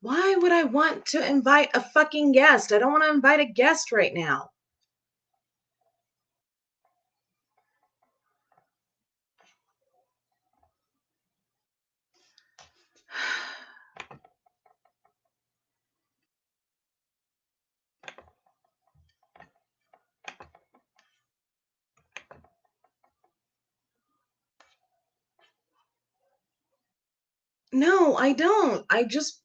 Why would I want to invite a fucking guest? I don't want to invite a guest right now. No, I don't. I just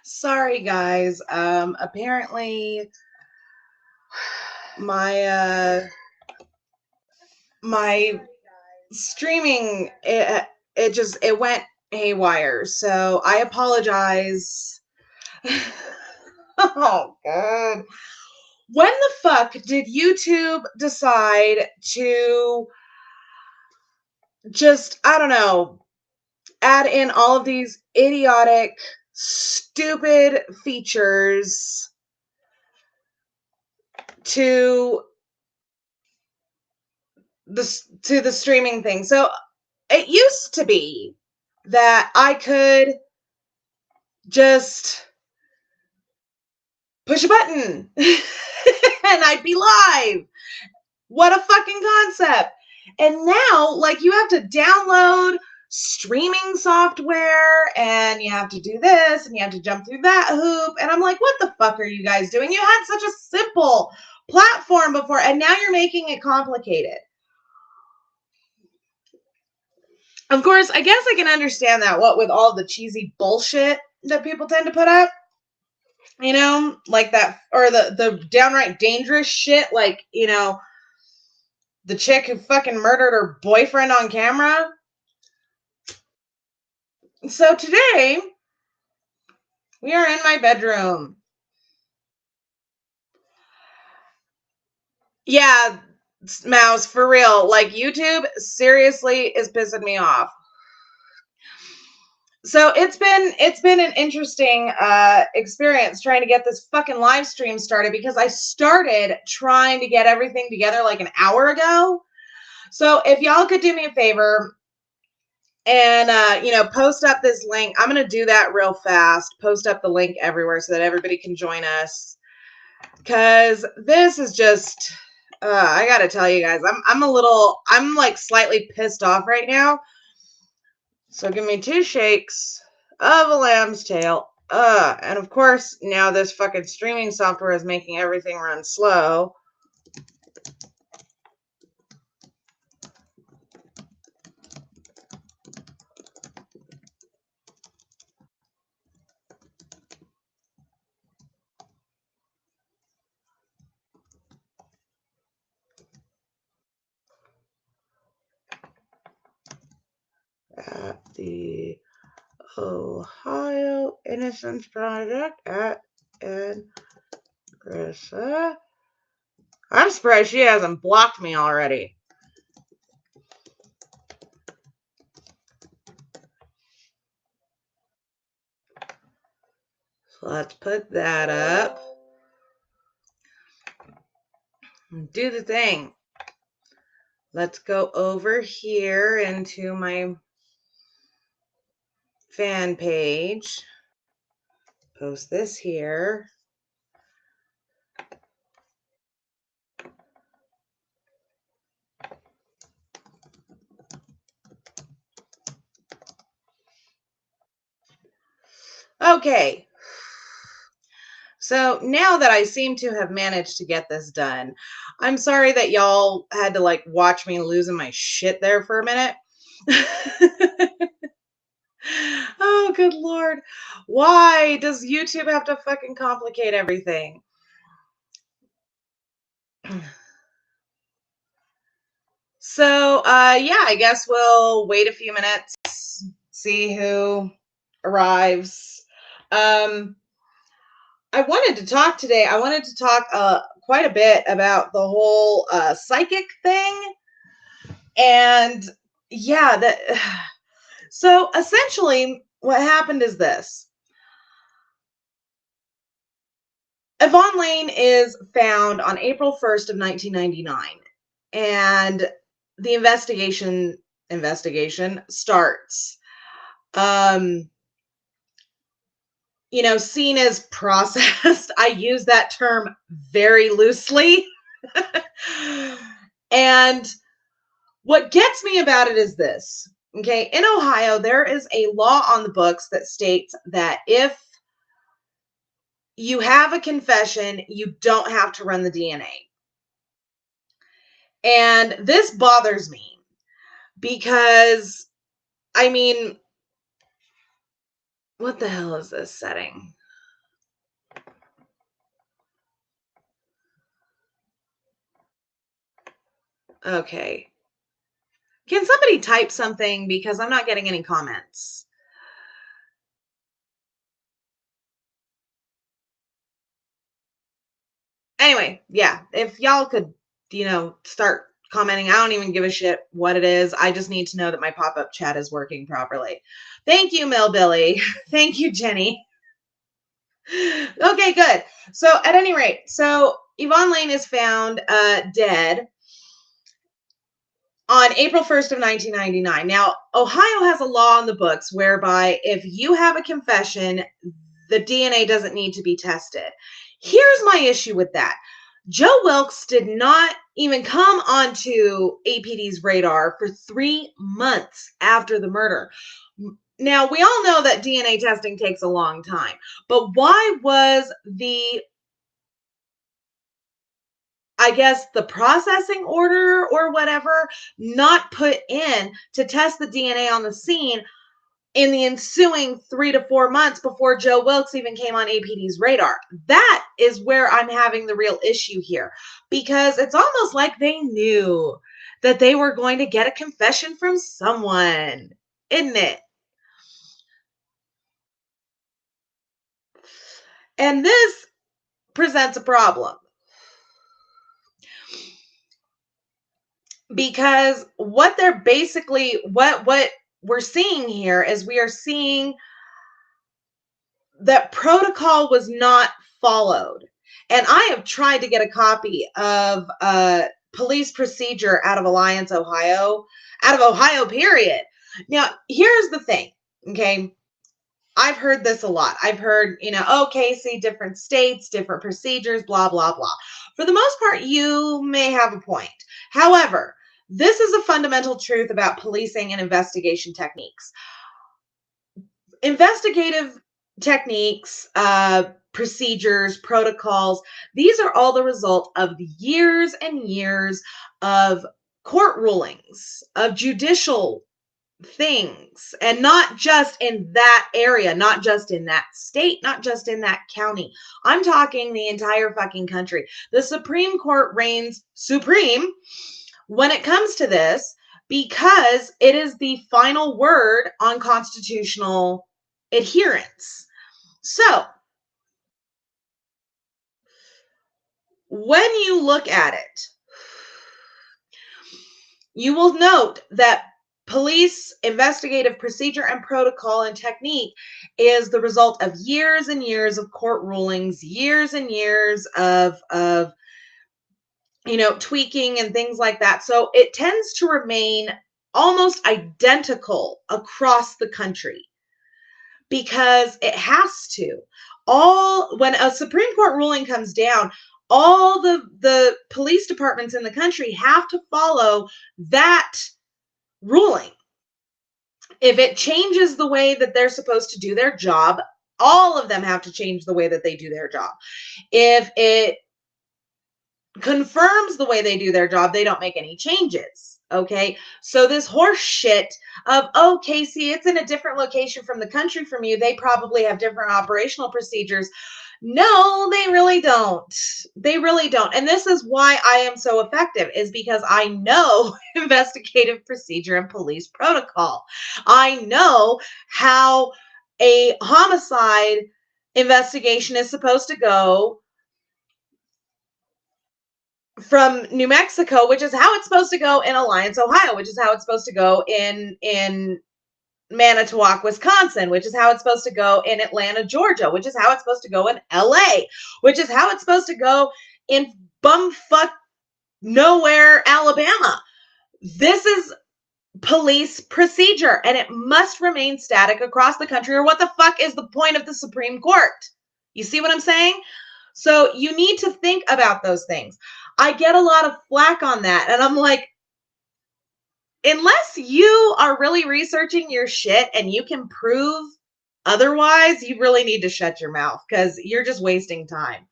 sorry guys. Apparently my my streaming it went haywire. So I apologize. Oh god. When the fuck did YouTube decide to just, I don't know, add in all of these idiotic, stupid features to the streaming thing? So it used to be that I could just push a button and I'd be live. What a fucking concept. And now, like, you have to download streaming software and you have to do this and you have to jump through that hoop. And I'm like, what the fuck are you guys doing? You had such a simple platform before and now you're making it complicated. Of course, I guess I can understand that, what with all the cheesy bullshit that people tend to put up, you know, like that, or the downright dangerous shit, like, you know, the chick who fucking murdered her boyfriend on camera. So today, we are in my bedroom. Yeah, Mouse, for real. Like, YouTube seriously is pissing me off. So it's been an interesting experience trying to get this fucking live stream started, because I started trying to get everything together like an hour ago. So if y'all could do me a favor and post up this link. I'm gonna do that real fast. Post up the link everywhere so that everybody can join us. Cause this is just I gotta tell you guys, I'm like slightly pissed off right now. So give me 2 shakes of a lamb's tail. And of course, now this fucking streaming software is making everything run slow. At the Ohio Innocence Project at Grissa. I'm surprised she hasn't blocked me already. So let's put that up. Do the thing. Let's go over here into my fan page. Post this here. Okay. So now that I seem to have managed to get this done, I'm sorry that y'all had to like watch me losing my shit there for a minute. Oh, good Lord. Why does YouTube have to fucking complicate everything? So, yeah, I guess we'll wait a few minutes, see who arrives. Um, I wanted to talk today. I wanted to talk quite a bit about the whole psychic thing. And yeah, that so essentially what happened is this. Yvonne Lane is found on April 1st of 1999, and the investigation starts. Um, seen as processed. I use that term very loosely. And what gets me about it is this. Okay, in Ohio, there is a law on the books that states that if you have a confession, you don't have to run the DNA. And this bothers me because, I mean, what the hell is this setting? Okay. Can somebody type something because I'm not getting any comments? Anyway, yeah, if y'all could, start commenting. I don't even give a shit what it is. I just need to know that my pop-up chat is working properly. Thank you, Millbilly. Thank you, Jenny. Okay, good. So at any rate, so Yvonne Lane is found dead on April 1st of 1999. Now, Ohio has a law on the books whereby if you have a confession, the DNA doesn't need to be tested. Here's my issue with that. Joe Wilkes did not even come onto APD's radar for 3 months after the murder. Now, we all know that DNA testing takes a long time, but why was the processing order or whatever not put in to test the DNA on the scene in the ensuing 3 to 4 months before Joe Wilkes even came on APD's radar? That is where I'm having the real issue here, because it's almost like they knew that they were going to get a confession from someone, isn't it? And this presents a problem because what we're seeing here is we are seeing that protocol was not followed. And I have tried to get a copy of police procedure out of Ohio, period. Now, here's the thing, okay? I've heard this a lot. I've heard, oh, Casey, different states, different procedures, blah, blah, blah. For the most part, you may have a point. However, this is a fundamental truth about policing and investigation techniques. Investigative techniques, procedures, protocols, these are all the result of years and years of court rulings, of judicial things, and not just in that area, not just in that state, not just in that county. I'm talking the entire fucking country. The Supreme Court reigns supreme when it comes to this because it is the final word on constitutional adherence. So, when you look at it, you will note that police investigative procedure and protocol and technique is the result of years and years of court rulings, years and years of tweaking and things like that. So it tends to remain almost identical across the country because it has to. When a Supreme Court ruling comes down, all the police departments in the country have to follow that ruling. If it changes the way that they're supposed to do their job, All of them have to change the way that they do their job. If it confirms the way they do their job, they don't make any changes. Okay. So this horse shit of, oh, Casey, it's in a different location from the country from you. They probably have different operational procedures. No, they really don't. They really don't. And this is why I am so effective, is because I know investigative procedure and police protocol. I know how a homicide investigation is supposed to go from New Mexico, which is how it's supposed to go in Alliance, Ohio, which is how it's supposed to go in Manitowoc, Wisconsin, which is how it's supposed to go in Atlanta, Georgia, which is how it's supposed to go in LA, which is how it's supposed to go in bumfuck nowhere, Alabama. This is police procedure, and it must remain static across the country, or what the fuck is the point of the Supreme Court? You see what I'm saying? So you need to think about those things. I get a lot of flack on that, and I'm like, unless you are really researching your shit and you can prove otherwise, you really need to shut your mouth, because you're just wasting time.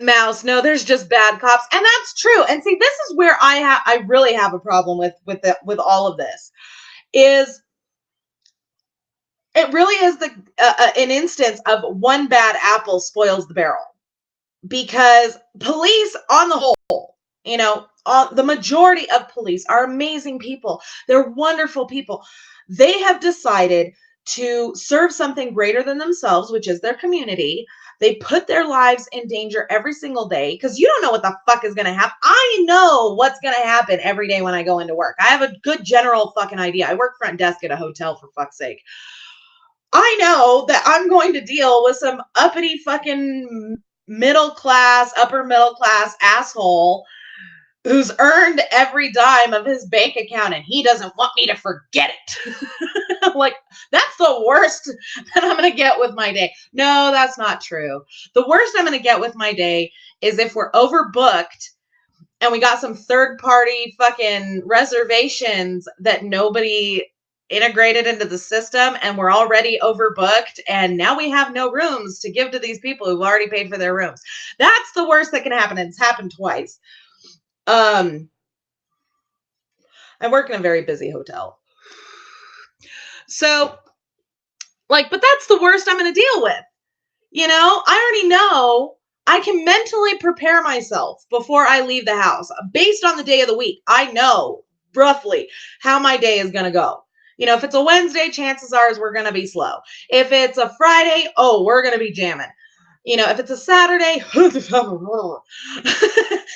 Mouse, no, there's just bad cops, and that's true. And see, this is where I really have a problem with all of this. Is it really is an instance of one bad apple spoils the barrel, because police on the whole, the majority of police are amazing people. They're wonderful people. They have decided to serve something greater than themselves, which is their community. They put their lives in danger every single day, because you don't know what the fuck is going to happen. I know what's going to happen every day when I go into work. I have a good general fucking idea. I work front desk at a hotel, for fuck's sake. I know that I'm going to deal with some uppity fucking upper middle class asshole who's earned every dime of his bank account, and he doesn't want me to forget it. Like, that's the worst that I'm going to get with my day. No, that's not true. The worst I'm going to get with my day is if we're overbooked and we got some third party fucking reservations that nobody integrated into the system, and we're already overbooked, and now we have no rooms to give to these people who've already paid for their rooms. That's the worst that can happen, and it's happened twice. I work in a very busy hotel. So, but that's the worst I'm going to deal with. I already know I can mentally prepare myself before I leave the house. Based on the day of the week, I know roughly how my day is going to go. If it's a Wednesday, chances are we're going to be slow. If it's a Friday, we're going to be jamming. If it's a Saturday,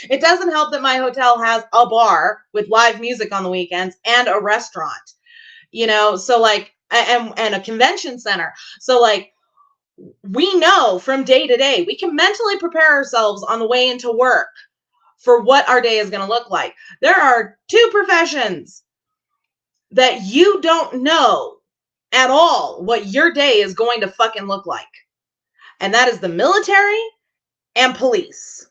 it doesn't help that my hotel has a bar with live music on the weekends and a restaurant, so and a convention center. So we know from day to day, we can mentally prepare ourselves on the way into work for what our day is going to look like. There are two professions that you don't know at all what your day is going to fucking look like. And that is the military and police.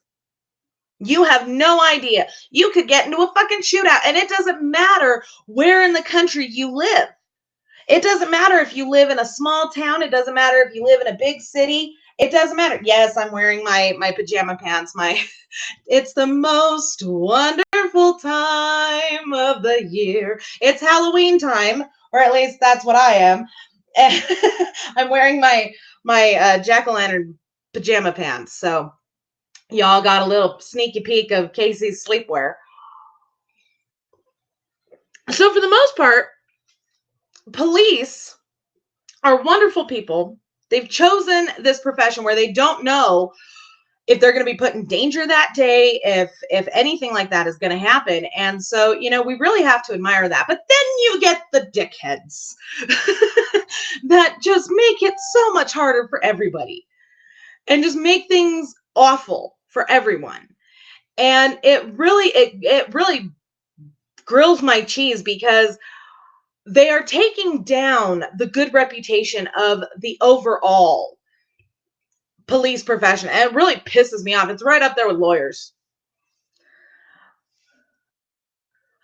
You have no idea. You could get into a fucking shootout, and it doesn't matter where in the country you live. It doesn't matter if you live in a small town. It doesn't matter if you live in a big city. It doesn't matter. Yes, I'm wearing my pajama pants. It's the most wonderful time of the year. It's Halloween time, or at least that's what I am. I'm wearing my jack-o'-lantern pajama pants. So y'all got a little sneaky peek of Casey's sleepwear. So for the most part, police are wonderful people. They've chosen this profession where they don't know if they're going to be put in danger that day, if anything like that is going to happen. And so, we really have to admire that. But then you get the dickheads that just make it so much harder for everybody and just make things awful for everyone. And it really grills my cheese, because they are taking down the good reputation of the overall police profession. And it really pisses me off. It's right up there with lawyers.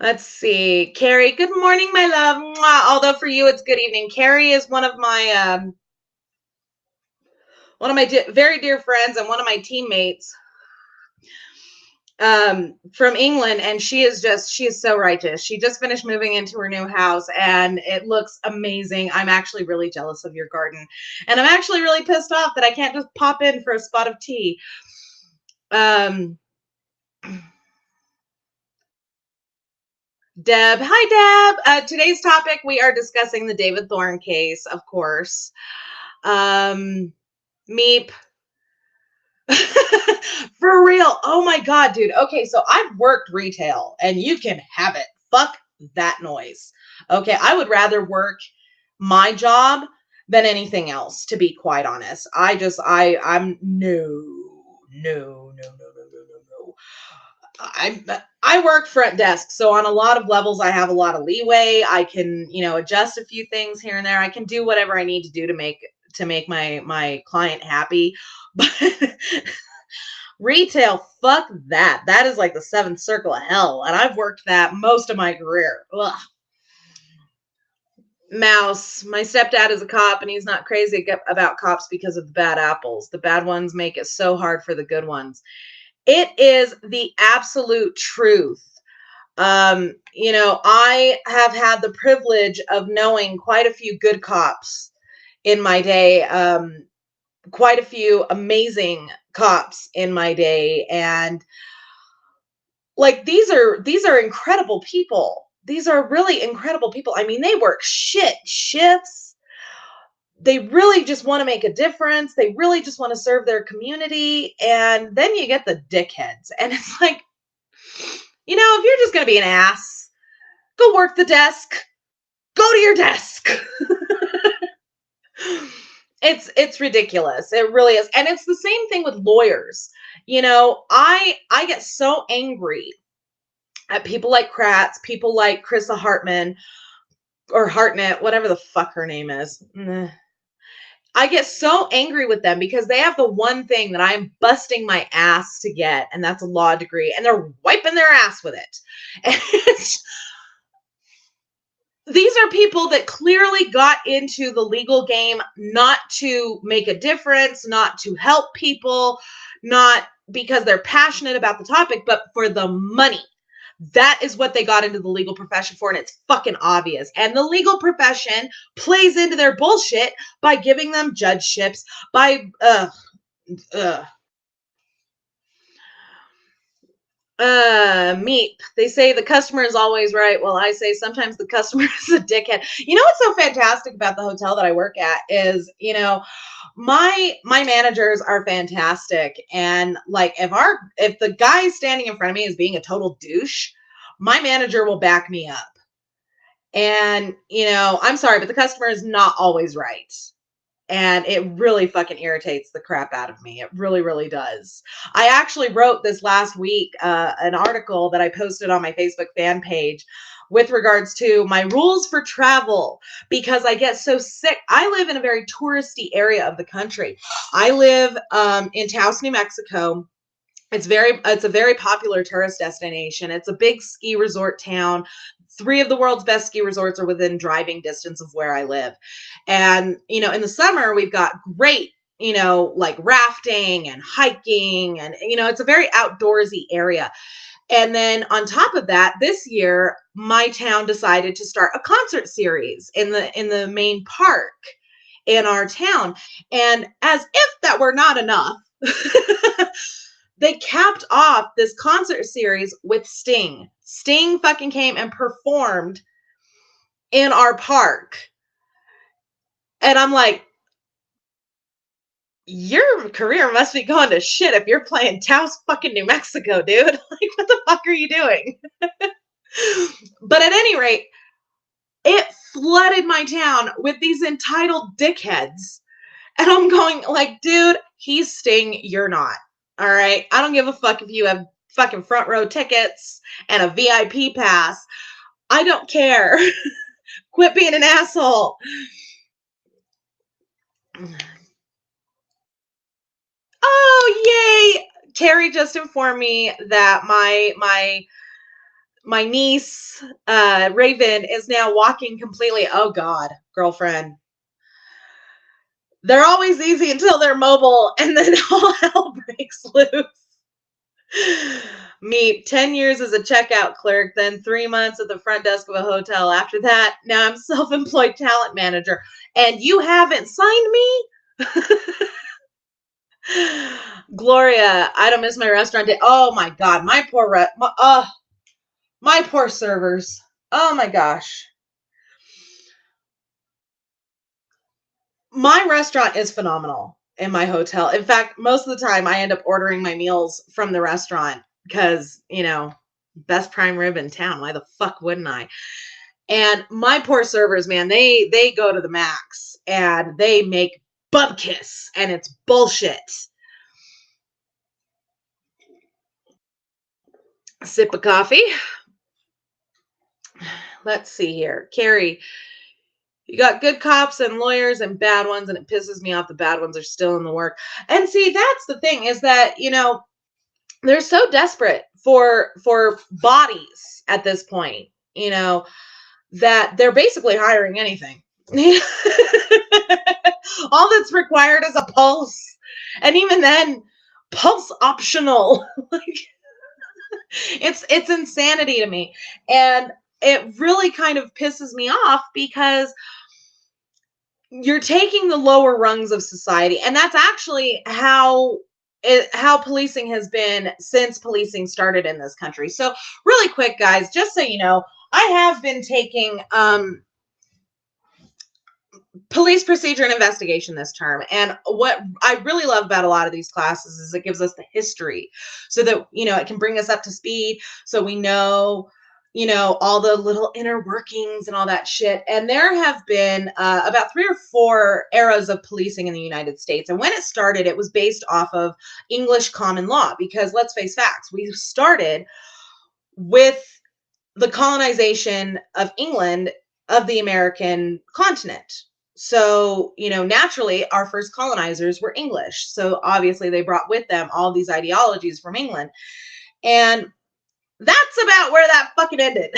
Let's see. Carrie, good morning, my love. Mwah. Although for you, it's good evening. Carrie is one of my very dear friends and one of my teammates from England, and she is so righteous. She just finished moving into her new house and it looks amazing. I'm actually really jealous of your garden, and I'm actually really pissed off that I can't just pop in for a spot of tea. Deb, hi Deb. Today's topic, we are discussing the David Thorne case, of course. Meep. For real. Oh my God, dude. Okay, so I've worked retail and you can have it. Fuck that noise. Okay, I would rather work my job than anything else, to be quite honest. I'm no. I work front desk, so on a lot of levels, I have a lot of leeway. I can, adjust a few things here and there. I can do whatever I need to do to make my client happy. But retail, fuck that. That is like the seventh circle of hell, and I've worked that most of my career. Ugh. Mouse, my stepdad is a cop, and he's not crazy about cops because of the bad apples. The bad ones make it so hard for the good ones. It is the absolute truth. I have had the privilege of knowing quite a few good cops in my day, quite a few amazing cops in my day, and like these are incredible people. These are really incredible people. I mean, they work shit shifts. They really just want to make a difference. They really just want to serve their community. And then you get the dickheads. And it's like, if you're just going to be an ass, go work the desk. Go to your desk. It's ridiculous. It really is. And it's the same thing with lawyers. I get so angry at people like Kratz, people like Krista Hartman or Hartnett, whatever the fuck her name is. I get so angry with them because they have the one thing that I'm busting my ass to get, and that's a law degree, and they're wiping their ass with it. And these are people that clearly got into the legal game not to make a difference, not to help people, not because they're passionate about the topic, but for the money. That is what they got into the legal profession for, and it's fucking obvious. And the legal profession plays into their bullshit by giving them judgeships, by Meep. They say the customer is always right. Well, I say sometimes the customer is a dickhead. You know what's so fantastic about the hotel that I work at is, my managers are fantastic. And like if the guy standing in front of me is being a total douche, my manager will back me up. And, I'm sorry, but the customer is not always right. And it really fucking irritates the crap out of me. It really, really does. I actually wrote this last week, an article that I posted on my Facebook fan page with regards to my rules for travel, because I get so sick. I live in a very touristy area of the country. I live in Taos, New Mexico. It's a very popular tourist destination. It's a big ski resort town. 3 of the world's best ski resorts are within driving distance of where I live. And, in the summer, we've got great, like rafting and hiking. And, it's a very outdoorsy area. And then on top of that, this year, my town decided to start a concert series in the main park in our town. And as if that were not enough, they capped off this concert series with Sting. Sting fucking came and performed in our park. And I'm like, your career must be going to shit if you're playing Taos fucking New Mexico, dude. Like, what the fuck are you doing? But at any rate, it flooded my town with these entitled dickheads. And I'm going like, dude, he's Sting, you're not. All right. I don't give a fuck if you have fucking front row tickets and a VIP pass. I don't care. Quit being an asshole. Oh, yay. Terry just informed me that my My niece, Raven, is now walking completely. Oh God, girlfriend. They're always easy until they're mobile, and then all hell breaks loose. Me, 10 years as a checkout clerk, then 3 months at the front desk of a hotel. After that, now I'm self-employed talent manager. And you haven't signed me? Gloria, I don't miss my restaurant day. Oh my God, my poor servers. Oh my gosh. My restaurant is phenomenal in my hotel. In fact, most of the time I end up ordering my meals from the restaurant because, best prime rib in town. Why the fuck wouldn't I? And my poor servers, man, they go to the max and they make bupkis and it's bullshit. Sip of coffee. Let's see here. Carrie, you got good cops and lawyers and bad ones, and it pisses me off the bad ones are still in the work. And see, that's the thing is that, they're so desperate for bodies at this point, that they're basically hiring anything. All that's required is a pulse. And even then, pulse optional. Like, it's insanity to me. And it really kind of pisses me off because you're taking the lower rungs of society, and that's actually how policing has been since policing started in this country. So really quick, guys, just so you know, I have been taking police procedure and investigation this term, and what I really love about a lot of these classes is it gives us the history so that it can bring us up to speed so we know all the little inner workings and all that shit. And there have been about 3 or 4 eras of policing in the United States. And when it started, it was based off of English common law, because let's face facts, we started with the colonization of England, of the American continent. So, naturally, our first colonizers were English. So obviously they brought with them all these ideologies from England. And that's about where that fucking ended.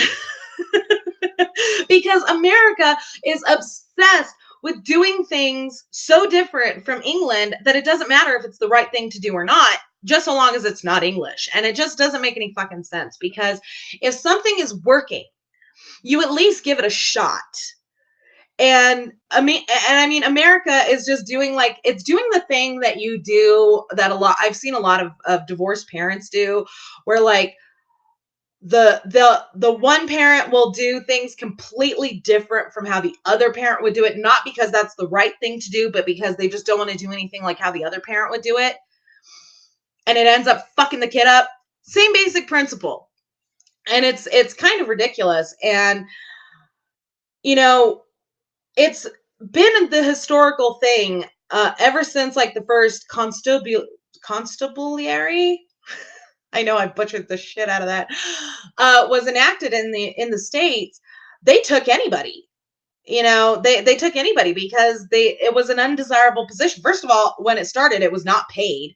Because America is obsessed with doing things so different from England that it doesn't matter if it's the right thing to do or not, just so long as it's not English. And it just doesn't make any fucking sense, because if something is working, you at least give it a shot. And I mean, America is just doing it's doing the thing that you do that I've seen a lot of divorced parents do, where the one parent will do things completely different from how the other parent would do it, not because that's the right thing to do, but because they just don't want to do anything like how the other parent would do it. And it ends up fucking the kid up. Same basic principle. And it's kind of ridiculous. And it's been the historical thing ever since the first constabulary. I know I butchered the shit out of that. Was enacted in the States. They took anybody. They took anybody because it was an undesirable position. First of all, when it started, it was not paid.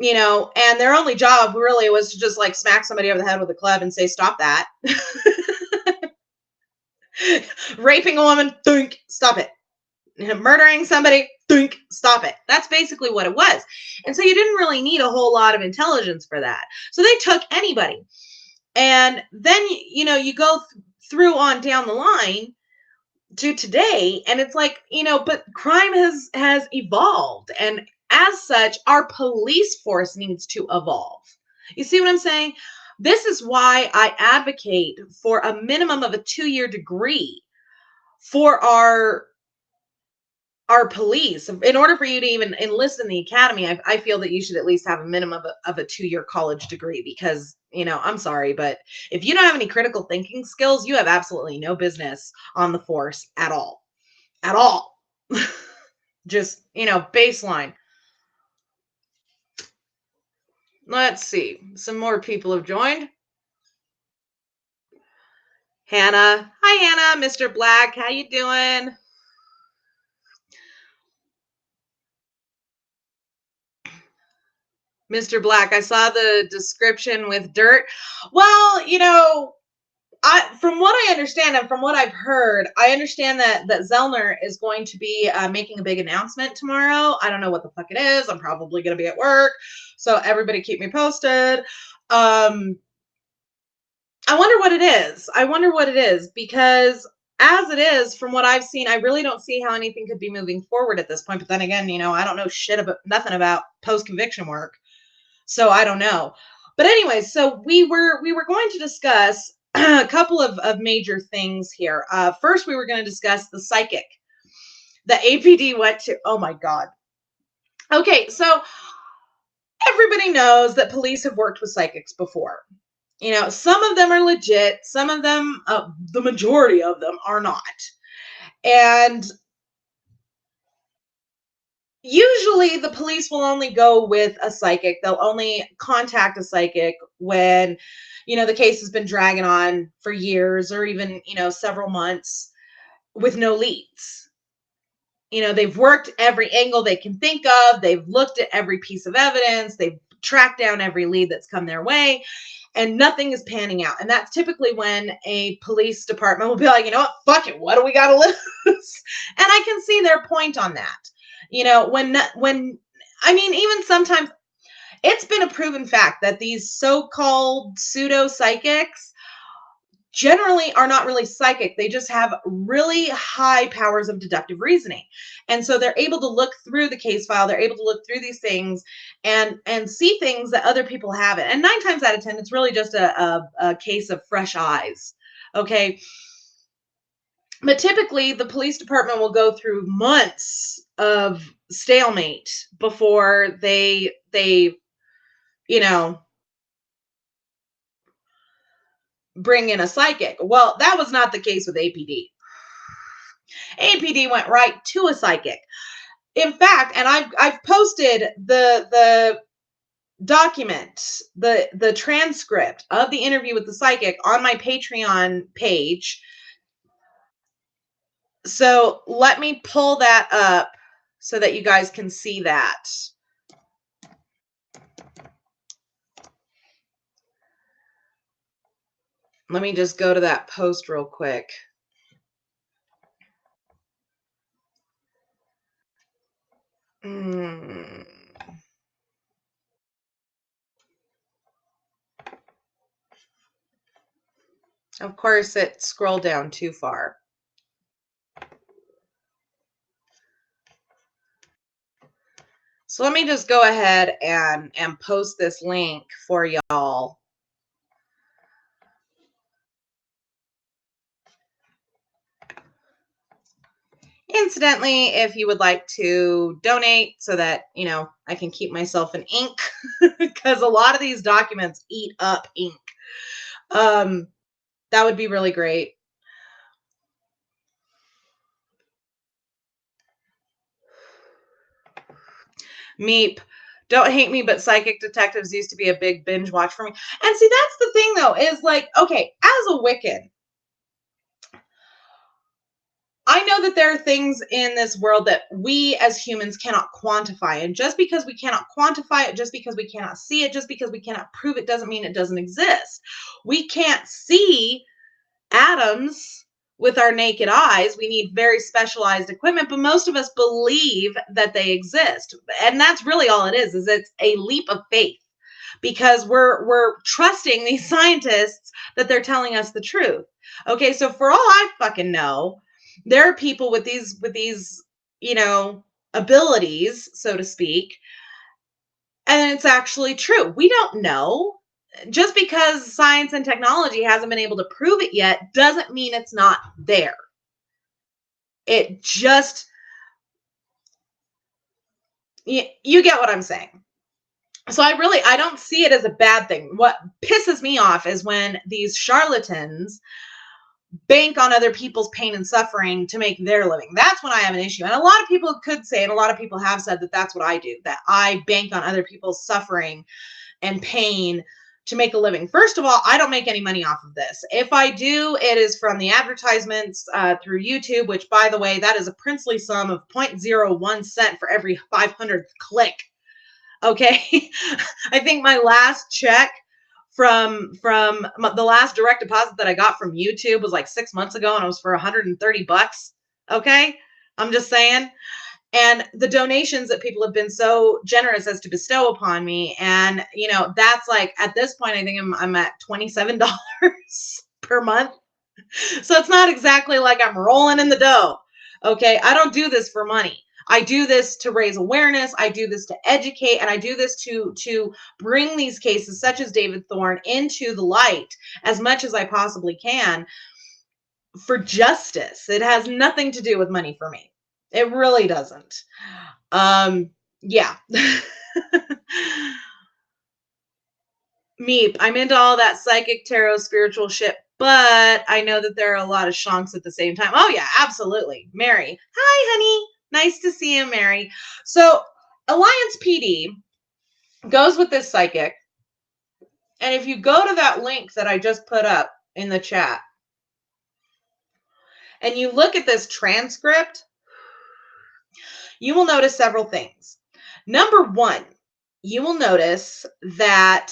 And their only job really was to just smack somebody over the head with a club and say, "Stop that." Raping a woman, think, stop it. Murdering somebody, think, stop it. That's basically what it was. And so you didn't really need a whole lot of intelligence for that. So they took anybody. And then, you go through on down the line to today, and it's but crime has evolved. And as such, our police force needs to evolve. You see what I'm saying? This is why I advocate for a minimum of a 2-year degree for our police. In order for you to even enlist in the academy, I feel that you should at least have a minimum of a 2-year college degree, because I'm sorry, but if you don't have any critical thinking skills, you have absolutely no business on the force at all. Just baseline. Let's see, some more people have joined. Hannah, hi Hannah. Mr. Black, how you doing? Mr. Black, I saw the description with dirt. Well, from what I understand and from what I've heard, I understand that Zellner is going to be making a big announcement tomorrow. I don't know what the fuck it is. I'm probably going to be at work. So everybody keep me posted. I wonder what it is. I wonder what it is, because as it is, from what I've seen, I really don't see how anything could be moving forward at this point. But then again, I don't know nothing about post-conviction work. So I don't know. But anyway, so we were going to discuss a couple of major things here. First, we were going to discuss the psychic that APD went to. Oh my God. Okay, so everybody knows that police have worked with psychics before. Some of them are legit. Some of them, the majority of them, are not. And usually the police will only go with a psychic. They'll only contact a psychic when, the case has been dragging on for years or even, several months with no leads. They've worked every angle they can think of. They've looked at every piece of evidence. They've tracked down every lead that's come their way, and nothing is panning out. And that's typically when a police department will be like, you know what, fuck it, what do we got to lose? And I can see their point on that. Even sometimes it's been a proven fact that these so-called pseudo psychics generally are not really psychic. They just have really high powers of deductive reasoning. And so they're able to look through the case file. They're able to look through these things and see things that other people haven't. And 9 times out of 10, it's really just a case of fresh eyes. Okay. But typically the police department will go through months of stalemate before they bring in a psychic. Well, that was not the case with APD. APD went right to a psychic. In fact, and I've posted the document, the transcript of the interview with the psychic on my Patreon page. So let me pull that up so that you guys can see that. Let me just go to that post real quick. Of course, it scrolled down too far. So let me just go ahead and post this link for y'all. Incidentally, if you would like to donate so that, I can keep myself in ink, because a lot of these documents eat up ink, that would be really great. Meep, don't hate me, but Psychic Detectives used to be a big binge watch for me. And see, that's the thing, though, is like, okay, as a Wiccan, I know that there are things in this world that we as humans cannot quantify. And just because we cannot quantify it, just because we cannot see it, just because we cannot prove it, doesn't mean it doesn't exist. We can't see atoms with our naked eyes. We need very specialized equipment, but most of us believe that they exist. And that's really all it is it's a leap of faith, because we're trusting these scientists that they're telling us the truth. Okay, so for all I fucking know, there are people with these abilities, so to speak, and it's actually true. We don't know. Just because science and technology hasn't been able to prove it yet doesn't mean it's not there. It just, you get what I'm saying. So I don't see it as a bad thing. What pisses me off is when these charlatans bank on other people's pain and suffering to make their living. That's when I have an issue. And a lot of people could say, and a lot of people have said, that that's what I do, that I bank on other people's suffering and pain to make a living. First of all, I don't make any money off of this. If I do, it is from the advertisements through YouTube, which, by the way, that is a princely sum of 0.01 cent for every 500th click Okay. I think my last check from the last direct deposit that I got from YouTube was like 6 months ago, and it was for $130. Okay. I'm just saying. And the donations that people have been so generous as to bestow upon me. And, that's like, at this point, I think I'm at $27 per month. So it's not exactly like I'm rolling in the dough. Okay. I don't do this for money. I do this to raise awareness. I do this to educate, and I do this to bring these cases such as David Thorne into the light as much as I possibly can for justice. It has nothing to do with money for me. It really doesn't. Yeah. Meep, I'm into all that psychic tarot spiritual shit, but I know that there are a lot of shonks at the same time. Oh yeah, absolutely. Mary. Hi, honey. Nice to see you, Mary. So Alliance PD goes with this psychic. And if you go to that link that I just put up in the chat and you look at this transcript, you will notice several things. Number one, you will notice that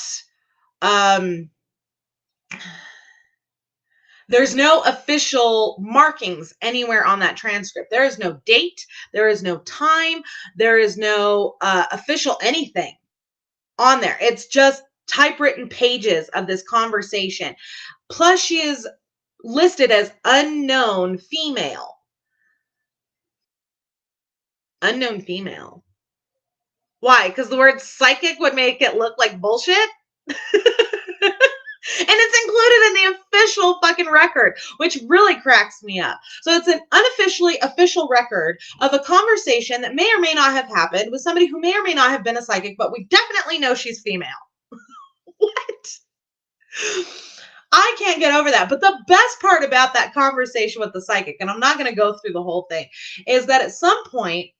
there's no official markings anywhere on that transcript. There is no date. There is no time. There is no official anything on there. It's just typewritten pages of this conversation. Plus, she is listed as unknown female. Unknown female. Why? Because the word psychic would make it look like bullshit? And it's included in the official fucking record, which really cracks me up. So it's an unofficially official record of a conversation that may or may not have happened with somebody who may or may not have been a psychic, but we definitely know she's female. What? I can't get over that. But the best part about that conversation with the psychic, and I'm not going to go through the whole thing, is that at some point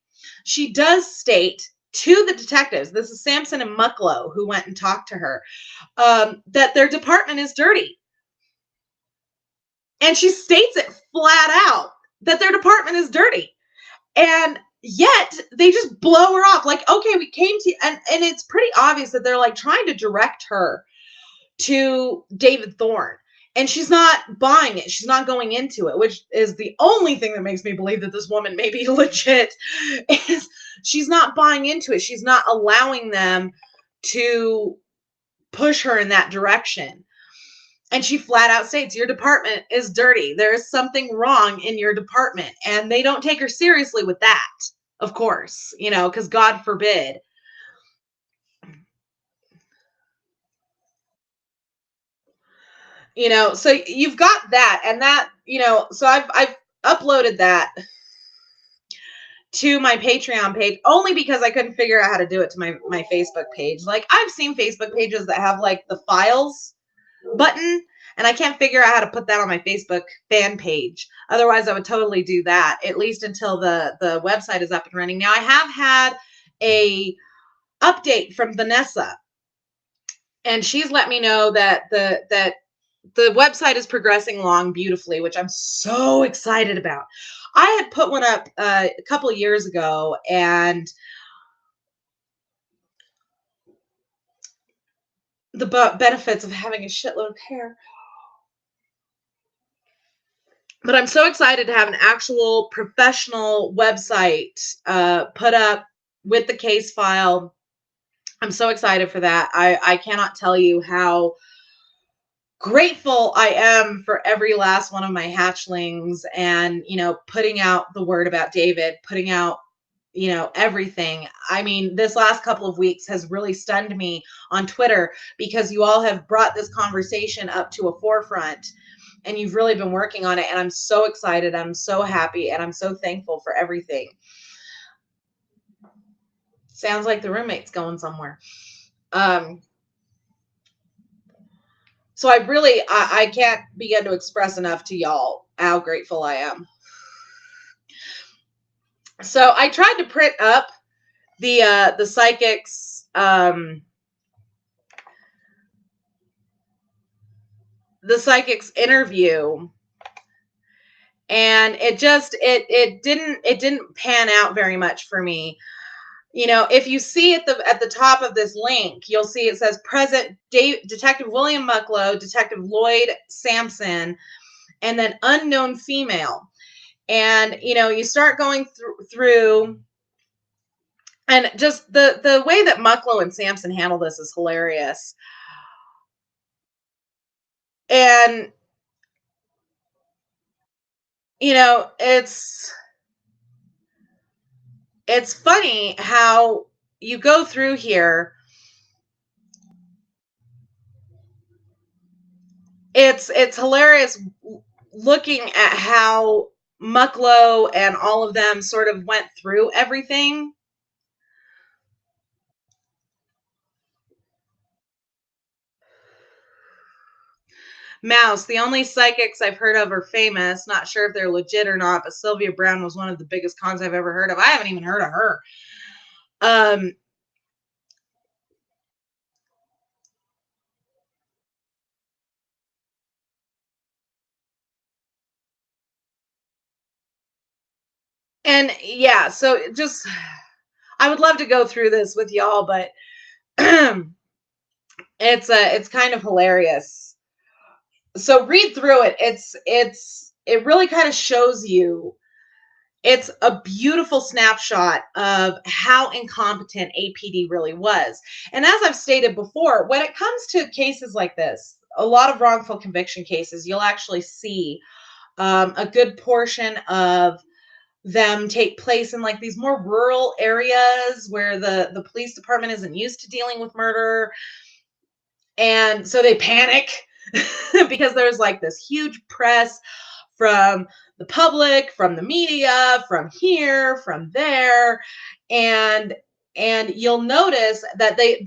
she does state to the detectives, this is Sampson and Mucklow who went and talked to her, that their department is dirty. And she states it flat out that their department is dirty. And yet they just blow her off. Like, okay, we came to, and it's pretty obvious that they're like trying to direct her to David Thorne. And she's not buying it. She's not going into it, which is the only thing that makes me believe that this woman may be legit, is she's not buying into it. She's not allowing them to push her in that direction. And she flat out states, your department is dirty. There is something wrong in your department. And they don't take her seriously with that, of course, because God forbid. So you've got that, and that, so I've uploaded that to my Patreon page only because I couldn't figure out how to do it to my Facebook page. Like, I've seen Facebook pages that have like the files button, and I can't figure out how to put that on my Facebook fan page. Otherwise, I would totally do that, at least until the website is up and running. Now, I have had a update from Vanessa, and she's let me know that the website is progressing along beautifully, which I'm so excited about. I had put one up a couple of years ago, and the benefits of having a shitload of hair. But I'm so excited to have an actual professional website put up with the case file. I'm so excited for that. I cannot tell you how grateful I am for every last one of my hatchlings, and, putting out the word about David, putting out, everything. I mean, this last couple of weeks has really stunned me on Twitter because you all have brought this conversation up to a forefront, and you've really been working on it. And I'm so excited. I'm so happy. And I'm so thankful for everything. Sounds like the roommate's going somewhere. So I can't begin to express enough to y'all how grateful I am. So I tried to print up the psychic's interview, and it didn't pan out very much for me. if you see at the top of this link, you'll see it says present Detective William Mucklow, Detective Lloyd Sampson, and then unknown female. And you start going through, and just the way that Mucklow and Sampson handle this is hilarious. And it's funny how you go through here. It's hilarious looking at how Mucklow and all of them sort of went through everything. Mouse, the only psychics I've heard of are famous. Not sure if they're legit or not, but Sylvia Brown was one of the biggest cons I've ever heard of. I haven't even heard of her. And yeah, so just, I would love to go through this with y'all, but it's kind of hilarious. So read through it. It really kind of shows you. It's a beautiful snapshot of how incompetent APD really was. And as I've stated before, when it comes to cases like this, a lot of wrongful conviction cases, you'll actually see a good portion of them take place in like these more rural areas where the police department isn't used to dealing with murder. And so they panic because there's like this huge press from the public, from the media, from here, from there, and you'll notice that they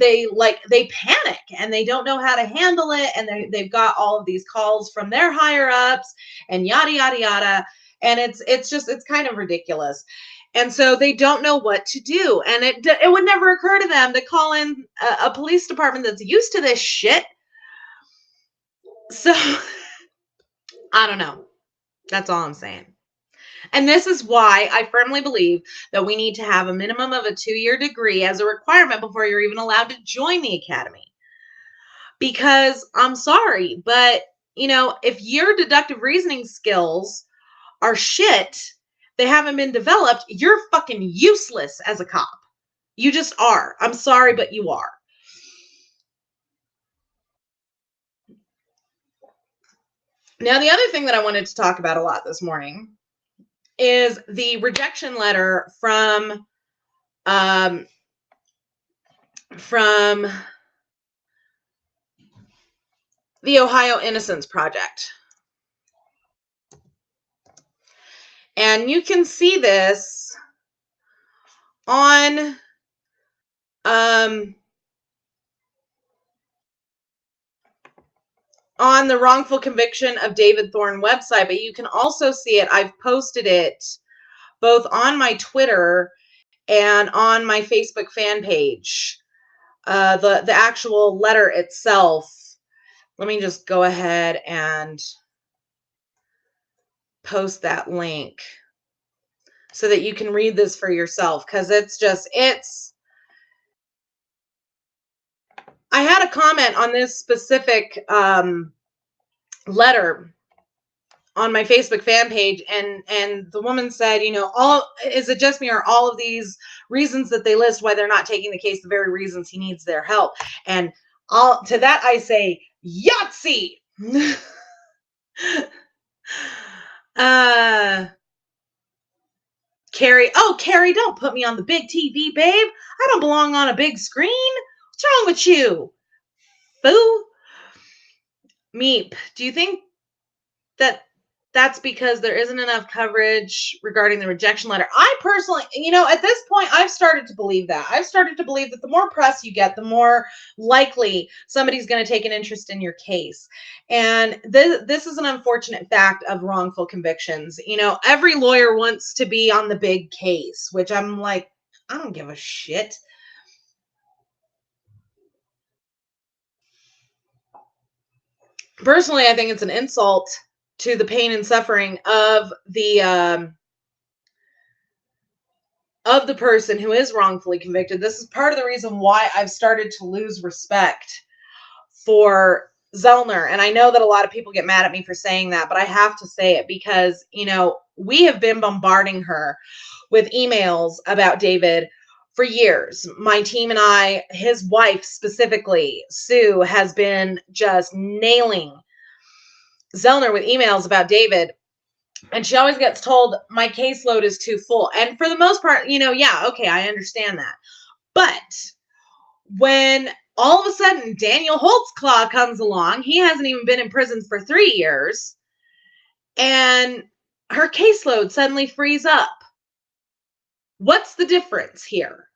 panic and they don't know how to handle it, and they've got all of these calls from their higher ups and yada yada yada, and it's kind of ridiculous. And so they don't know what to do, and it would never occur to them to call in a police department that's used to this shit. So I don't know. That's all I'm saying. And this is why I firmly believe that we need to have a minimum of a 2-year degree as a requirement before you're even allowed to join the academy. Because I'm sorry, but if your deductive reasoning skills are shit, they haven't been developed, you're fucking useless as a cop. You just are. I'm sorry, but you are. Now, the other thing that I wanted to talk about a lot this morning is the rejection letter from the Ohio Innocence Project. And you can see this on the wrongful conviction of David Thorne website, but you can also see it. I've posted it both on my Twitter and on my Facebook fan page. The actual letter itself. Let me just go ahead and post that link so that you can read this for yourself, because I had a comment on this specific letter on my Facebook fan page, and the woman said, is it just me, or all of these reasons that they list why they're not taking the case the very reasons he needs their help? And to that I say, Yahtzee. Carrie, don't put me on the big TV, babe. I don't belong on a big screen. What's wrong with you? Boo. Meep, do you think that that's because there isn't enough coverage regarding the rejection letter? I personally, at this point, I've started to believe that. I've started to believe that the more press you get, the more likely somebody's going to take an interest in your case. And this is an unfortunate fact of wrongful convictions. Every lawyer wants to be on the big case, which I'm like, I don't give a shit. Personally, I think it's an insult to the pain and suffering of the of the person who is wrongfully convicted. This is part of the reason why I've started to lose respect for Zellner. And I know that a lot of people get mad at me for saying that, but I have to say it because, we have been bombarding her with emails about David for years. My team and I, his wife specifically, Sue, has been just nailing Zellner with emails about David. And she always gets told, my caseload is too full. And for the most part, yeah, okay, I understand that. But when all of a sudden Daniel Holtzclaw comes along, he hasn't even been in prison for 3 years, and her caseload suddenly frees up. What's the difference here?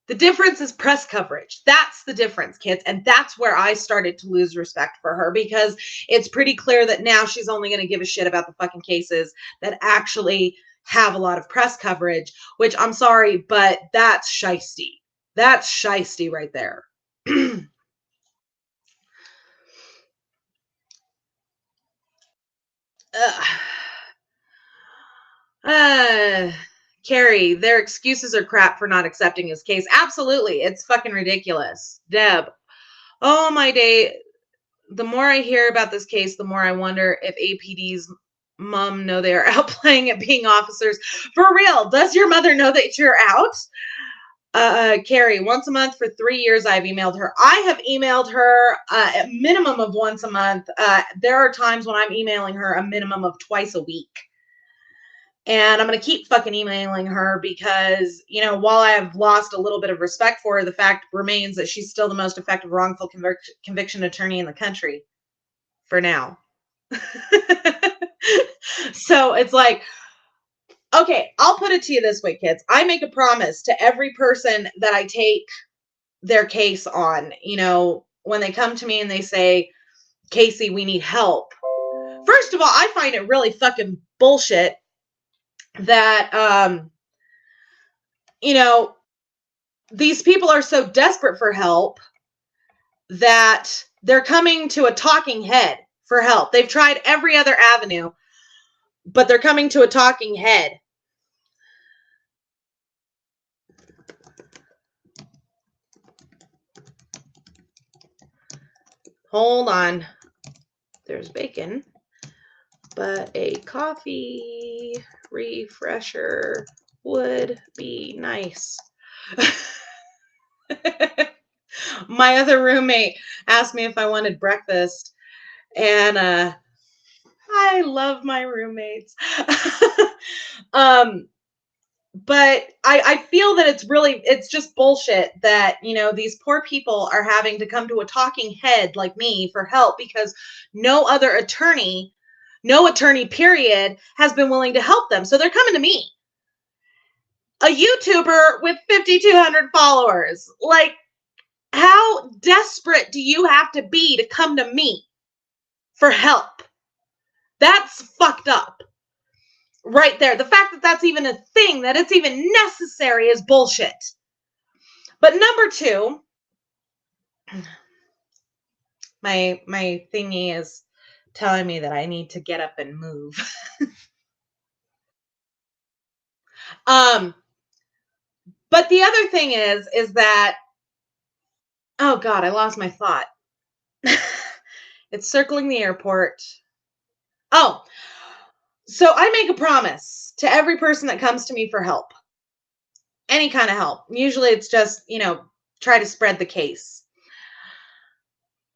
The difference is press coverage. That's the difference, kids. And that's where I started to lose respect for her, because it's pretty clear that now she's only going to give a shit about the fucking cases that actually have a lot of press coverage, which I'm sorry, but that's shiesty. That's shiesty right there. Carrie, their excuses are crap for not accepting his case. Absolutely. It's fucking ridiculous. Deb, oh my day. The more I hear about this case, the more I wonder if APD's mom know they are out playing at being officers. For real, does your mother know that you're out? Carrie, once a month for 3 years, I've emailed her. I have emailed her a minimum of once a month. There are times when I'm emailing her a minimum of twice a week. And I'm going to keep fucking emailing her because, while I have lost a little bit of respect for her, the fact remains that she's still the most effective wrongful conviction attorney in the country for now. So it's like, okay, I'll put it to you this way, kids. I make a promise to every person that I take their case on, when they come to me and they say, Casey, we need help. First of all, I find it really fucking bullshit that, these people are so desperate for help that they're coming to a talking head for help. They've tried every other avenue, but they're coming to a talking head. Hold on. There's bacon, but a coffee refresher would be nice. My other roommate asked me if I wanted breakfast, and I love my roommates. But I feel that it's just bullshit that, these poor people are having to come to a talking head like me for help because no attorney period has been willing to help them. So they're coming to me, a YouTuber with 5,200 followers. Like, how desperate do you have to be to come to me for help? That's fucked up. Right there. The fact that that's even a thing, that it's even necessary, is bullshit. But number two, my thingy is telling me that I need to get up and move. But the other thing is that, oh God, I lost my thought. It's circling the airport. Oh, so I make a promise to every person that comes to me for help. Any kind of help. Usually it's just, try to spread the case.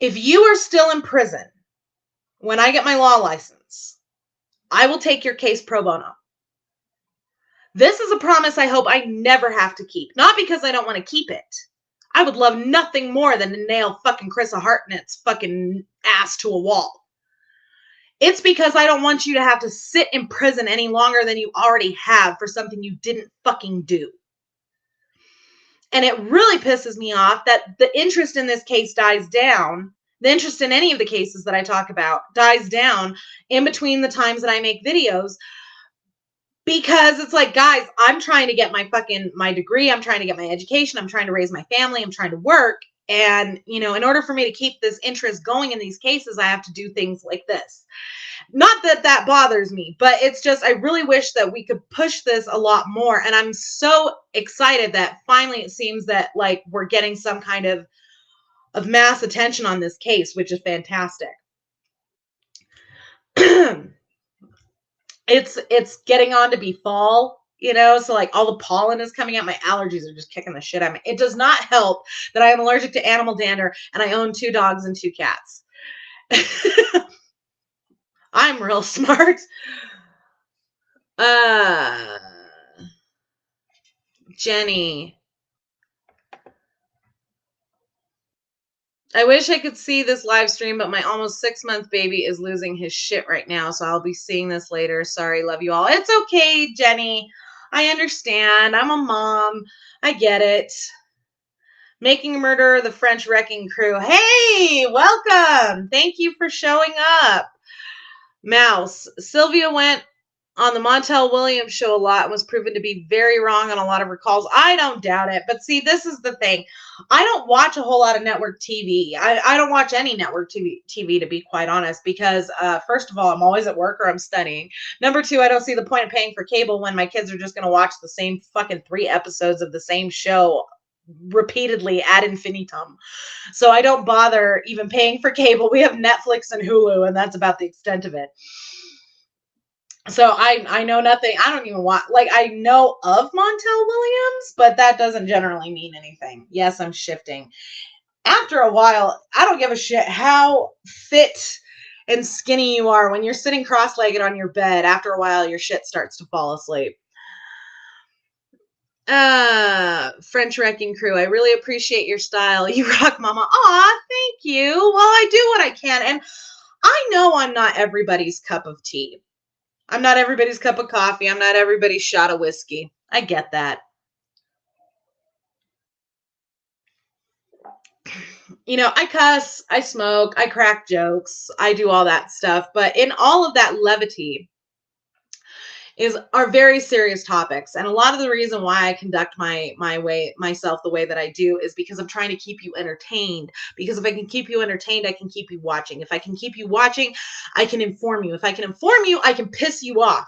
If you are still in prison when I get my law license, I will take your case pro bono. This is a promise I hope I never have to keep. Not because I don't want to keep it. I would love nothing more than to nail fucking Chrissa Hartnett's fucking ass to a wall. It's because I don't want you to have to sit in prison any longer than you already have for something you didn't fucking do. And it really pisses me off that the interest in this case dies down. The interest in any of the cases that I talk about dies down in between the times that I make videos, because it's like, guys, I'm trying to get my degree. I'm trying to get my education. I'm trying to raise my family. I'm trying to work. And, you know, in order for me to keep this interest going in these cases, I have to do things like this. Not that that bothers me, but it's just, I really wish that we could push this a lot more. And I'm so excited that finally it seems that like we're getting some kind of mass attention on this case, which is fantastic. It's getting on to be fall, you know, so like all the pollen is coming out. My allergies are just kicking the shit out of me. It does not help that I am allergic to animal dander and I own 2 dogs and 2 cats. I'm real smart. Uh Jenny. I wish I could see this live stream, but my almost 6-month baby is losing his shit right now, so I'll be seeing this later. Sorry, love you all. It's okay, Jenny. I understand. I'm a mom. I get it. Making a Murderer, the French Wrecking Crew. Hey, welcome. Thank you for showing up. Mouse. Sylvia went on the Montel Williams show a lot and was proven to be very wrong on a lot of her calls. I don't doubt it. But see, this is the thing. I don't watch a whole lot of network TV. I don't watch any network TV, to be quite honest, because first of all, I'm always at work or I'm studying. Number 2, I don't see the point of paying for cable when my kids are just going to watch the same fucking 3 episodes of the same show repeatedly ad infinitum. So I don't bother even paying for cable. We have Netflix and Hulu, and that's about the extent of it. So I know nothing. I don't even want, like, I know of Montel Williams, but that doesn't generally mean anything. Yes, I'm shifting. After a while, I don't give a shit how fit and skinny you are. When you're sitting cross-legged on your bed, after a while, your shit starts to fall asleep. French Wrecking Crew, I really appreciate your style. You rock, mama. Aw, thank you. Well, I do what I can. And I know I'm not everybody's cup of tea. I'm not everybody's cup of coffee. I'm not everybody's shot of whiskey. I get that. You know, I cuss, I smoke, I crack jokes, I do all that stuff. But in all of that levity are very serious topics. And a lot of the reason why I conduct myself the way that I do is because I'm trying to keep you entertained. Because if I can keep you entertained, I can keep you watching. If I can keep you watching, I can inform you. If I can inform you, I can piss you off.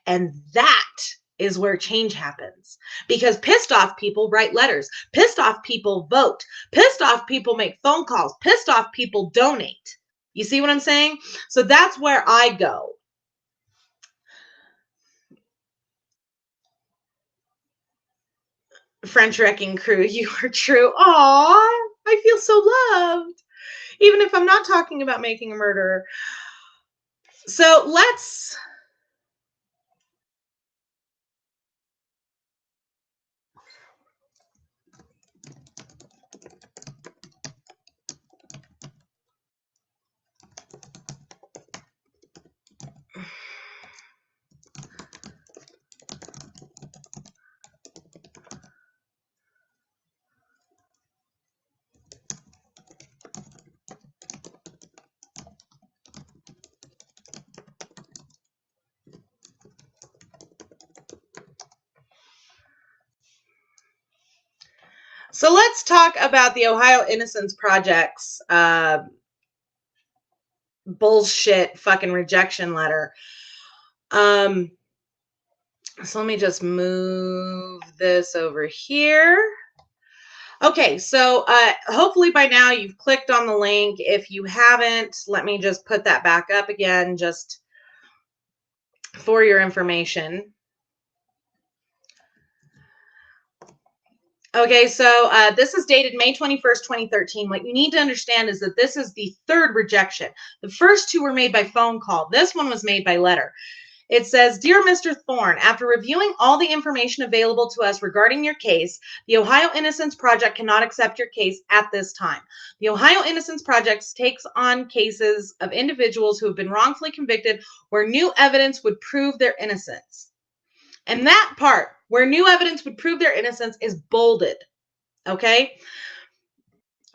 And that is where change happens, because pissed off people write letters, pissed off people vote, pissed off people make phone calls, pissed off people donate. You see what I'm saying? So that's where I go. French Wrecking Crew, you are true. Aw, I feel so loved, even if I'm not talking about making a murderer. So let's talk about the Ohio Innocence Project's bullshit fucking rejection letter. So let me just move this over here. Okay, so hopefully by now you've clicked on the link. If you haven't, let me just put that back up again just for your information. Okay, so this is dated May 21st, 2013. What you need to understand is that this is the 3rd rejection. The first 2 were made by phone call. This one was made by letter. It says, Dear Mr. Thorne, after reviewing all the information available to us regarding your case, the Ohio Innocence Project cannot accept your case at this time. The Ohio Innocence Project takes on cases of individuals who have been wrongfully convicted where new evidence would prove their innocence. And that part, where new evidence would prove their innocence, is bolded. Okay?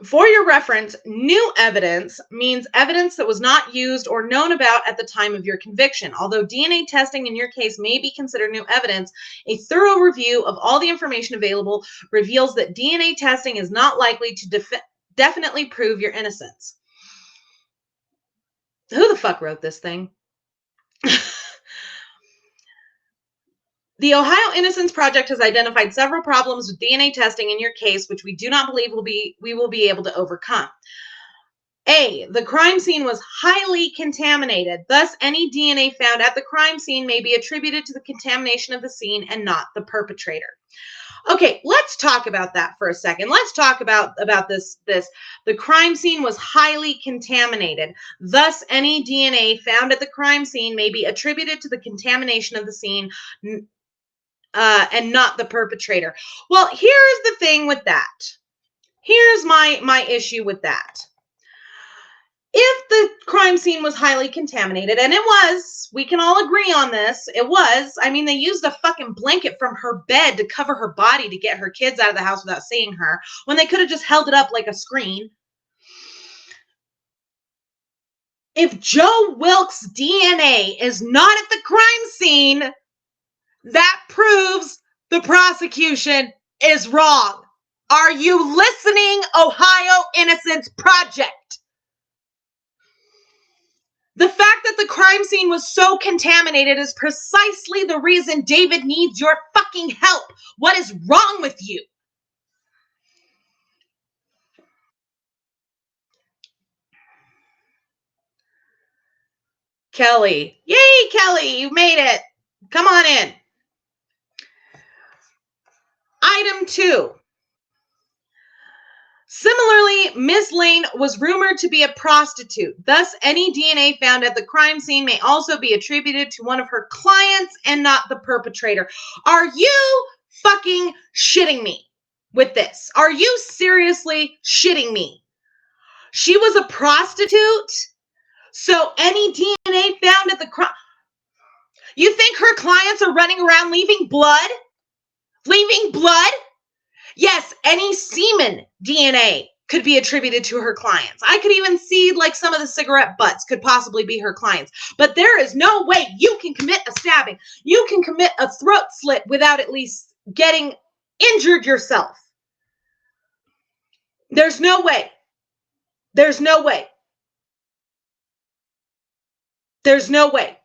For your reference, new evidence means evidence that was not used or known about at the time of your conviction. Although DNA testing in your case may be considered new evidence, a thorough review of all the information available reveals that DNA testing is not likely to definitely prove your innocence. Who the fuck wrote this thing? The Ohio Innocence Project has identified several problems with DNA testing in your case, which we do not believe we will be able to overcome. A, the crime scene was highly contaminated. Thus, any DNA found at the crime scene may be attributed to the contamination of the scene and not the perpetrator. Okay, let's talk about that for a second. Let's talk about this. The crime scene was highly contaminated. Thus, any DNA found at the crime scene may be attributed to the contamination of the scene and not the perpetrator. Well, here's the thing with that. Here's my issue with that. If the crime scene was highly contaminated, and it was, we can all agree on this, it was. I mean, they used a fucking blanket from her bed to cover her body to get her kids out of the house without seeing her, when they could have just held it up like a screen. If Joe Wilkes' DNA is not at the crime scene, that proves the prosecution is wrong. Are you listening, Ohio Innocence Project? The fact that the crime scene was so contaminated is precisely the reason David needs your fucking help. What is wrong with you? Kelly. Yay, Kelly, you made it. Come on in. Item 2. Similarly, Ms. Lane was rumored to be a prostitute. Thus, any DNA found at the crime scene may also be attributed to one of her clients and not the perpetrator. Are you fucking shitting me with this? Are you seriously shitting me? She was a prostitute, so any DNA found at the crime... You think her clients are running around leaving blood? Leaving blood? Yes, any semen DNA could be attributed to her clients. I could even see like some of the cigarette butts could possibly be her clients. But there is no way you can commit a stabbing. You can commit a throat slit without at least getting injured yourself. There's no way. There's no way. There's no way.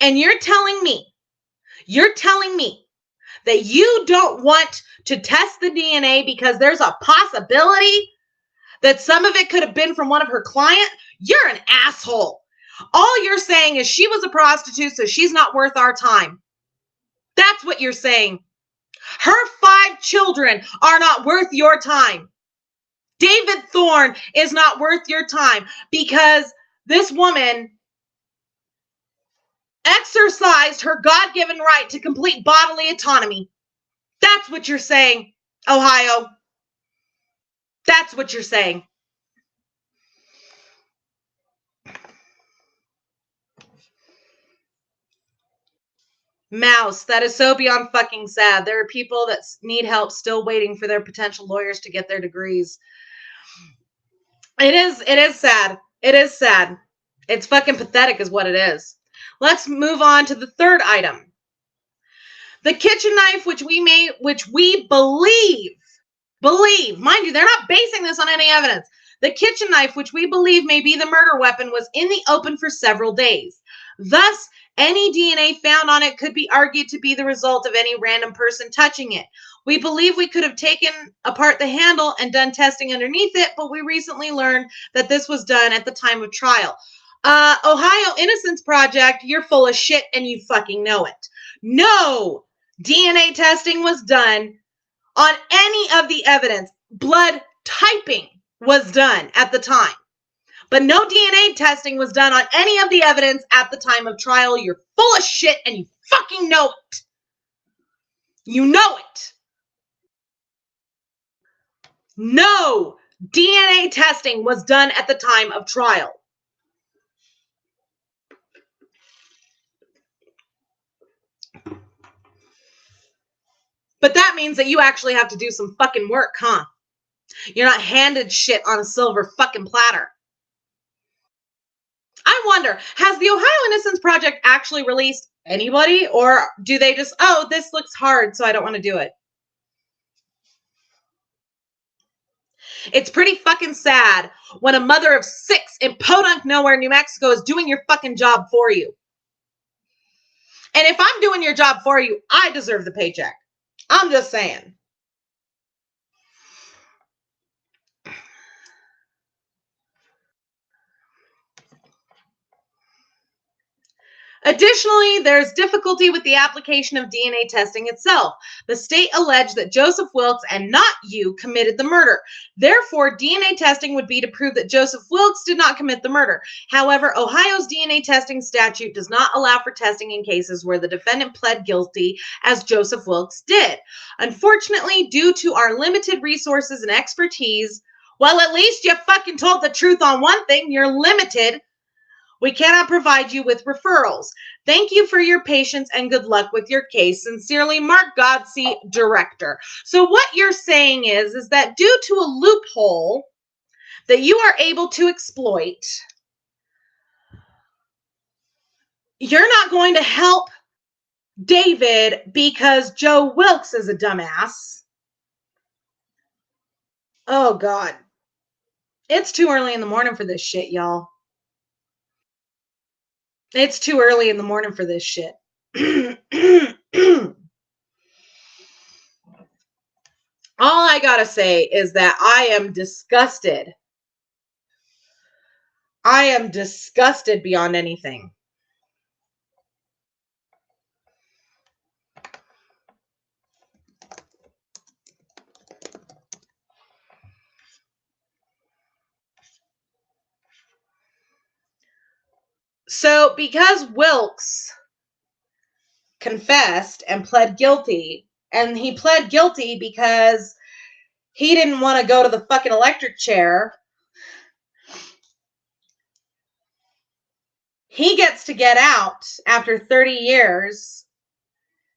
And you're telling me that you don't want to test the DNA because there's a possibility that some of it could have been from one of her clients? You're an asshole. All you're saying is she was a prostitute, so she's not worth our time. That's what you're saying. Her 5 children are not worth your time. David Thorne is not worth your time because this woman exercised her God-given right to complete bodily autonomy. That's what you're saying, Ohio. That's what you're saying. Mouse, that is so beyond fucking sad. There are people that need help still waiting for their potential lawyers to get their degrees. It is sad. It is sad. It's fucking pathetic is what it is. Let's move on to the third item. The kitchen knife, which we believe, mind you, they're not basing this on any evidence. The kitchen knife, which we believe may be the murder weapon, was in the open for several days. Thus, any DNA found on it could be argued to be the result of any random person touching it. We believe we could have taken apart the handle and done testing underneath it, but we recently learned that this was done at the time of trial. Ohio Innocence Project, you're full of shit and you fucking know it. No DNA testing was done on any of the evidence. Blood typing was done at the time. But no DNA testing was done on any of the evidence at the time of trial. You're full of shit and you fucking know it. You know it. No DNA testing was done at the time of trial. But that means that you actually have to do some fucking work, huh? You're not handed shit on a silver fucking platter. I wonder, has the Ohio Innocence Project actually released anybody? Or do they just, oh, this looks hard, so I don't want to do it? It's pretty fucking sad when a mother of 6 in Podunk nowhere, New Mexico is doing your fucking job for you. And if I'm doing your job for you, I deserve the paycheck. I'm just saying. Additionally, there's difficulty with the application of DNA testing itself. The state alleged that Joseph Wilkes and not you committed the murder. Therefore, DNA testing would be to prove that Joseph Wilkes did not commit the murder. However, Ohio's DNA testing statute does not allow for testing in cases where the defendant pled guilty, as Joseph Wilkes did. Unfortunately, due to our limited resources and expertise, well, at least you fucking told the truth on one thing. You're limited. We cannot provide you with referrals. Thank you for your patience and good luck with your case. Sincerely, Mark Godsey, Director. So what you're saying is that due to a loophole that you are able to exploit, you're not going to help David because Joe Wilkes is a dumbass. Oh, God. It's too early in the morning for this shit, y'all. It's too early in the morning for this shit. All I gotta say is that I am disgusted. I am disgusted beyond anything. So, because Wilkes confessed and pled guilty, and he pled guilty because he didn't want to go to the fucking electric chair, he gets to get out after 30 years,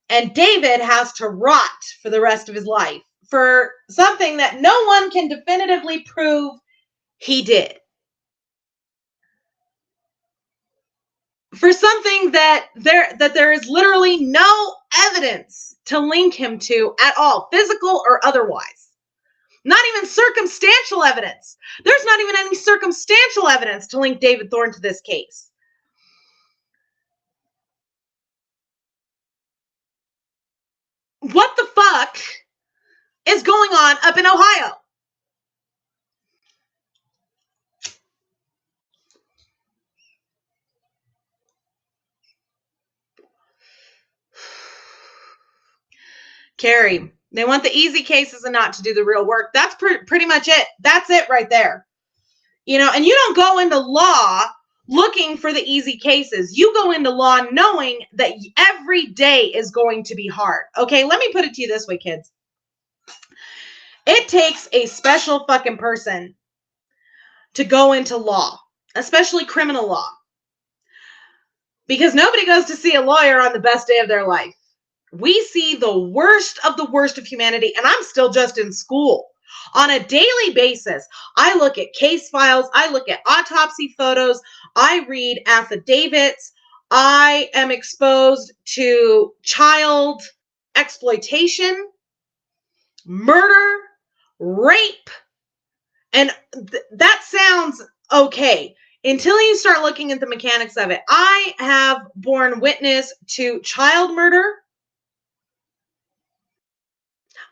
and David has to rot for the rest of his life for something that no one can definitively prove he did. For something that there is literally no evidence to link him to at all, physical or otherwise. Not even circumstantial evidence. There's not even any circumstantial evidence to link David Thorne to this case. What the fuck is going on up in Ohio? Carrie, they want the easy cases and not to do the real work. That's pretty much it. That's it right there. You know, and you don't go into law looking for the easy cases. You go into law knowing that every day is going to be hard. Okay, let me put it to you this way, kids. It takes a special fucking person to go into law, especially criminal law, because nobody goes to see a lawyer on the best day of their life. We see the worst of humanity, and I'm still just in school. On a daily basis, I look at case files, I look at autopsy photos, I read affidavits, I am exposed to child exploitation, murder, rape, and that sounds okay until you start looking at the mechanics of it. I have borne witness to child murder.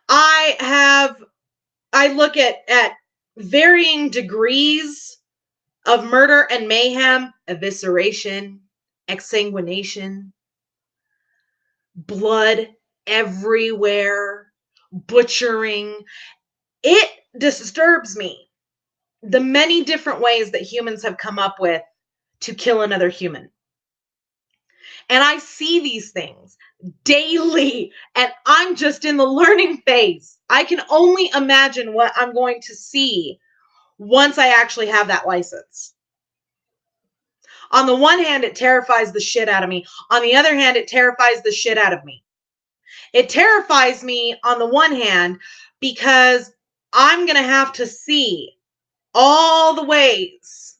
I look at varying degrees of murder and mayhem, evisceration, exsanguination, blood everywhere, butchering. It disturbs me, the many different ways that humans have come up with to kill another human. And I see these things daily, and I'm just in the learning phase. I can only imagine what I'm going to see once I actually have that license. On the one hand, it terrifies the shit out of me. On the other hand, it terrifies the shit out of me. It terrifies me on the one hand because I'm going to have to see all the ways.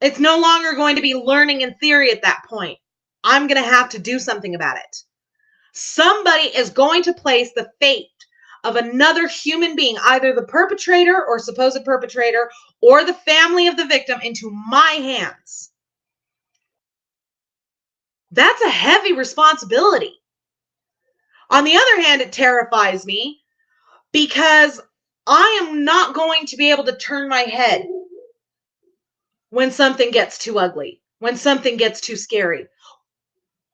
It's no longer going to be learning in theory at that point. I'm going to have to do something about it. Somebody is going to place the fate of another human being, either the perpetrator or supposed perpetrator or the family of the victim, into my hands. That's a heavy responsibility. On the other hand, it terrifies me because I am not going to be able to turn my head when something gets too ugly, when something gets too scary,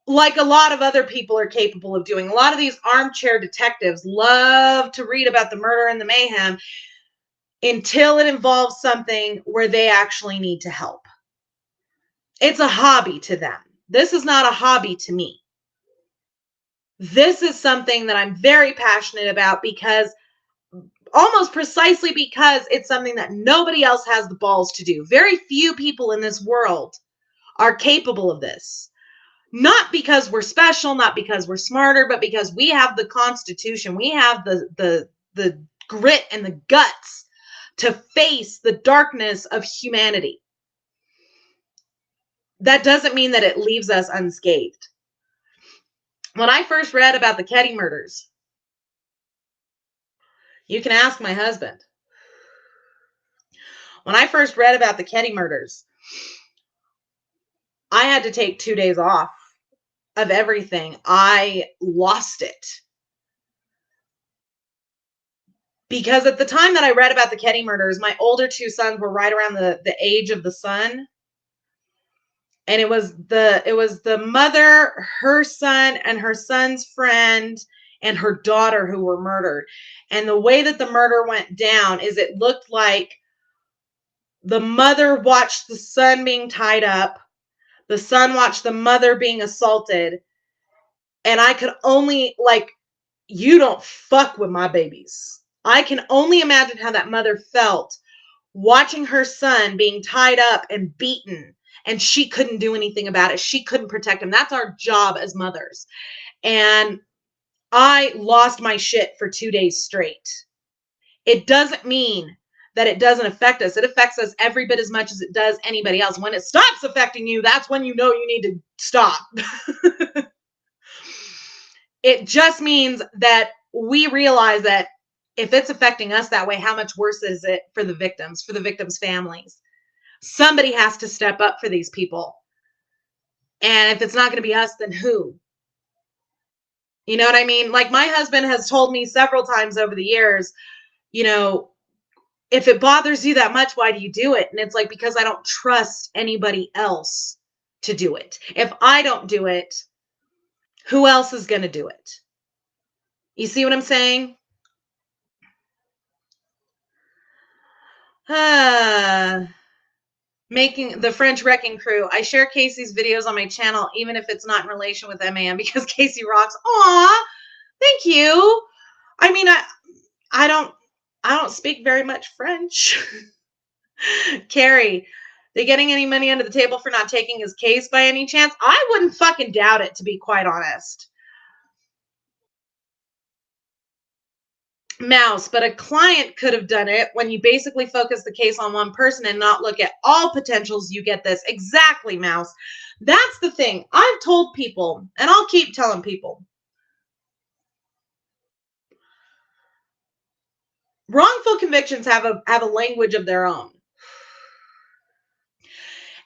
like a lot of other people are capable of doing. A lot of these armchair detectives love to read about the murder and the mayhem until it involves something where they actually need to help. It's a hobby to them. This is not a hobby to me. This is something that I'm very passionate about, because almost precisely because it's something that nobody else has the balls to do. Very few people in this world are capable of this. Not because we're special, not because we're smarter, but because we have the constitution. We have the grit and the guts to face the darkness of humanity. That doesn't mean that it leaves us unscathed. When I first read about the Ketty murders, you can ask my husband. When I first read about the Ketty murders, I had to take 2 days off of everything. I lost it. Because at the time that I read about the Ketty murders, my older two sons were right around the age of the son. And it was the mother, her son, and her son's friend, and her daughter who were murdered. And the way that the murder went down is it looked like the mother watched the son being tied up. The son watched the mother being assaulted. And I could only, like, you don't fuck with my babies. I can only imagine how that mother felt watching her son being tied up and beaten, and she couldn't do anything about it. She couldn't protect him. That's our job as mothers. And I lost my shit for 2 days straight. It doesn't mean that it doesn't affect us. It affects us every bit as much as it does anybody else. When it stops affecting you, that's when you know you need to stop. It just means that we realize that if it's affecting us that way, how much worse is it for the victims' families? Somebody has to step up for these people. And if it's not going to be us, then who? You know what I mean? Like, my husband has told me several times over the years, you know, if it bothers you that much, why do you do it? And it's like, because I don't trust anybody else to do it. If I don't do it, who else is going to do it? You see what I'm saying? Making the French Wrecking Crew. I share Casey's videos on my channel, even if it's not in relation with MAM, because Casey rocks. Aw, thank you. I mean, I don't speak very much French. Carrie, they getting any money under the table for not taking his case by any chance? I wouldn't fucking doubt it, to be quite honest. Mouse, but a client could have done it. When you basically focus the case on one person and not look at all potentials, you get this. Exactly, Mouse. That's the thing. I've told people, and I'll keep telling people, wrongful convictions have a language of their own.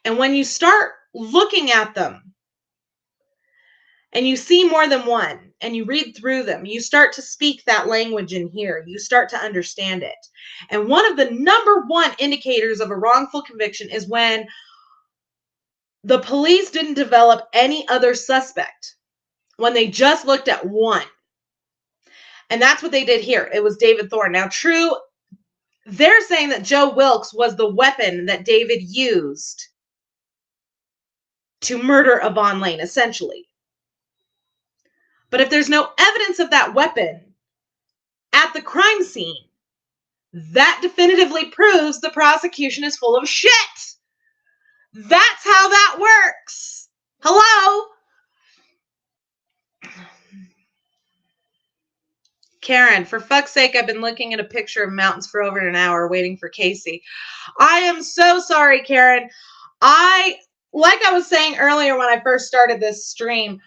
And when you start looking at them and you see more than one and you read through them, you start to speak that language in here. You start to understand it. And one of the number one indicators of a wrongful conviction is when the police didn't develop any other suspect, when they just looked at one. And that's what they did here. It was David Thorne. Now, true, they're saying that Joe Wilkes was the weapon that David used to murder Yvonne Lane, essentially. But if there's no evidence of that weapon at the crime scene, that definitively proves the prosecution is full of shit. That's how that works. Hello? Karen, for fuck's sake, I've been looking at a picture of mountains for over an hour waiting for Casey. I am so sorry, Karen. Like I was saying earlier when I first started this stream,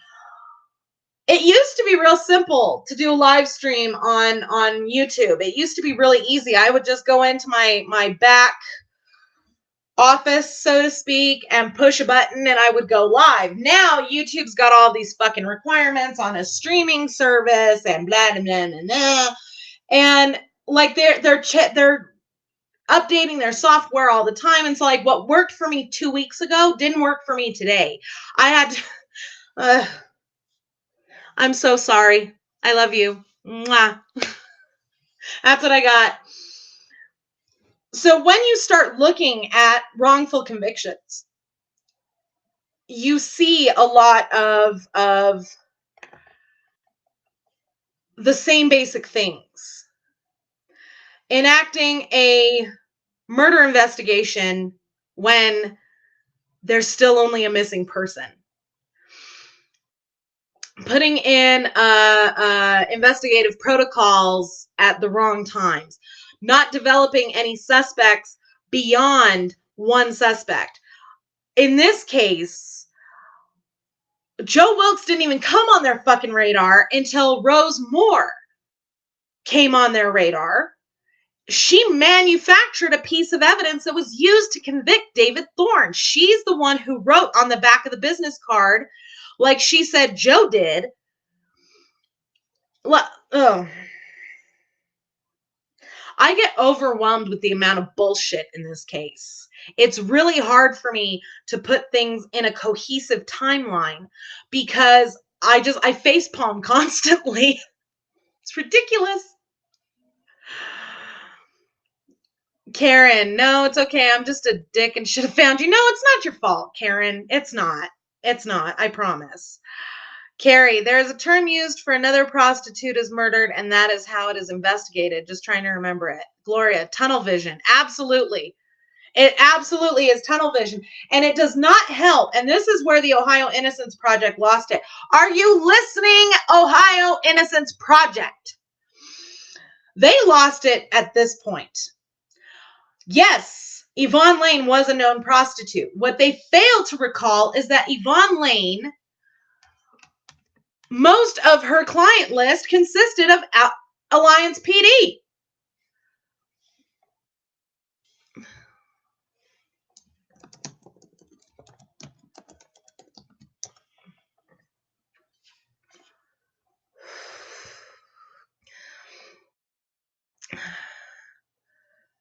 It used to be real simple to do a live stream on YouTube. It used to be really easy. I would just go into my back office, so to speak, and push a button and I would go live. Now YouTube's got all these fucking requirements on a streaming service and blah blah blah blah, blah. And like they're updating their software all the time. And so like what worked for me 2 weeks ago didn't work for me today. I had to, I'm so sorry. I love you. Mwah. That's what I got. So when you start looking at wrongful convictions, you see a lot of the same basic things. Enacting a murder investigation when there's still only a missing person. Putting in investigative protocols at the wrong times. Not developing any suspects beyond one suspect. In this case, Joe Wilkes didn't even come on their fucking radar until Rose Moore came on their radar. She manufactured a piece of evidence that was used to convict David Thorne. She's the one who wrote on the back of the business card, like she said Joe did. Oh. I get overwhelmed with the amount of bullshit in this case. It's really hard for me to put things in a cohesive timeline because I facepalm constantly. It's ridiculous. Karen, no, it's okay. I'm just a dick and should have found you. No, it's not your fault, Karen. It's not. It's not. I promise. Carrie, there is a term used for another prostitute is murdered, and that is how it is investigated. Just trying to remember it. Gloria, tunnel vision. Absolutely. It absolutely is tunnel vision. And it does not help. And this is where the Ohio Innocence Project lost it. Are you listening, Ohio Innocence Project? They lost it at this point. Yes, Yvonne Lane was a known prostitute. What they fail to recall is that Yvonne Lane, most of her client list consisted of Alliance PD.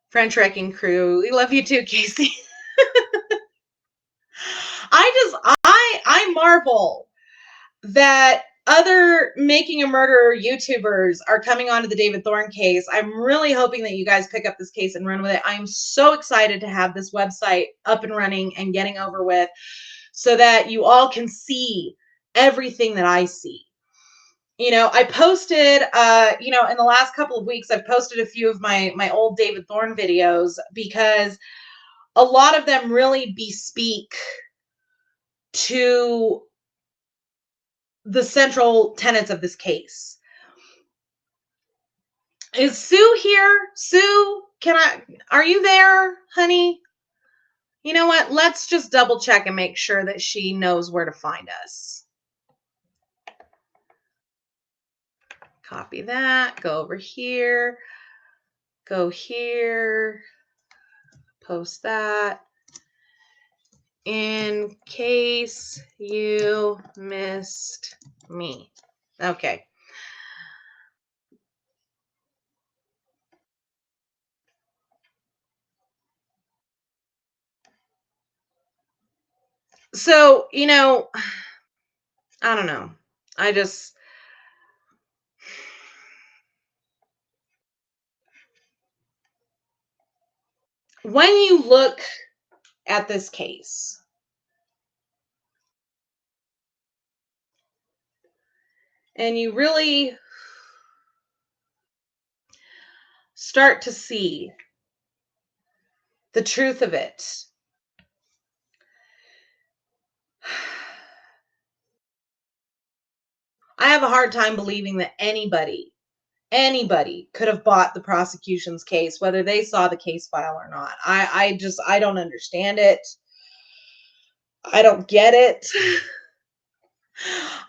French Wrecking Crew, we love you too, Casey. I marvel that other making a murderer YouTubers are coming onto the David Thorne case. I'm really hoping that you guys pick up this case and run with it. I'm so excited to have this website up and running and getting over with so that you all can see everything that I see. You know, I posted, in the last couple of weeks, I've posted a few of my old David Thorne videos because a lot of them really bespeak to the central tenets of this case. Is Sue here? Sue, are you there, honey? You know what? Let's just double check and make sure that she knows where to find us. Copy that, go over here, go here, post that. In case you missed me. Okay. So, I don't know. When you look at this case, and you really start to see the truth of it, I have a hard time believing that anybody could have bought the prosecution's case, whether they saw the case file or not. I don't understand it. I don't get it.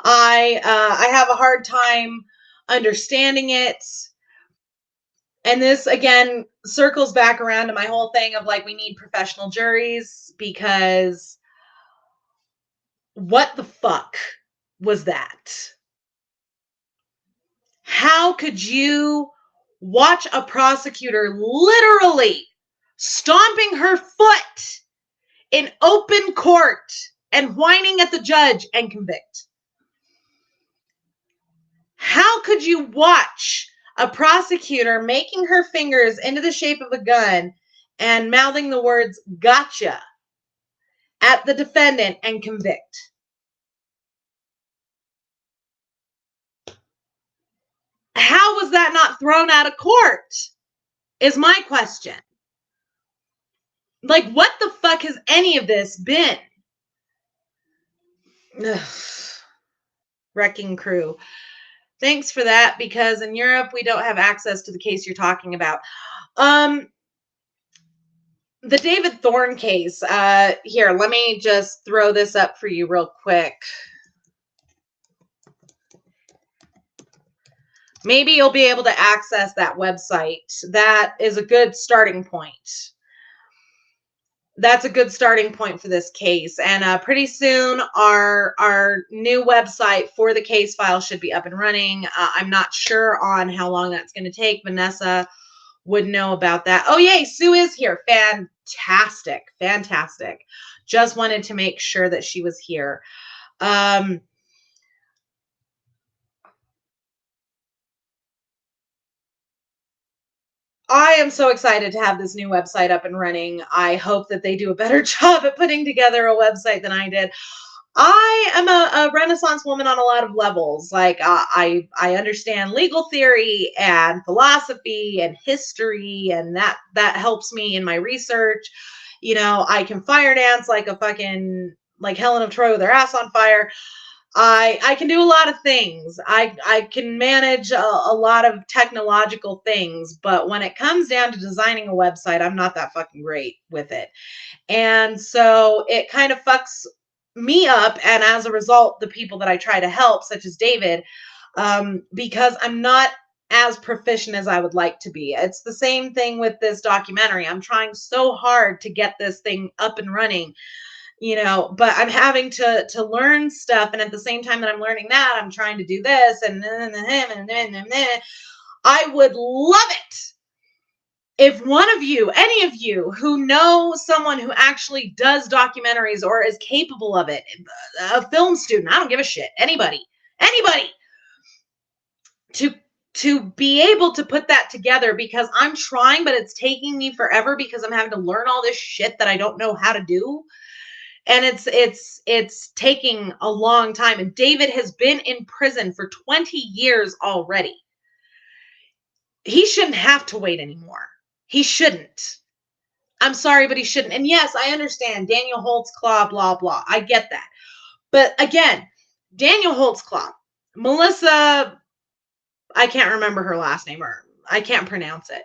I have a hard time understanding it. And this again circles back around to my whole thing of like we need professional juries, because what the fuck was that? How could you watch a prosecutor literally stomping her foot in open court and whining at the judge and convict? How could you watch a prosecutor making her fingers into the shape of a gun and mouthing the words "gotcha" at the defendant and convict? How was that not thrown out of court? Is my question. Like, what the fuck has any of this been? Ugh. Wrecking Crew. Thanks for that, because in Europe we don't have access to the case you're talking about. The David Thorne case. Here, let me just throw this up for you real quick. Maybe you'll be able to access that website. That is a good starting point. That's a good starting point for this case. And pretty soon our new website for the case file should be up and running. I'm not sure on how long that's going to take. Vanessa would know about that. Oh, yay, Sue is here. Fantastic. Fantastic. Just wanted to make sure that she was here. I am so excited to have this new website up and running. I hope that they do a better job at putting together a website than I did. I am a Renaissance woman on a lot of levels. Like I understand legal theory and philosophy and history, and that helps me in my research. You know, I can fire dance like a fucking like Helen of Troy with her ass on fire. I can do a lot of things. I can manage a lot of technological things, but when it comes down to designing a website, I'm not that fucking great with it. And so it kind of fucks me up, and as a result, the people that I try to help, such as David, because I'm not as proficient as I would like to be. It's the same thing with this documentary. I'm trying so hard to get this thing up and running, you know, but I'm having to learn stuff, and at the same time that I'm learning that, I'm trying to do this and I would love it if one of you, any of you who know someone who actually does documentaries or is capable of it, a film student, I don't give a shit, anybody to be able to put that together, because I'm trying, but it's taking me forever because I'm having to learn all this shit that I don't know how to do. And it's taking a long time. And David has been in prison for 20 years already. He shouldn't have to wait anymore. He shouldn't. I'm sorry, but he shouldn't. And yes, I understand Daniel Holtzclaw, blah, blah. I get that. But again, Daniel Holtzclaw, Melissa, I can't remember her last name, or I can't pronounce it.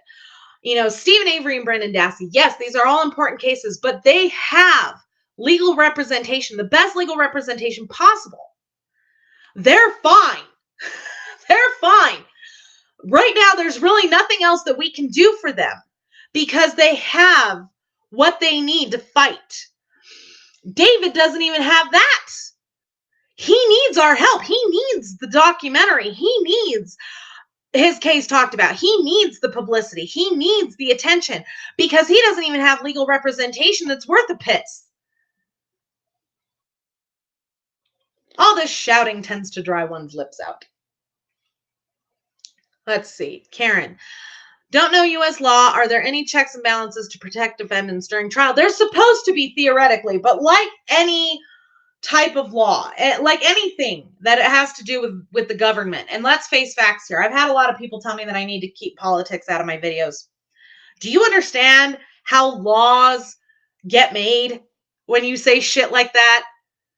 You know, Stephen Avery and Brendan Dassey. Yes, these are all important cases, but they have legal representation, the best legal representation possible. They're fine. They're fine. Right now, there's really nothing else that we can do for them because they have what they need to fight. David doesn't even have that. He needs our help. He needs the documentary. He needs his case talked about. He needs the publicity. He needs the attention because he doesn't even have legal representation that's worth a piss. All this shouting tends to dry one's lips out. Let's see. Karen. Don't know U.S. law. Are there any checks and balances to protect defendants during trial? There's supposed to be theoretically, but like any type of law, like anything that it has to do with the government. And let's face facts here. I've had a lot of people tell me that I need to keep politics out of my videos. Do you understand how laws get made when you say shit like that?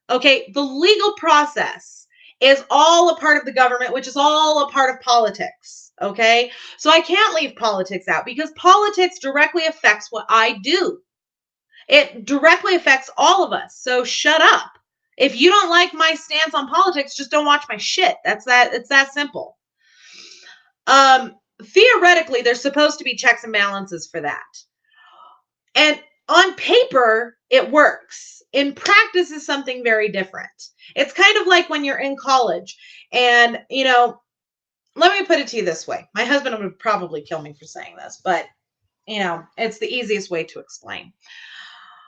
Okay, the legal process is all a part of the government, which is all a part of politics. Okay, so I can't leave politics out because politics directly affects what I do. It directly affects all of us. So shut up. If you don't like my stance on politics, just don't watch my shit. It's that simple. Theoretically, there's supposed to be checks and balances for that. And on paper, it works. In practice is something very different. It's kind of like when you're in college and, let me put it to you this way. My husband would probably kill me for saying this, but, it's the easiest way to explain.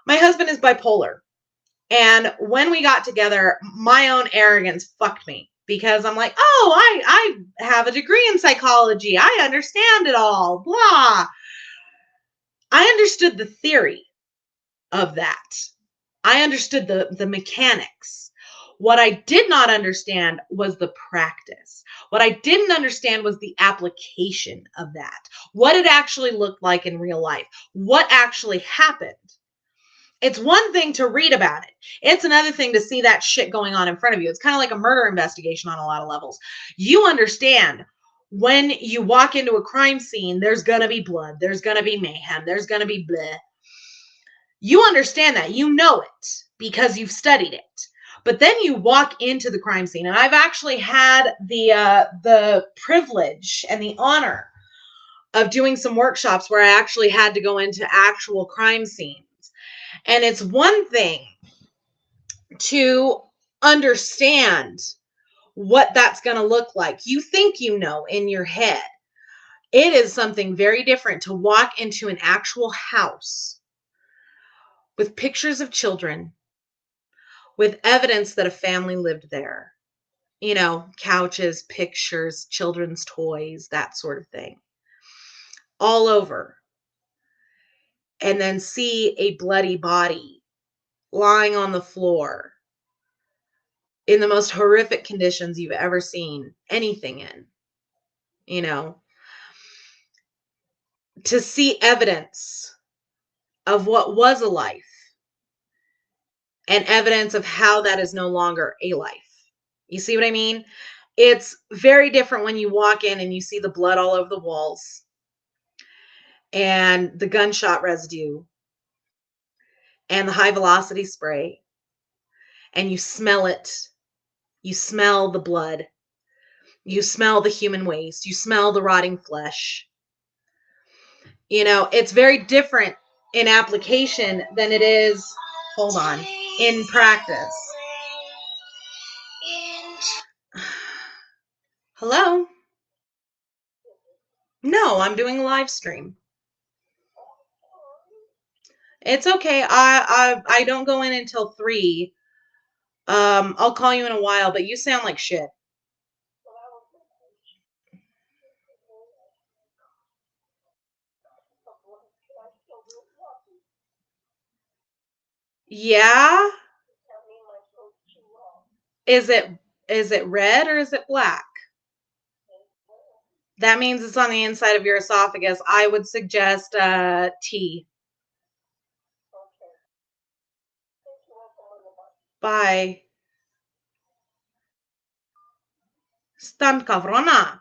My husband is bipolar. And when we got together, my own arrogance fucked me because I'm like, oh, I have a degree in psychology. I understand it all, blah. I understood the theory of that. I understood the mechanics. What I did not understand was the practice. What I didn't understand was the application of that. What it actually looked like in real life. What actually happened. It's one thing to read about it. It's another thing to see that shit going on in front of you. It's kind of like a murder investigation on a lot of levels. You understand when you walk into a crime scene, there's going to be blood. There's going to be mayhem. There's going to be bleh. You understand that. You know it because you've studied it. But then you walk into the crime scene. And I've actually had the privilege and the honor of doing some workshops where I actually had to go into actual crime scenes. And it's one thing to understand what that's going to look like. You think you know in your head. It is something very different to walk into an actual house with pictures of children, with evidence that a family lived there. Couches, pictures, children's toys, that sort of thing. All over. And then see a bloody body lying on the floor in the most horrific conditions you've ever seen anything in, to see evidence of what was a life and evidence of how that is no longer a life. You see what I mean? It's very different when you walk in and you see the blood all over the walls and the gunshot residue and the high velocity spray, and you smell it. You smell the blood. You smell the human waste. You smell the rotting flesh. It's very different in application than it is, hold on, in practice. Hello? No, I'm doing a live stream. It's okay. I don't go in until 3. I'll call you in a while, but you sound like shit. Yeah? Is it red or is it black? That means it's on the inside of your esophagus. I would suggest tea. Bye. Stan kavrona.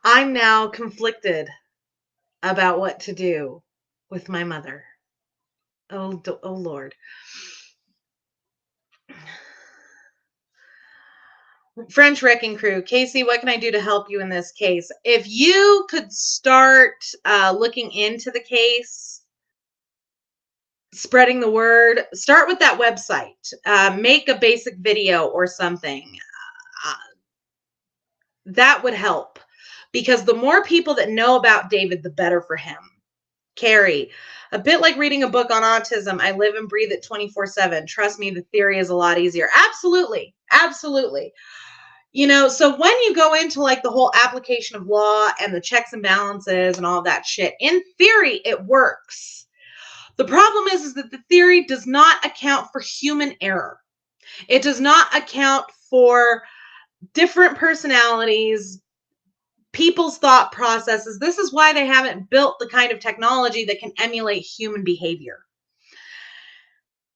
I'm now conflicted about what to do with my mother. Oh Lord. French Wrecking Crew. Casey, what can I do to help you in this case? If you could start looking into the case, spreading the word, start with that website. Make a basic video or something. That would help. Because the more people that know about David, the better for him. Carrie, a bit like reading a book on autism. I live and breathe it 24/7. Trust me, the theory is a lot easier. Absolutely. Absolutely. So when you go into like the whole application of law and the checks and balances and all that shit, in theory, it works. The problem is that the theory does not account for human error. It does not account for different personalities, people's thought processes. This is why they haven't built the kind of technology that can emulate human behavior.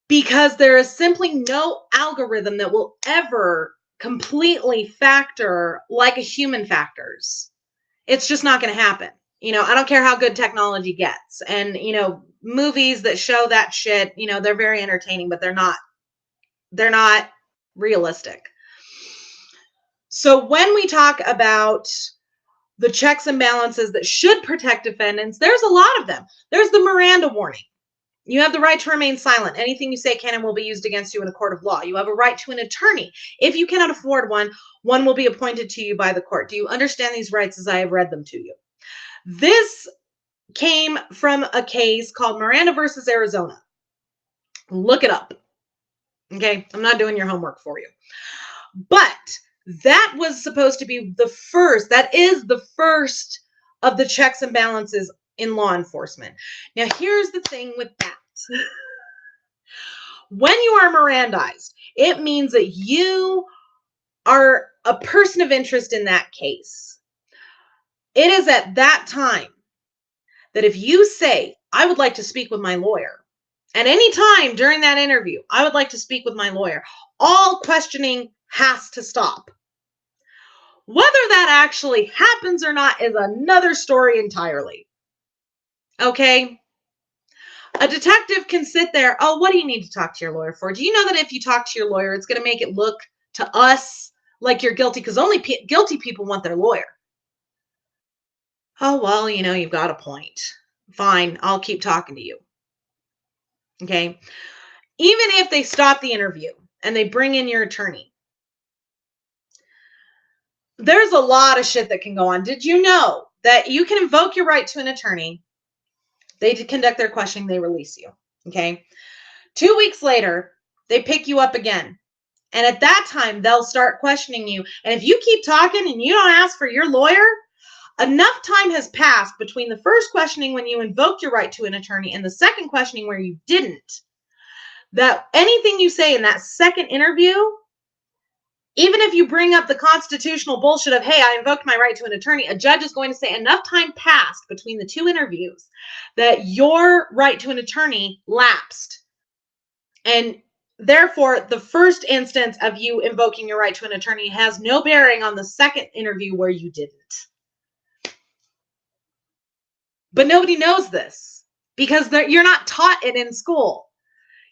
because there is simply no algorithm that will ever completely factor like a human factors. It's just not going to happen. I don't care how good technology gets. And, movies that show that shit, they're very entertaining, but they're not realistic. So when we talk about the checks and balances that should protect defendants, there's a lot of them. There's the Miranda warning. You have the right to remain silent. Anything you say can and will be used against you in a court of law. You have a right to an attorney. If you cannot afford one, one will be appointed to you by the court. Do you understand these rights as I have read them to you? This came from a case called Miranda versus Arizona. Look it up. Okay, I'm not doing your homework for you. But that was supposed to be that is the first of the checks and balances in law enforcement. Now, here's the thing with that. When you are Mirandized, it means that you are a person of interest in that case. It is at that time that if you say, I would like to speak with my lawyer, at any time during that interview, I would like to speak with my lawyer, all questioning has to stop. Whether that actually happens or not is another story entirely. Okay? A detective can sit there, oh, what do you need to talk to your lawyer for? Do you know that if you talk to your lawyer, it's going to make it look to us like you're guilty? Because only guilty people want their lawyer. Oh, well, you've got a point. Fine, I'll keep talking to you. Okay? Even if they stop the interview and they bring in your attorney, there's a lot of shit that can go on. Did you know that you can invoke your right to an attorney? They conduct their questioning, they release you. Okay? 2 weeks later, they pick you up again. And at that time, they'll start questioning you. And if you keep talking and you don't ask for your lawyer, enough time has passed between the first questioning when you invoked your right to an attorney and the second questioning where you didn't, that anything you say in that second interview, even if you bring up the constitutional bullshit of, hey, I invoked my right to an attorney, a judge is going to say enough time passed between the two interviews that your right to an attorney lapsed. And therefore, the first instance of you invoking your right to an attorney has no bearing on the second interview where you didn't. But nobody knows this because you're not taught it in school.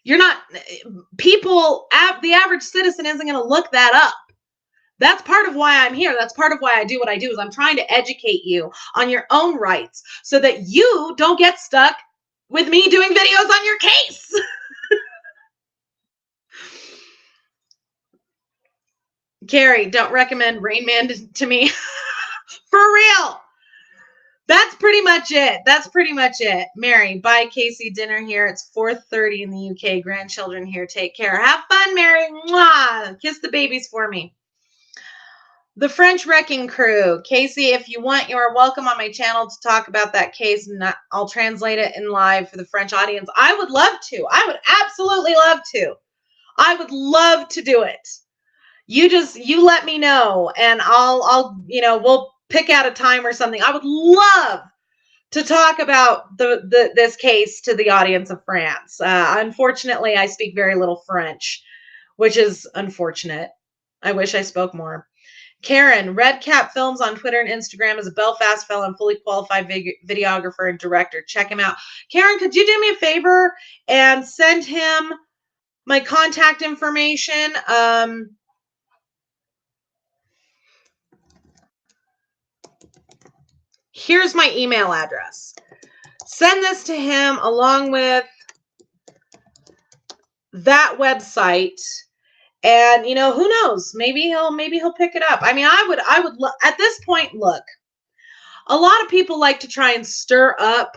The average citizen isn't going to look that up. That's part of why I'm here. That's part of why I do what I do, is I'm trying to educate you on your own rights so that you don't get stuck with me doing videos on your case. Carrie, don't recommend Rain Man to me. For real. That's pretty much it. Mary, bye, Casey. Dinner here. It's 4:30 in the UK. Grandchildren here. Take care. Have fun, Mary. Mwah. Kiss the babies for me. The French Wrecking Crew. Casey, if you want, you are welcome on my channel to talk about that case, and I'll translate it in live for the French audience. I would love to. I would absolutely love to. I would love to do it. You let me know, and I'll we'll pick out a time or something. I would love to talk about this case to the audience of France. Unfortunately, I speak very little French, which is unfortunate. I wish I spoke more. Karen, Red Cap Films on Twitter and Instagram, is a Belfast fellow and fully qualified videographer and director. Check him out. Karen, could you do me a favor and send him my contact information? Here's my email address. Send this to him along with that website, and who knows, maybe he'll pick it up. I mean, I would at this point, look, a lot of people like to try and stir up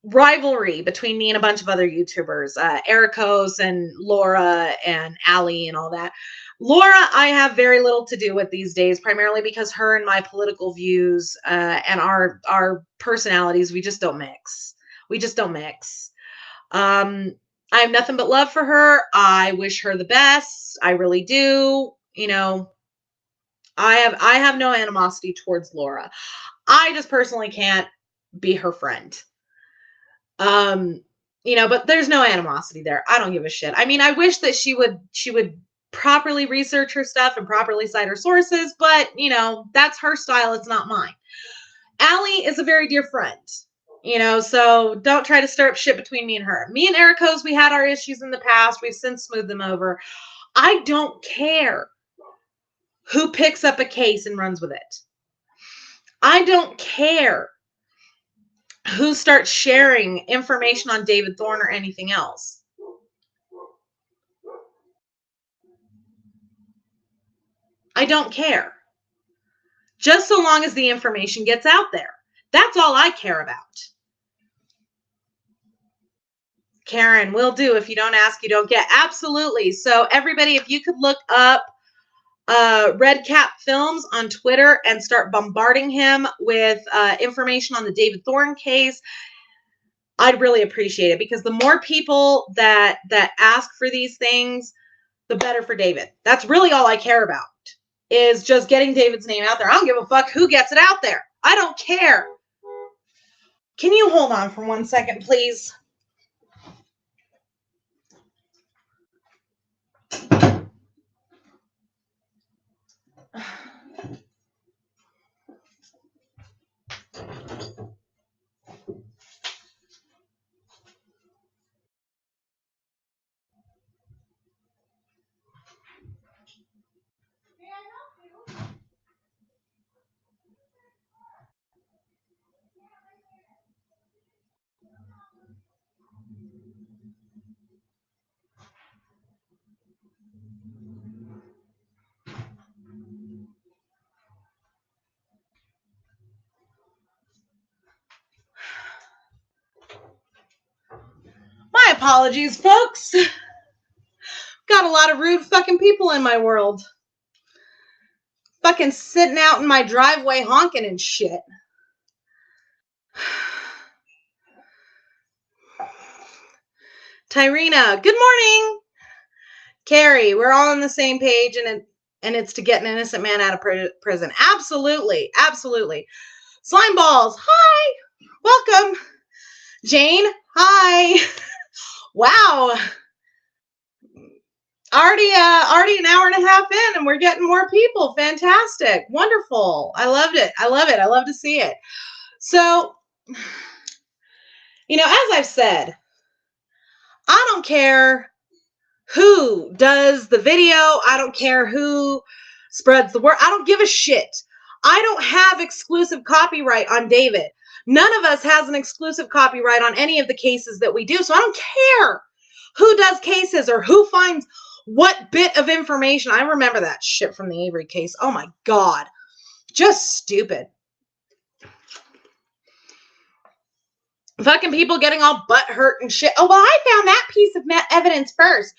rivalry between me and a bunch of other YouTubers, Ericos and Laura and Allie and all that. Laura, I have very little to do with these days, primarily because her and my political views and our personalities, we just don't mix. I have nothing but love for her. I wish her the best. I really do. I have no animosity towards Laura. I just personally can't be her friend. you know, but there's no animosity there. I don't give a shit. I mean, I wish that she would properly research her stuff and properly cite her sources, but you know, that's her style. It's not mine. Allie is a very dear friend, you know, so don't try to stir up shit between me and her. Me and Ericos, we had our issues in the past. We've since smoothed them over. I don't care who picks up a case and runs with it. I don't care who starts sharing information on David Thorne or anything else. I don't care. Just so long as the information gets out there. That's all I care about. Karen, will do. If you don't ask, you don't get. Absolutely. So everybody, if you could look up Red Cap Films on Twitter and start bombarding him with information on the David Thorne case, I'd really appreciate it, because the more people that ask for these things, the better for David. That's really all I care about, is just getting David's name out there. I don't give a fuck who gets it out there. I don't care. Can you hold on for 1 second, please? My apologies, folks. Got a lot of rude fucking people in my world. Fucking sitting out in my driveway honking and shit. Tyrena, good morning. Carrie, we're all on the same page, and it's to get an innocent man out of prison. Absolutely. Absolutely. Slime balls, hi. Welcome. Jane, hi. Wow. Already an hour and a half in, and we're getting more people. Fantastic. Wonderful. I loved it. I love it. I love to see it. So, you know, as I've said, I don't care who does the video. I don't care who spreads the word. I don't give a shit. I don't have exclusive copyright on David. None of us has an exclusive copyright on any of the cases that we do. So I don't care who does cases or who finds what bit of information. I remember that shit from the Avery case. Oh my God. Just stupid. Fucking people getting all butthurt and shit. Oh, well, I found that piece of evidence first.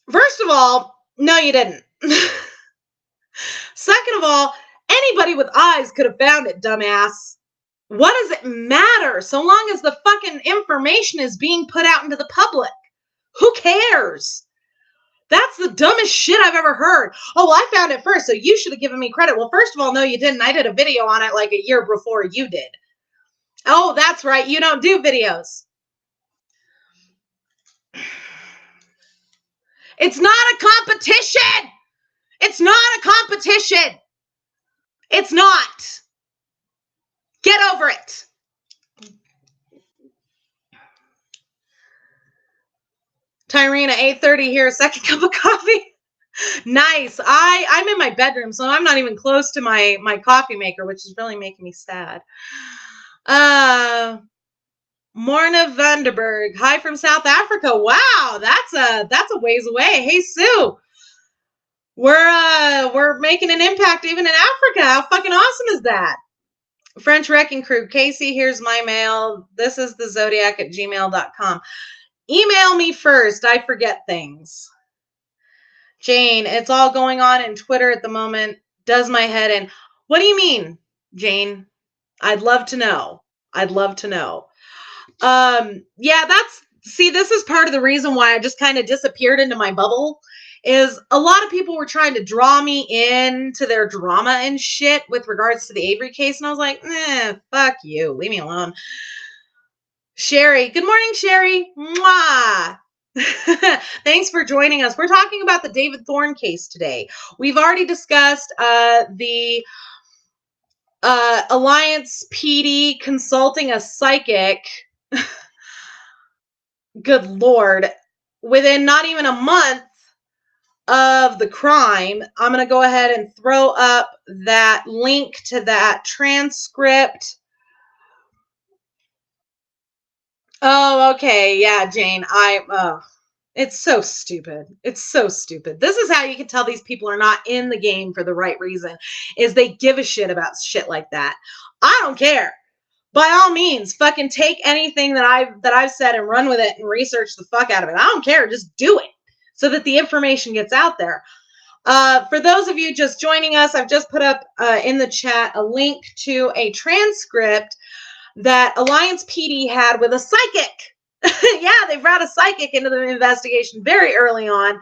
First of all, no, you didn't. Second of all, anybody with eyes could have found it, dumbass. What does it matter so long as the fucking information is being put out into the public? Who cares? That's the dumbest shit I've ever heard. Oh, well, I found it first, so you should have given me credit. Well, first of all, no, you didn't. I did a video on it like a year before you did. Oh, that's right. You don't do videos. It's not a competition. It's not a competition. It's not. Get over it. Tyrena, 8:30 here, second cup of coffee. Nice. I'm in my bedroom, so I'm not even close to my coffee maker, which is really making me sad. Morna Vanderberg. Hi from South Africa. Wow, that's a ways away. Hey Sue. We're making an impact even in Africa. How fucking awesome is that? French Wrecking Crew. Casey, here's my mail. This is the zodiac@gmail.com. Email me first. I forget things. Jane, it's all going on in Twitter at the moment. Does my head in. What do you mean, Jane? I'd love to know. I'd love to know. Yeah, this is part of the reason why I just kind of disappeared into my bubble, is a lot of people were trying to draw me into their drama and shit with regards to the Avery case. And I was like, fuck you. Leave me alone. Sherry. Good morning, Sherry. Mwah. Thanks for joining us. We're talking about the David Thorne case today. We've already discussed the Alliance PD consulting a psychic. Good Lord. Within not even a month of the crime, I'm going to go ahead and throw up that link to that transcript. Oh, okay. Yeah, Jane. It's so stupid. It's so stupid. This is how you can tell these people are not in the game for the right reason, is they give a shit about shit like that. I don't care. By all means, fucking take anything that I've said and run with it and research the fuck out of it. I don't care. Just do it so that the information gets out there. For those of you just joining us, I've just put up in the chat a link to a transcript that Alliance PD had with a psychic. Yeah, they brought a psychic into the investigation very early on,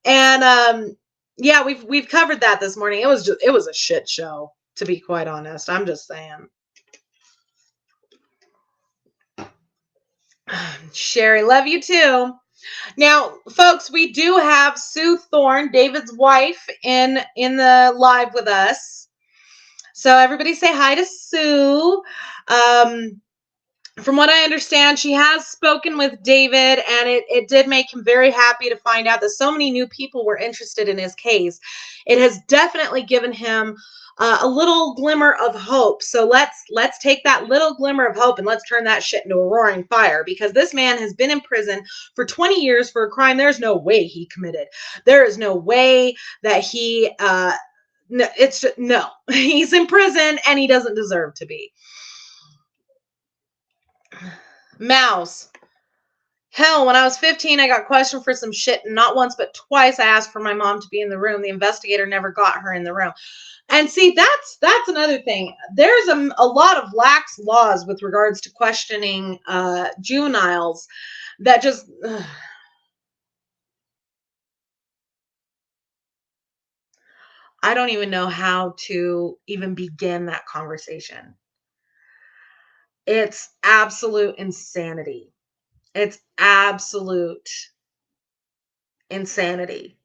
and yeah, we've covered that this morning. It was a shit show, to be quite honest. I'm just saying. Sherry, love you too. Now, folks, we do have Sue Thorne, David's wife, in the live with us. So everybody say hi to Sue. From what I understand, she has spoken with David, and it did make him very happy to find out that so many new people were interested in his case. It has definitely given him a little glimmer of hope. So let's take that little glimmer of hope and let's turn that shit into a roaring fire, because this man has been in prison for 20 years for a crime there's no way he committed. There is no way that he no, it's just, no. He's in prison and he doesn't deserve to be. Mouse. Hell, when I was 15, I got questioned for some shit, and not once but twice I asked for my mom to be in the room. The investigator never got her in the room. And see, that's another thing. There's a lot of lax laws with regards to questioning juveniles that just... I don't even know how to even begin that conversation. It's absolute insanity. It's absolute insanity.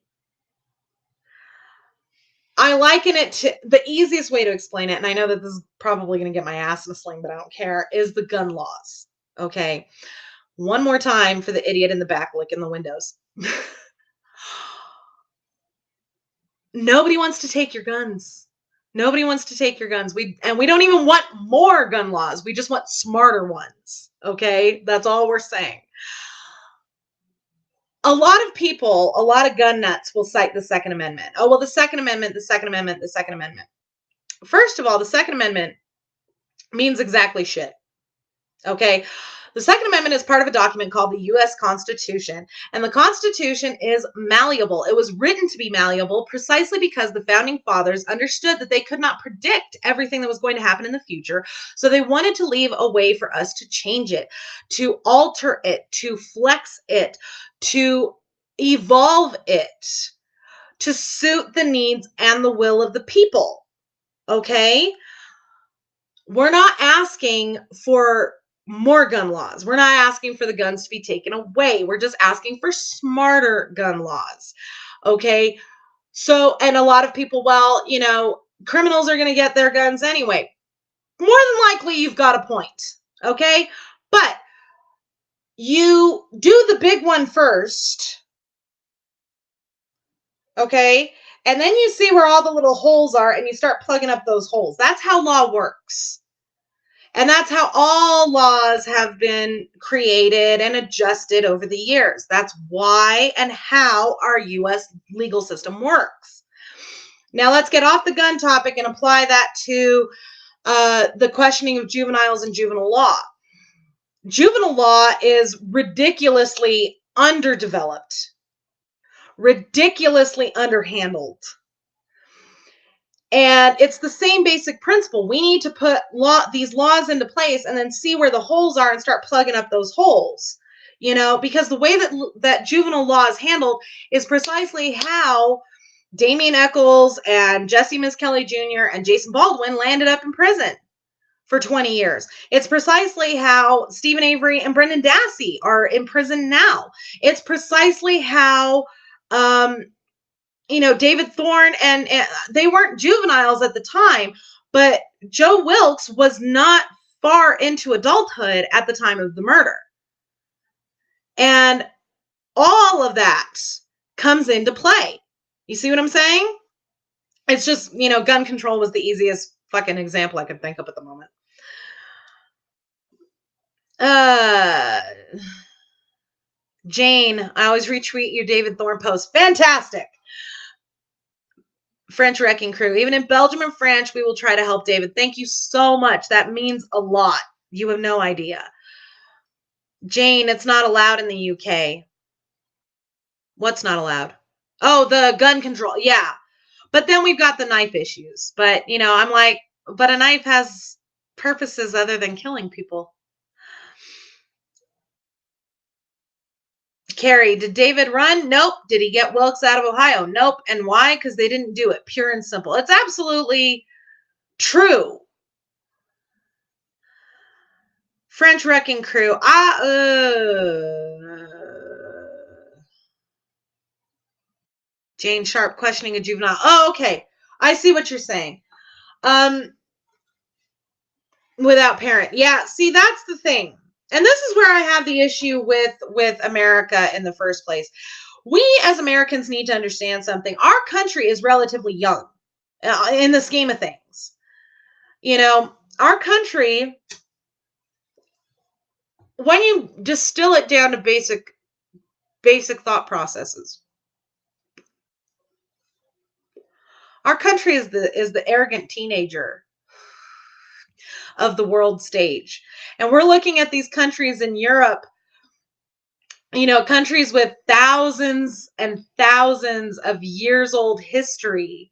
I liken it to the easiest way to explain it, and I know that this is probably going to get my ass in a sling, but I don't care, is the gun laws. Okay. One more time for the idiot in the back licking the windows. Nobody wants to take your guns. Nobody wants to take your guns. We don't even want more gun laws. We just want smarter ones. Okay? That's all we're saying. A lot of people, a lot of gun nuts will cite the Second Amendment. Oh, well, the Second Amendment, the Second Amendment, the Second Amendment. First of all, the Second Amendment means exactly shit. Okay? The Second Amendment is part of a document called the U.S. Constitution, and the Constitution is malleable. It was written to be malleable precisely because the Founding Fathers understood that they could not predict everything that was going to happen in the future, so they wanted to leave a way for us to change it, to alter it, to flex it, to evolve it, to suit the needs and the will of the people. Okay? We're not asking for more gun laws. We're not asking for the guns to be taken away. We're just asking for smarter gun laws. Okay? So, and a lot of people, well, you know, criminals are going to get their guns anyway. More than likely, you've got a point. Okay? But you do the big one first. Okay? And then you see where all the little holes are and you start plugging up those holes. That's how law works. And that's how all laws have been created and adjusted over the years. That's why and how our U.S. legal system works. Now let's get off the gun topic and apply that to the questioning of juveniles and juvenile law. Juvenile law is ridiculously underdeveloped, ridiculously underhandled. And it's the same basic principle. We need to put these laws into place and then see where the holes are and start plugging up those holes. You know, because the way that juvenile law is handled is precisely how Damien Echols and Jesse Miss Kelly Jr. and Jason Baldwin landed up in prison. for 20 years. It's precisely how Stephen Avery and Brendan Dassey are in prison now. It's precisely how, David Thorne and they weren't juveniles at the time, but Joe Wilkes was not far into adulthood at the time of the murder. And all of that comes into play. You see what I'm saying? It's just, gun control was the easiest fucking example I could think of at the moment. Jane, I always retweet your David Thorne post. Fantastic. French Wrecking Crew. Even in Belgium and France, we will try to help David. Thank you so much. That means a lot. You have no idea. Jane, it's not allowed in the UK. What's not allowed? Oh, the gun control. Yeah. But then we've got the knife issues. But, I'm like, but a knife has purposes other than killing people. Carrie, did David run? Nope. Did he get Wilkes out of Ohio? Nope. And why? Because they didn't do it. Pure and simple. It's absolutely true. French Wrecking Crew. Jane Sharp questioning a juvenile. Oh, okay. I see what you're saying. Without parent. Yeah, see, that's the thing. And this is where I have the issue with America in the first place. We as Americans need to understand something. Our country is relatively young in the scheme of things. Our country, when you distill it down to basic thought processes, our country is the arrogant teenager of the world stage. And we're looking at these countries in Europe, countries with thousands and thousands of years old history,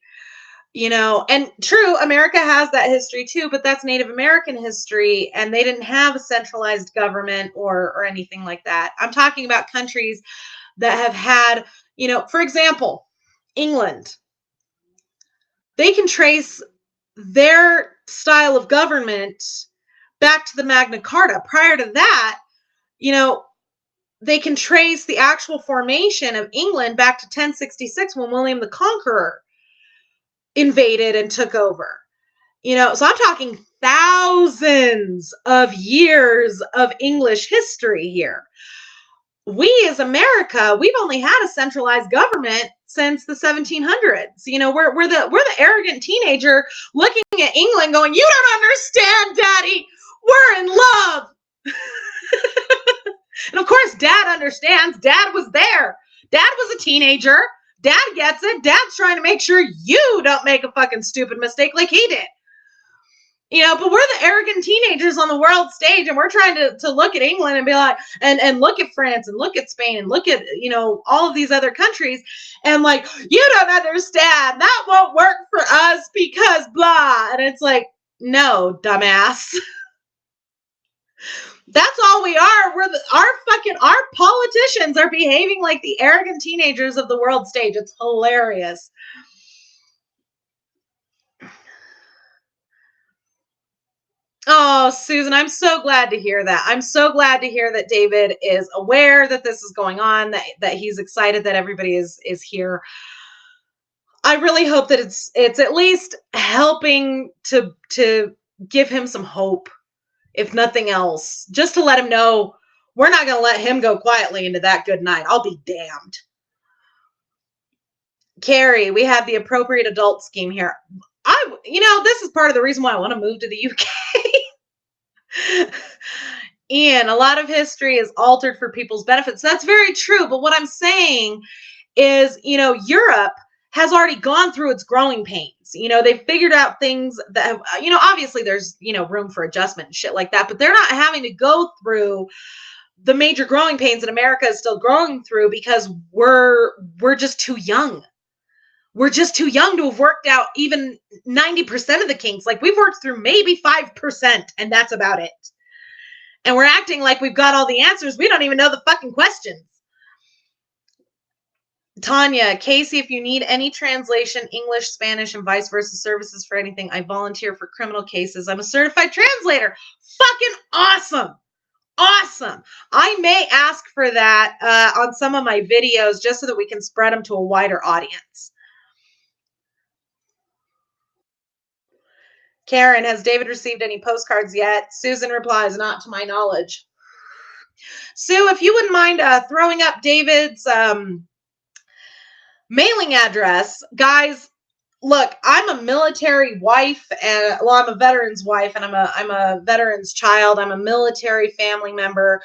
and true, America has that history too, but that's Native American history, and they didn't have a centralized government or anything like that. I'm talking about countries that have had, for example, England. They can trace their style of government back to the Magna Carta. Prior to that, they can trace the actual formation of England back to 1066 when William the Conqueror invaded and took over. So I'm talking thousands of years of English history here. We as America, we've only had a centralized government since the 1700s. We're the arrogant teenager looking at England going, "You don't understand, Daddy. We're in love." And of course, Dad understands. Dad was there. Dad was a teenager. Dad gets it. Dad's trying to make sure you don't make a fucking stupid mistake like he did. But we're the arrogant teenagers on the world stage, and we're trying to look at England and be like, and look at France and look at Spain and look at, all of these other countries and like, "You don't understand. That won't work for us because blah." And it's like, no, dumbass. That's all we are. Our politicians are behaving like the arrogant teenagers of the world stage. It's hilarious. Oh, Susan, I'm so glad to hear that. I'm so glad to hear that David is aware that this is going on, that he's excited that everybody is here. I really hope that it's at least helping to give him some hope, if nothing else, just to let him know we're not going to let him go quietly into that good night. I'll be damned. Carrie, we have the appropriate adult scheme here. This is part of the reason why I want to move to the UK. Ian, a lot of history is altered for people's benefits. That's very true. But what I'm saying is, Europe has already gone through its growing pains. They've figured out things that have, obviously there's, room for adjustment and shit like that, but they're not having to go through the major growing pains that America is still growing through because we're just too young. We're just too young to have worked out even 90% of the kinks. Like, we've worked through maybe 5%, and that's about it. And we're acting like we've got all the answers. We don't even know the fucking questions. Tanya, Casey, if you need any translation, English, Spanish, and vice versa services for anything, I volunteer for criminal cases. I'm a certified translator. Fucking awesome. Awesome. I may ask for that on some of my videos just so that we can spread them to a wider audience. Karen, has David received any postcards yet? Susan replies, not to my knowledge. Sue, if you wouldn't mind throwing up David's mailing address, guys. Look, I'm a military wife, and I'm a veteran's wife, and I'm a veteran's child. I'm a military family member.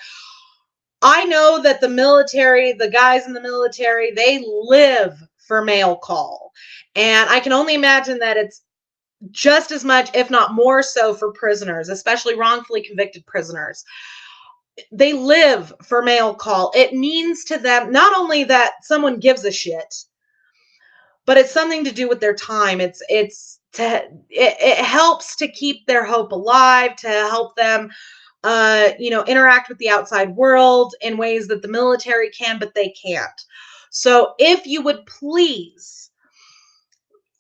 I know that the military, the guys in the military, they live for mail call, and I can only imagine that it's just as much, if not more so, for prisoners, especially wrongfully convicted prisoners. They live for mail call. It means to them not only that someone gives a shit, but it's something to do with their time. It helps to keep their hope alive, to help them interact with the outside world in ways that the military can, but they can't. So if you would please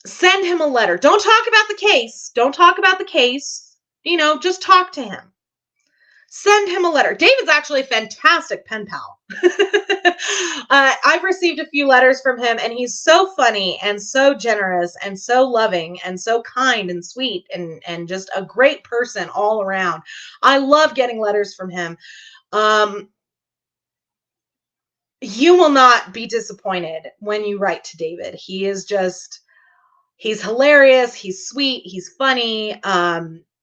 send him a letter. Don't talk about the case. Don't talk about the case. Just talk to him. Send him a letter. David's actually a fantastic pen pal. I've received a few letters from him, and he's so funny and so generous and so loving and so kind and sweet and just a great person all around. I love getting letters from him. You will not be disappointed when you write to David. He's hilarious. He's sweet. He's funny.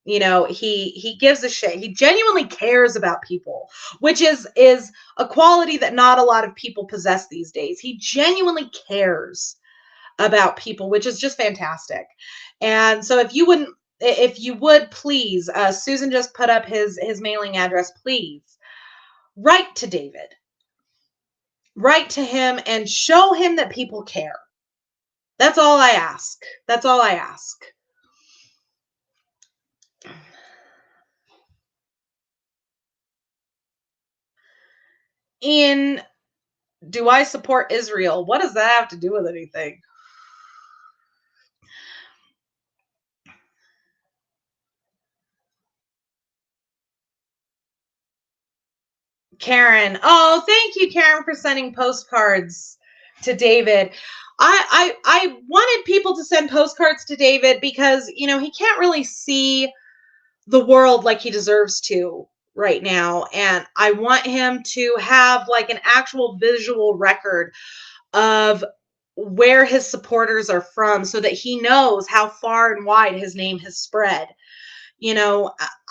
He gives a shit. He genuinely cares about people, which is a quality that not a lot of people possess these days. He genuinely cares about people, which is just fantastic. And so if you would please, Susan just put up his mailing address, please write to David. Write to him and show him that people care. That's all I ask. That's all I ask. Ian, do I support Israel? What does that have to do with anything? Karen. Oh, thank you, Karen, for sending postcards to David. I wanted people to send postcards to David because, he can't really see the world like he deserves to right now. And I want him to have like an actual visual record of where his supporters are from so that he knows how far and wide his name has spread.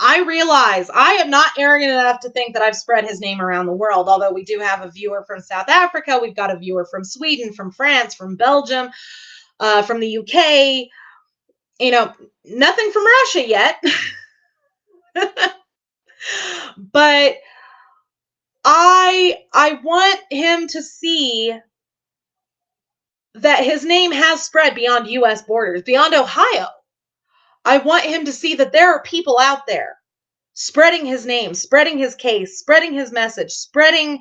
I realize I am not arrogant enough to think that I've spread his name around the world, although we do have a viewer from South Africa. We've got a viewer from Sweden, from France, from Belgium, from the UK, nothing from Russia yet. But I want him to see that his name has spread beyond US borders, beyond Ohio. I want him to see that there are people out there spreading his name, spreading his case, spreading his message, spreading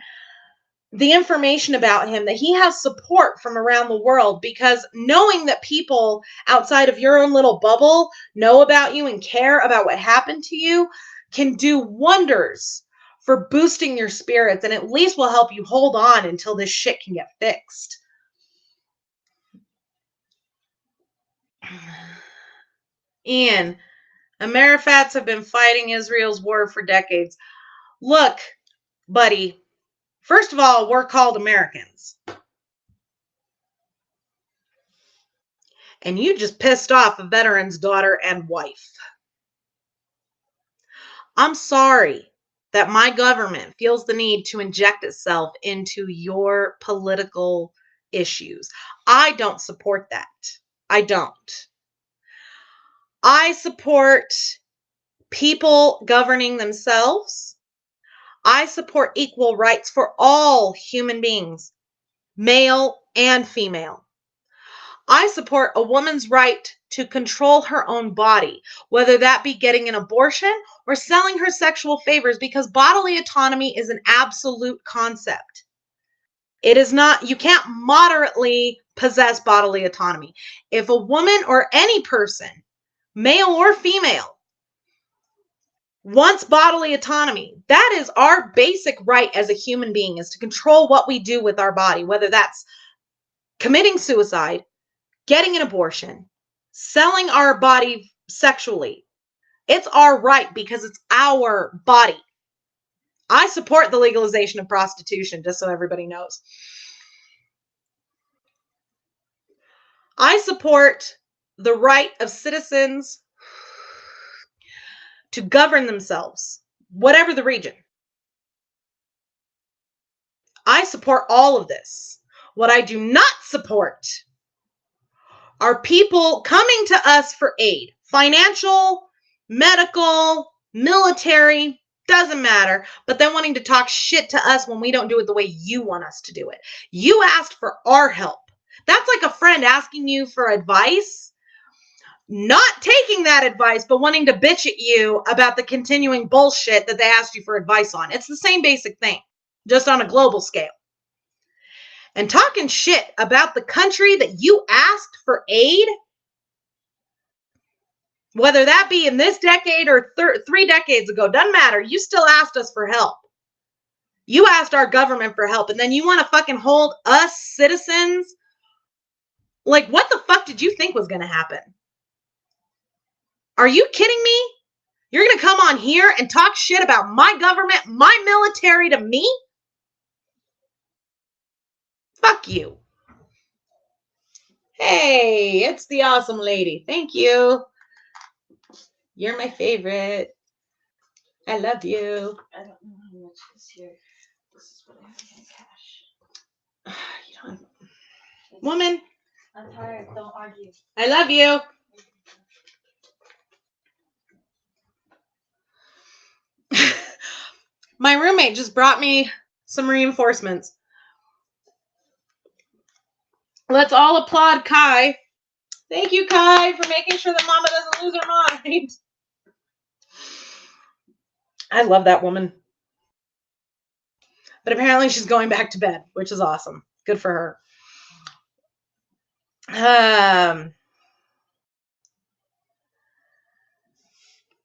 the information about him, that he has support from around the world, because knowing that people outside of your own little bubble know about you and care about what happened to you can do wonders for boosting your spirits, and at least will help you hold on until this shit can get fixed. Ian, Amerifats have been fighting Israel's war for decades. Look, buddy, first of all, we're called Americans. And you just pissed off a veteran's daughter and wife. I'm sorry that my government feels the need to inject itself into your political issues. I don't support that. I don't. I support people governing themselves. I support equal rights for all human beings, male and female. I support a woman's right to control her own body, whether that be getting an abortion or selling her sexual favors, because bodily autonomy is an absolute concept. It is not, you can't moderately possess bodily autonomy. If a woman or any person, male or female, wants bodily autonomy, that is our basic right as a human being, is to control what we do with our body, whether that's committing suicide, getting an abortion, selling our body sexually. It's our right because it's our body. I support the legalization of prostitution, just so everybody knows. I support the right of citizens to govern themselves, whatever the region. I support all of this. What I do not support are people coming to us for aid, financial, medical, military, doesn't matter, but then wanting to talk shit to us when we don't do it the way you want us to do it. You asked for our help. That's like a friend asking you for advice, not taking that advice, but wanting to bitch at you about the continuing bullshit that they asked you for advice on. It's the same basic thing, just on a global scale. And talking shit about the country that you asked for aid, whether that be in this decade or 3 decades ago, doesn't matter. You still asked us for help. You asked our government for help, and then you want to fucking hold us citizens? Like, what the fuck did you think was going to happen? Are you kidding me? You're going to come on here and talk shit about my government, my military to me? Fuck you. Hey, it's the awesome lady. Thank you. You're my favorite. I love you. I don't know how much is here. This is what I have in cash. You don't. Woman. I'm tired. Don't argue. I love you. My roommate just brought me some reinforcements. Let's all applaud Kai. Thank you, Kai, for making sure that Mama doesn't lose her mind. I love that woman. But apparently she's going back to bed, which is awesome. Good for her.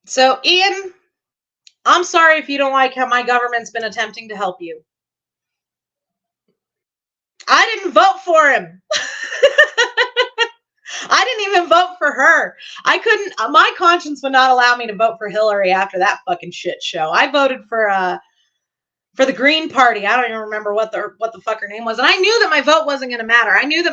So, Ian, I'm sorry if you don't like how my government's been attempting to help you. I didn't vote for him. I didn't even vote for her. I couldn't, my conscience would not allow me to vote for Hillary after that fucking shit show. I voted for the Green Party. I don't even remember what the fuck her name was. And I knew that my vote wasn't going to matter. I knew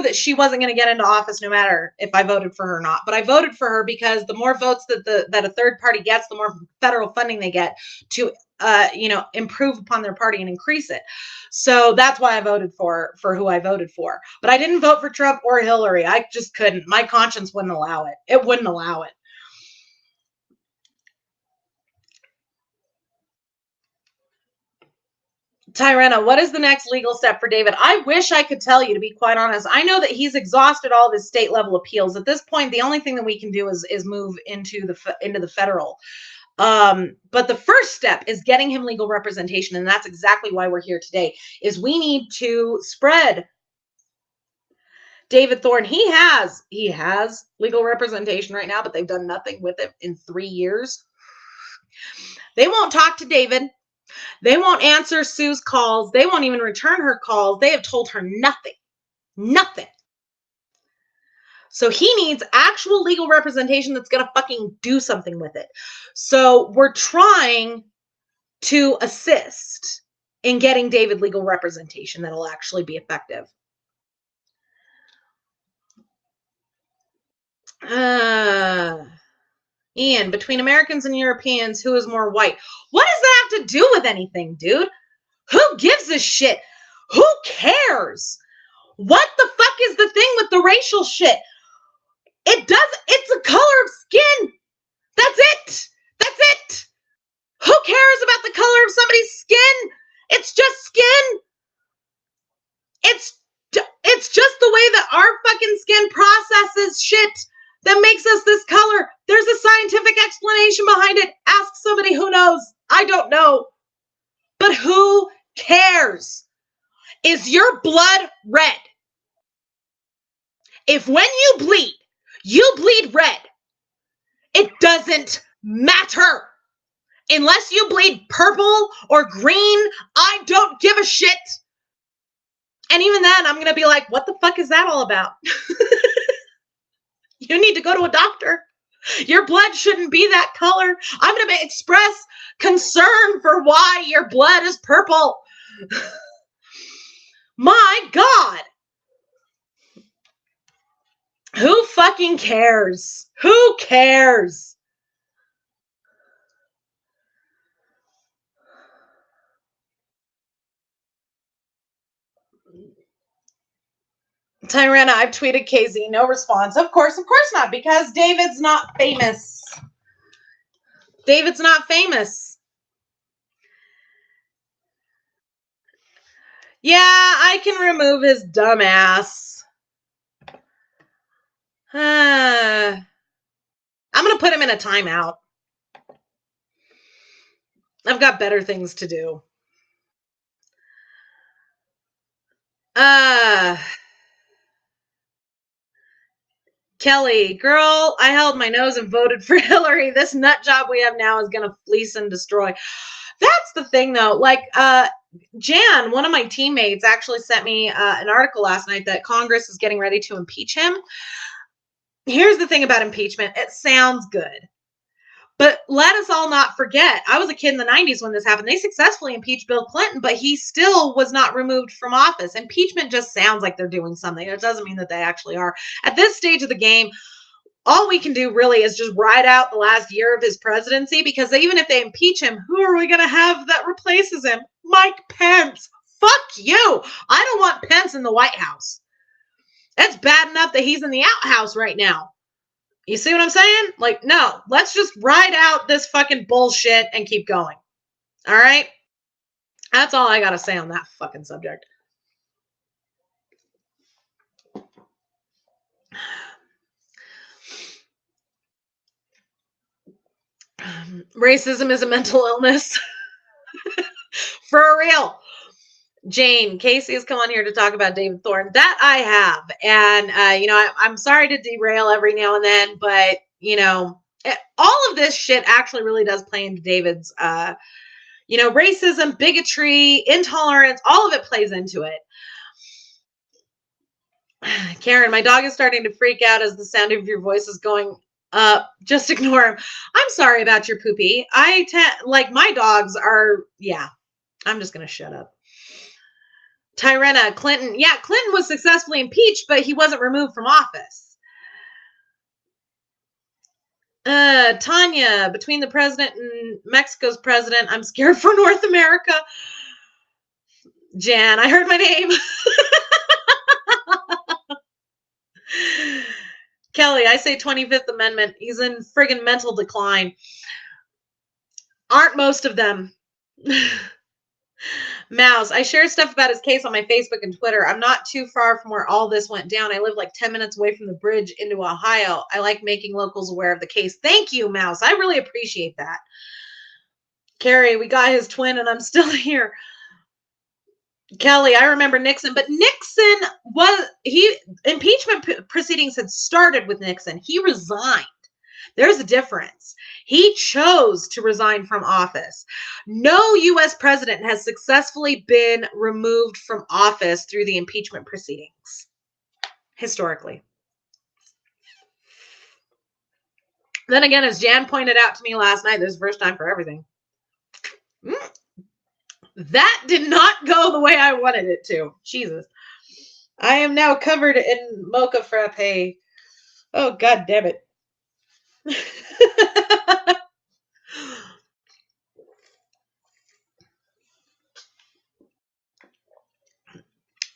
that she wasn't going to get into office no matter if I voted for her or not. But I voted for her because the more votes that a third party gets, the more federal funding they get to improve upon their party and increase it. So that's why I voted for who I voted for. But I didn't vote for Trump or Hillary. I just couldn't. My conscience wouldn't allow it. It wouldn't allow it. Tyrena, what is the next legal step for David? I wish I could tell you, to be quite honest. I know that he's exhausted all of his state level appeals. At this point, the only thing that we can do is move into the federal. But the first step is getting him legal representation, and that's exactly why we're here today. Is we need to spread David Thorne. He has legal representation right now, but they've done nothing with it in 3 years. They won't talk to David. They won't answer Sue's calls. They won't even return her calls. They have told her nothing. Nothing. So he needs actual legal representation that's going to fucking do something with it. So we're trying to assist in getting David legal representation that'll actually be effective. Ian, between Americans and Europeans, who is more white? What does that have to do with anything, dude? Who gives a shit? Who cares? What the fuck is the thing with the racial shit? It's a color of skin. That's it. That's it. Who cares about the color of somebody's skin? It's just skin. It's just the way that our fucking skin processes shit that makes us this color. There's a scientific explanation behind it. Ask somebody who knows. I don't know. But who cares? Is your blood red? If when you bleed red, it doesn't matter. Unless you bleed purple or green, I don't give a shit. And even then, I'm going to be like, what the fuck is that all about? You need to go to a doctor. Your blood shouldn't be that color. I'm going to express concern for why your blood is purple. My God. Who fucking cares? Who cares? Tyrena, I've tweeted KZ, no response. Of course not, because David's not famous. David's not famous. Yeah, I can remove his dumb ass. I'm going to put him in a timeout. I've got better things to do. Kelly, girl, I held my nose and voted for Hillary. This nut job we have now is going to fleece and destroy. That's the thing, though. Like, Jan, one of my teammates, actually sent me an article last night that Congress is getting ready to impeach him. Here's the thing about impeachment. It sounds good. But let us all not forget, I was a kid in the 90s when this happened. They successfully impeached Bill Clinton, but he still was not removed from office. Impeachment just sounds like they're doing something. It doesn't mean that they actually are. At this stage of the game, all we can do really is just ride out the last year of his presidency, because even if they impeach him, who are we going to have that replaces him? Mike Pence. Fuck you. I don't want Pence in the White House. That's bad enough that he's in the outhouse right now. You see what I'm saying? Like, no, let's just ride out this fucking bullshit and keep going. All right? That's all I got to say on that fucking subject. Racism is a mental illness. For real. Jane, Casey has come on here to talk about David Thorne. That I have. And, I'm sorry to derail every now and then, but, all of this shit actually really does play into David's, racism, bigotry, intolerance, all of it plays into it. Karen, my dog is starting to freak out as the sound of your voice is going up. Just ignore him. I'm sorry about your poopy. My dogs are, yeah, I'm just going to shut up. Tyrena, Clinton. Yeah, Clinton was successfully impeached, but he wasn't removed from office. Tanya, between the president and Mexico's president, I'm scared for North America. Jan, I heard my name. Kelly, I say 25th Amendment. He's in friggin' mental decline. Aren't most of them. Mouse, I shared stuff about his case on my Facebook and Twitter. I'm not too far from where all this went down. I live like 10 minutes away from the bridge into Ohio. I like making locals aware of the case. Thank you, Mouse. I really appreciate that. Carrie, we got his twin and I'm still here. Kelly, I remember Nixon, but Nixon impeachment proceedings had started with Nixon. He resigned. There's a difference. He chose to resign from office. No U.S. president has successfully been removed from office through the impeachment proceedings, historically. Then again, as Jan pointed out to me last night, there's a first time for everything. That did not go the way I wanted it to. Jesus. I am now covered in mocha frappe. Oh, God damn it.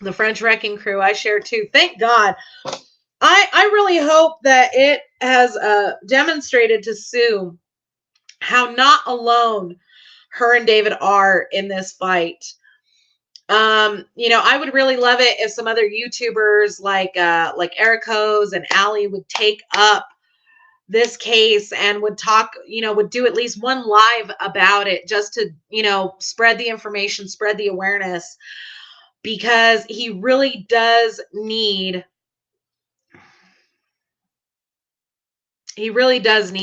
The French Wrecking Crew, I share too. Thank God. I really hope that it has demonstrated to Sue how not alone her and David are in this fight. I would really love it if some other YouTubers like Ericos and Allie would take up this case and would talk, would do at least one live about it, just to, spread the information, spread the awareness. because he really does need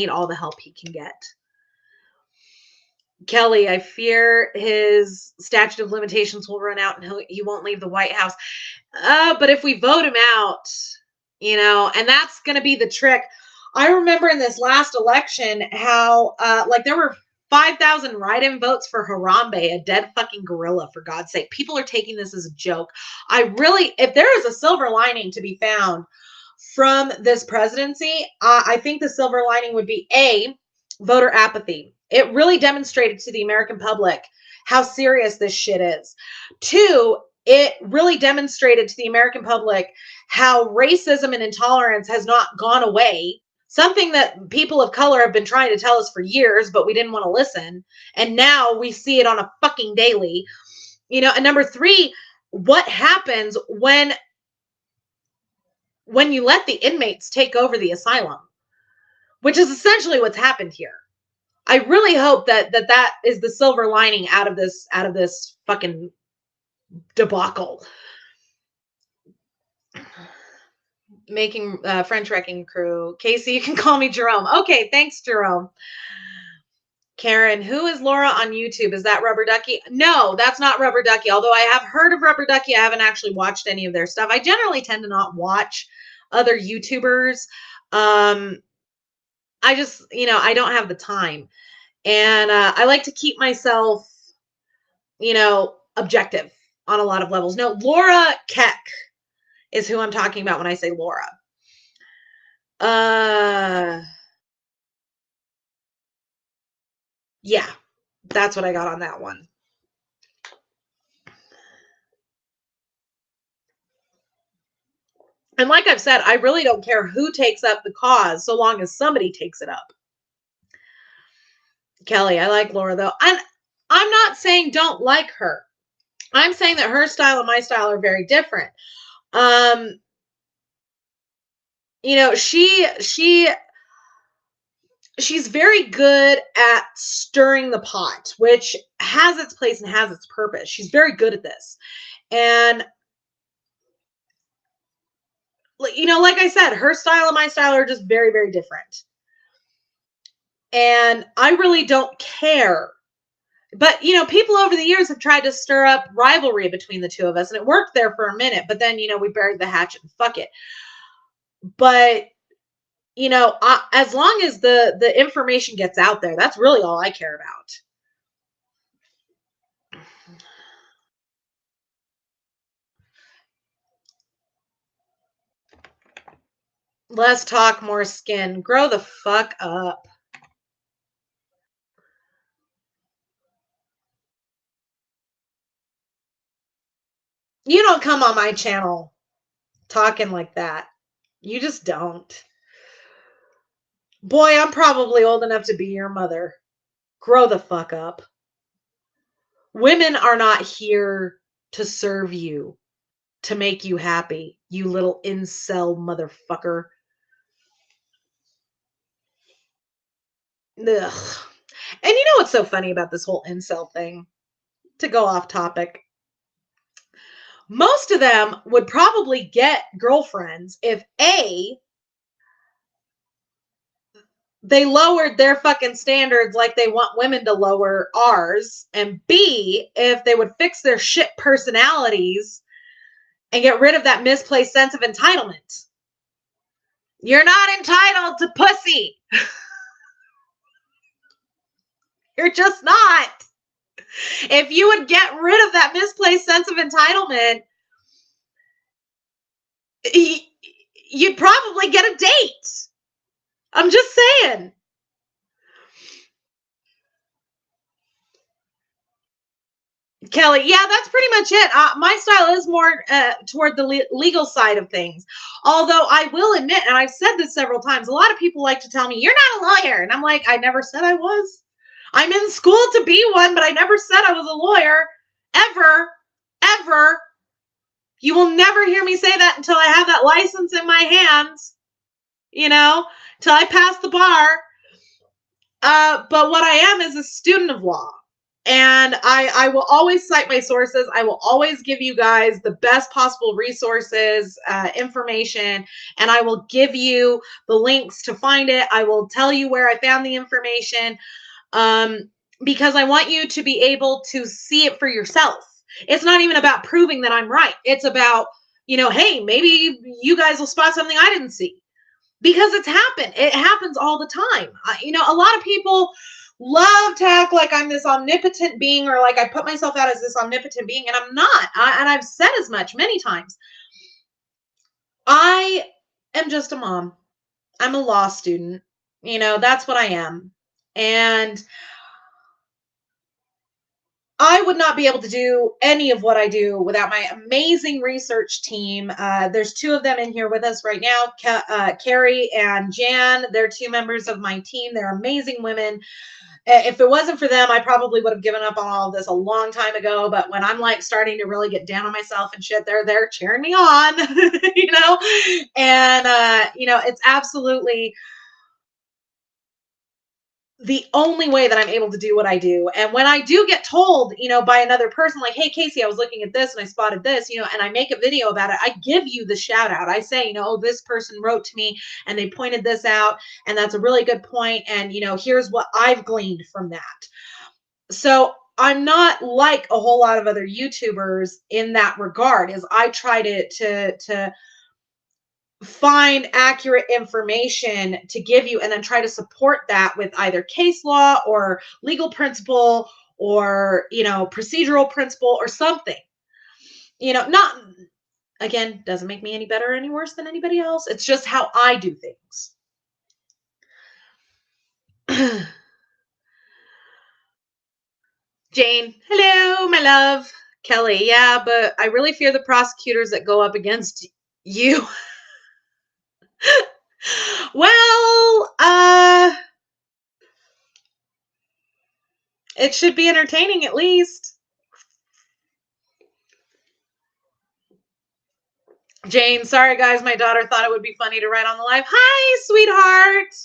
all the help he can get. Kelly, I fear his statute of limitations will run out and he won't leave the White House. But if we vote him out, and that's going to be the trick. I remember in this last election how, there were 5,000 write-in votes for Harambe, a dead fucking gorilla, for God's sake. People are taking this as a joke. If there is a silver lining to be found from this presidency, I think the silver lining would be A, voter apathy. It really demonstrated to the American public how serious this shit is. 2, it really demonstrated to the American public how racism and intolerance has not gone away. Something that people of color have been trying to tell us for years, but we didn't want to listen. And now we see it on a fucking daily. And number 3, what happens when you let the inmates take over the asylum, which is essentially what's happened here. I really hope that is the silver lining out of this fucking debacle. Making French Wrecking Crew. Casey, you can call me Jerome. Okay, thanks, Jerome. Karen, who is Laura on YouTube? Is that Rubber Ducky? No, that's not Rubber Ducky. Although I have heard of Rubber Ducky, I haven't actually watched any of their stuff. I generally tend to not watch other YouTubers. I just, I don't have the time. And I like to keep myself, objective on a lot of levels. No, Laura Keck is who I'm talking about when I say Laura. Yeah, that's what I got on that one. And like I've said, I really don't care who takes up the cause so long as somebody takes it up. Kelly, I like Laura though. And I'm not saying don't like her. I'm saying that her style and my style are very different. She's very good at stirring the pot, which has its place and has its purpose. She's very good at this. And, like I said, her style and my style are just very, very different. And I really don't care. But, people over the years have tried to stir up rivalry between the two of us, and it worked there for a minute. But then, we buried the hatchet and fuck it. But, as long as the information gets out there, that's really all I care about. Less talk, more skin. Grow the fuck up. You don't come on my channel talking like that. You just don't. Boy, I'm probably old enough to be your mother. Grow the fuck up. Women are not here to serve you, to make you happy, you little incel motherfucker. Ugh. And you know what's so funny about this whole incel thing? To go off topic. Most of them would probably get girlfriends if A, they lowered their fucking standards like they want women to lower ours, and B, if they would fix their shit personalities and get rid of that misplaced sense of entitlement. You're not entitled to pussy. You're just not. If you would get rid of that misplaced sense of entitlement, you'd probably get a date. I'm just saying. Kelly, yeah, that's pretty much it. My style is more toward the legal side of things. Although I will admit, and I've said this several times, a lot of people like to tell me, you're not a lawyer. And I'm like, I never said I was. I'm in school to be one, but I never said I was a lawyer. Ever. Ever. You will never hear me say that until I have that license in my hands. Till I pass the bar. But what I am is a student of law. And I will always cite my sources. I will always give you guys the best possible resources, information, and I will give you the links to find it. I will tell you where I found the information, because I want you to be able to see it for yourself. It's not even about proving that I'm right. It's about, hey, maybe you guys will spot something I didn't see, because it's happened. It happens all the time. A lot of people love to act like I'm this omnipotent being, or like I put myself out as this omnipotent being, and I'm not. And I've said as much many times. I am just a mom. I'm a law student. That's what I am. And I would not be able to do any of what I do without my amazing research team. There's two of them in here with us right now, Carrie and Jan. They're two members of my team. They're amazing women. If it wasn't for them, I probably would have given up on all of this a long time ago. But when I'm like starting to really get down on myself and shit, they're there cheering me on, and, it's absolutely the only way that I'm able to do what I do. And when I do get told, by another person, like, hey, Casey, I was looking at this and I spotted this, and I make a video about it, I give you the shout out. I say, oh, this person wrote to me and they pointed this out, and that's a really good point. And, here's what I've gleaned from that. So I'm not like a whole lot of other YouTubers in that regard, is I try to find accurate information to give you, and then try to support that with either case law or legal principle, or procedural principle or something. Not, again, doesn't make me any better or any worse than anybody else. It's just how I do things. Jane, hello, my love. Kelly, yeah, but I really fear the prosecutors that go up against you. Well, it should be entertaining at least. Jane, sorry guys, my daughter thought it would be funny to write on the live. Hi, sweetheart.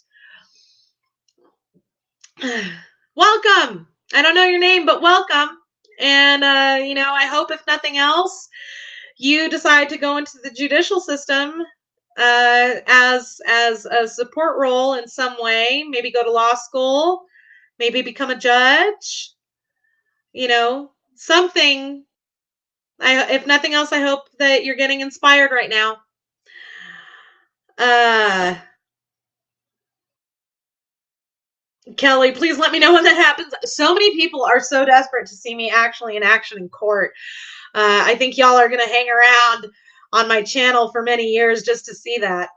Welcome. I don't know your name, but welcome. And, I hope if nothing else, you decide to go into the judicial system as a support role in some way. Maybe go to law school, maybe become a judge, something. If nothing else, I hope that you're getting inspired right now. Kelly, please let me know when that happens. So many people are so desperate to see me actually in action in court. I think y'all are going to hang around on my channel for many years just to see that.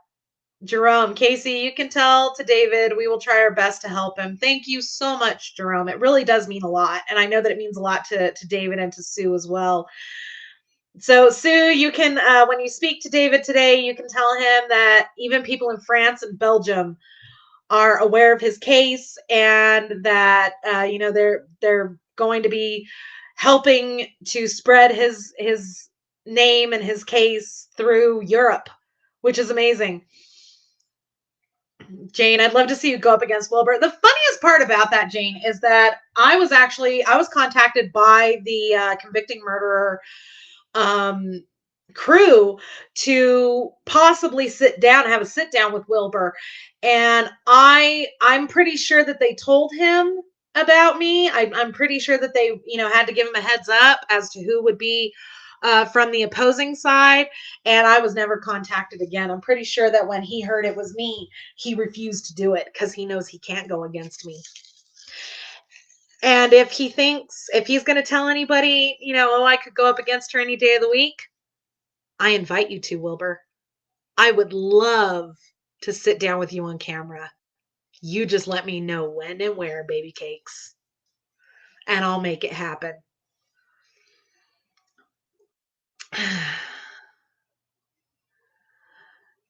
Jerome, Casey, you can tell to David, we will try our best to help him. Thank you so much, Jerome. It really does mean a lot. And I know that it means a lot to David and to Sue as well. So Sue, you can, when you speak to David today, you can tell him that even people in France and Belgium are aware of his case, and that, they're going to be helping to spread his name and his case through Europe, which is amazing. Jane, I'd love to see you go up against Wilbur. The funniest part about that, Jane, is that I was contacted by the convicting murderer crew to possibly have a sit down with Wilbur. And I'm pretty sure that they told him about me. I'm pretty sure that they, had to give him a heads up as to who would be from the opposing side, and I was never contacted again. I'm pretty sure that when he heard it was me, he refused to do it because he knows he can't go against me. And if he's going to tell anybody, I could go up against her any day of the week, I invite you to, Wilbur. I would love to sit down with you on camera. You just let me know when and where, baby cakes, and I'll make it happen.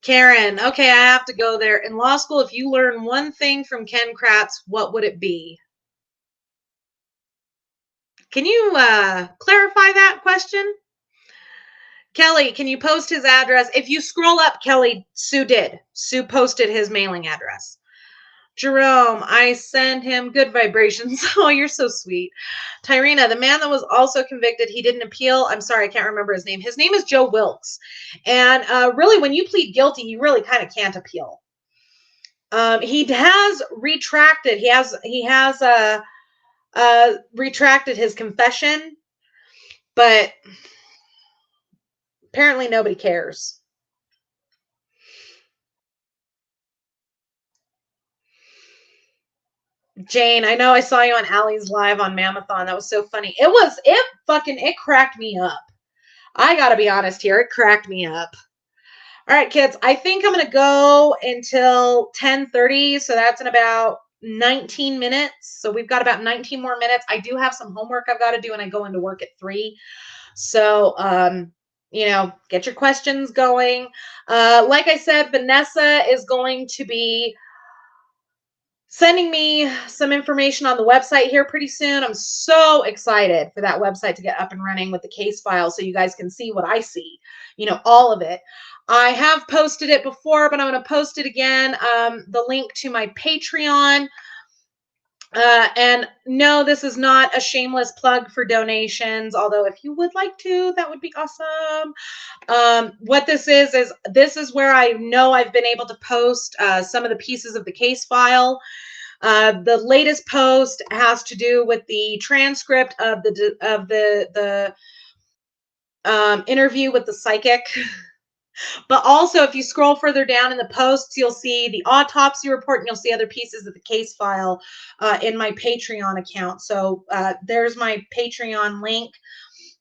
Karen, okay, I have to go there. In law school, if you learn one thing from Ken Kratz, what would it be? Can you clarify that question? Kelly, can you post his address? If you scroll up, Kelly, Sue posted his mailing address. Jerome, I send him good vibrations. Oh, you're so sweet. Tyrena, the man that was also convicted, he didn't appeal. I'm sorry, I can't remember his name. His name is Joe Wilkes. And really, when you plead guilty, you really kind of can't appeal. He has retracted. He has retracted his confession, but apparently nobody cares. Jane, I know I saw you on Allie's live on Mammothon. That was so funny. It cracked me up. I gotta be honest here. It cracked me up. All right, kids, I think I'm gonna go until 10:30. So that's in about 19 minutes. So we've got about 19 more minutes. I do have some homework I've got to do, and I go into work at 3. So, get your questions going. Like I said, Vanessa is going to be sending me some information on the website here pretty soon. I'm so excited for that website to get up and running with the case file so you guys can see what I see, all of it. I have posted it before, but I'm going to post it again. The link to my Patreon. And no, this is not a shameless plug for donations, although if you would like to, that would be awesome. What this is where I know I've been able to post some of the pieces of the case file. The latest post has to do with the transcript of the interview with the psychic. But also, if you scroll further down in the posts, you'll see the autopsy report, and you'll see other pieces of the case file in my Patreon account. So there's my Patreon link.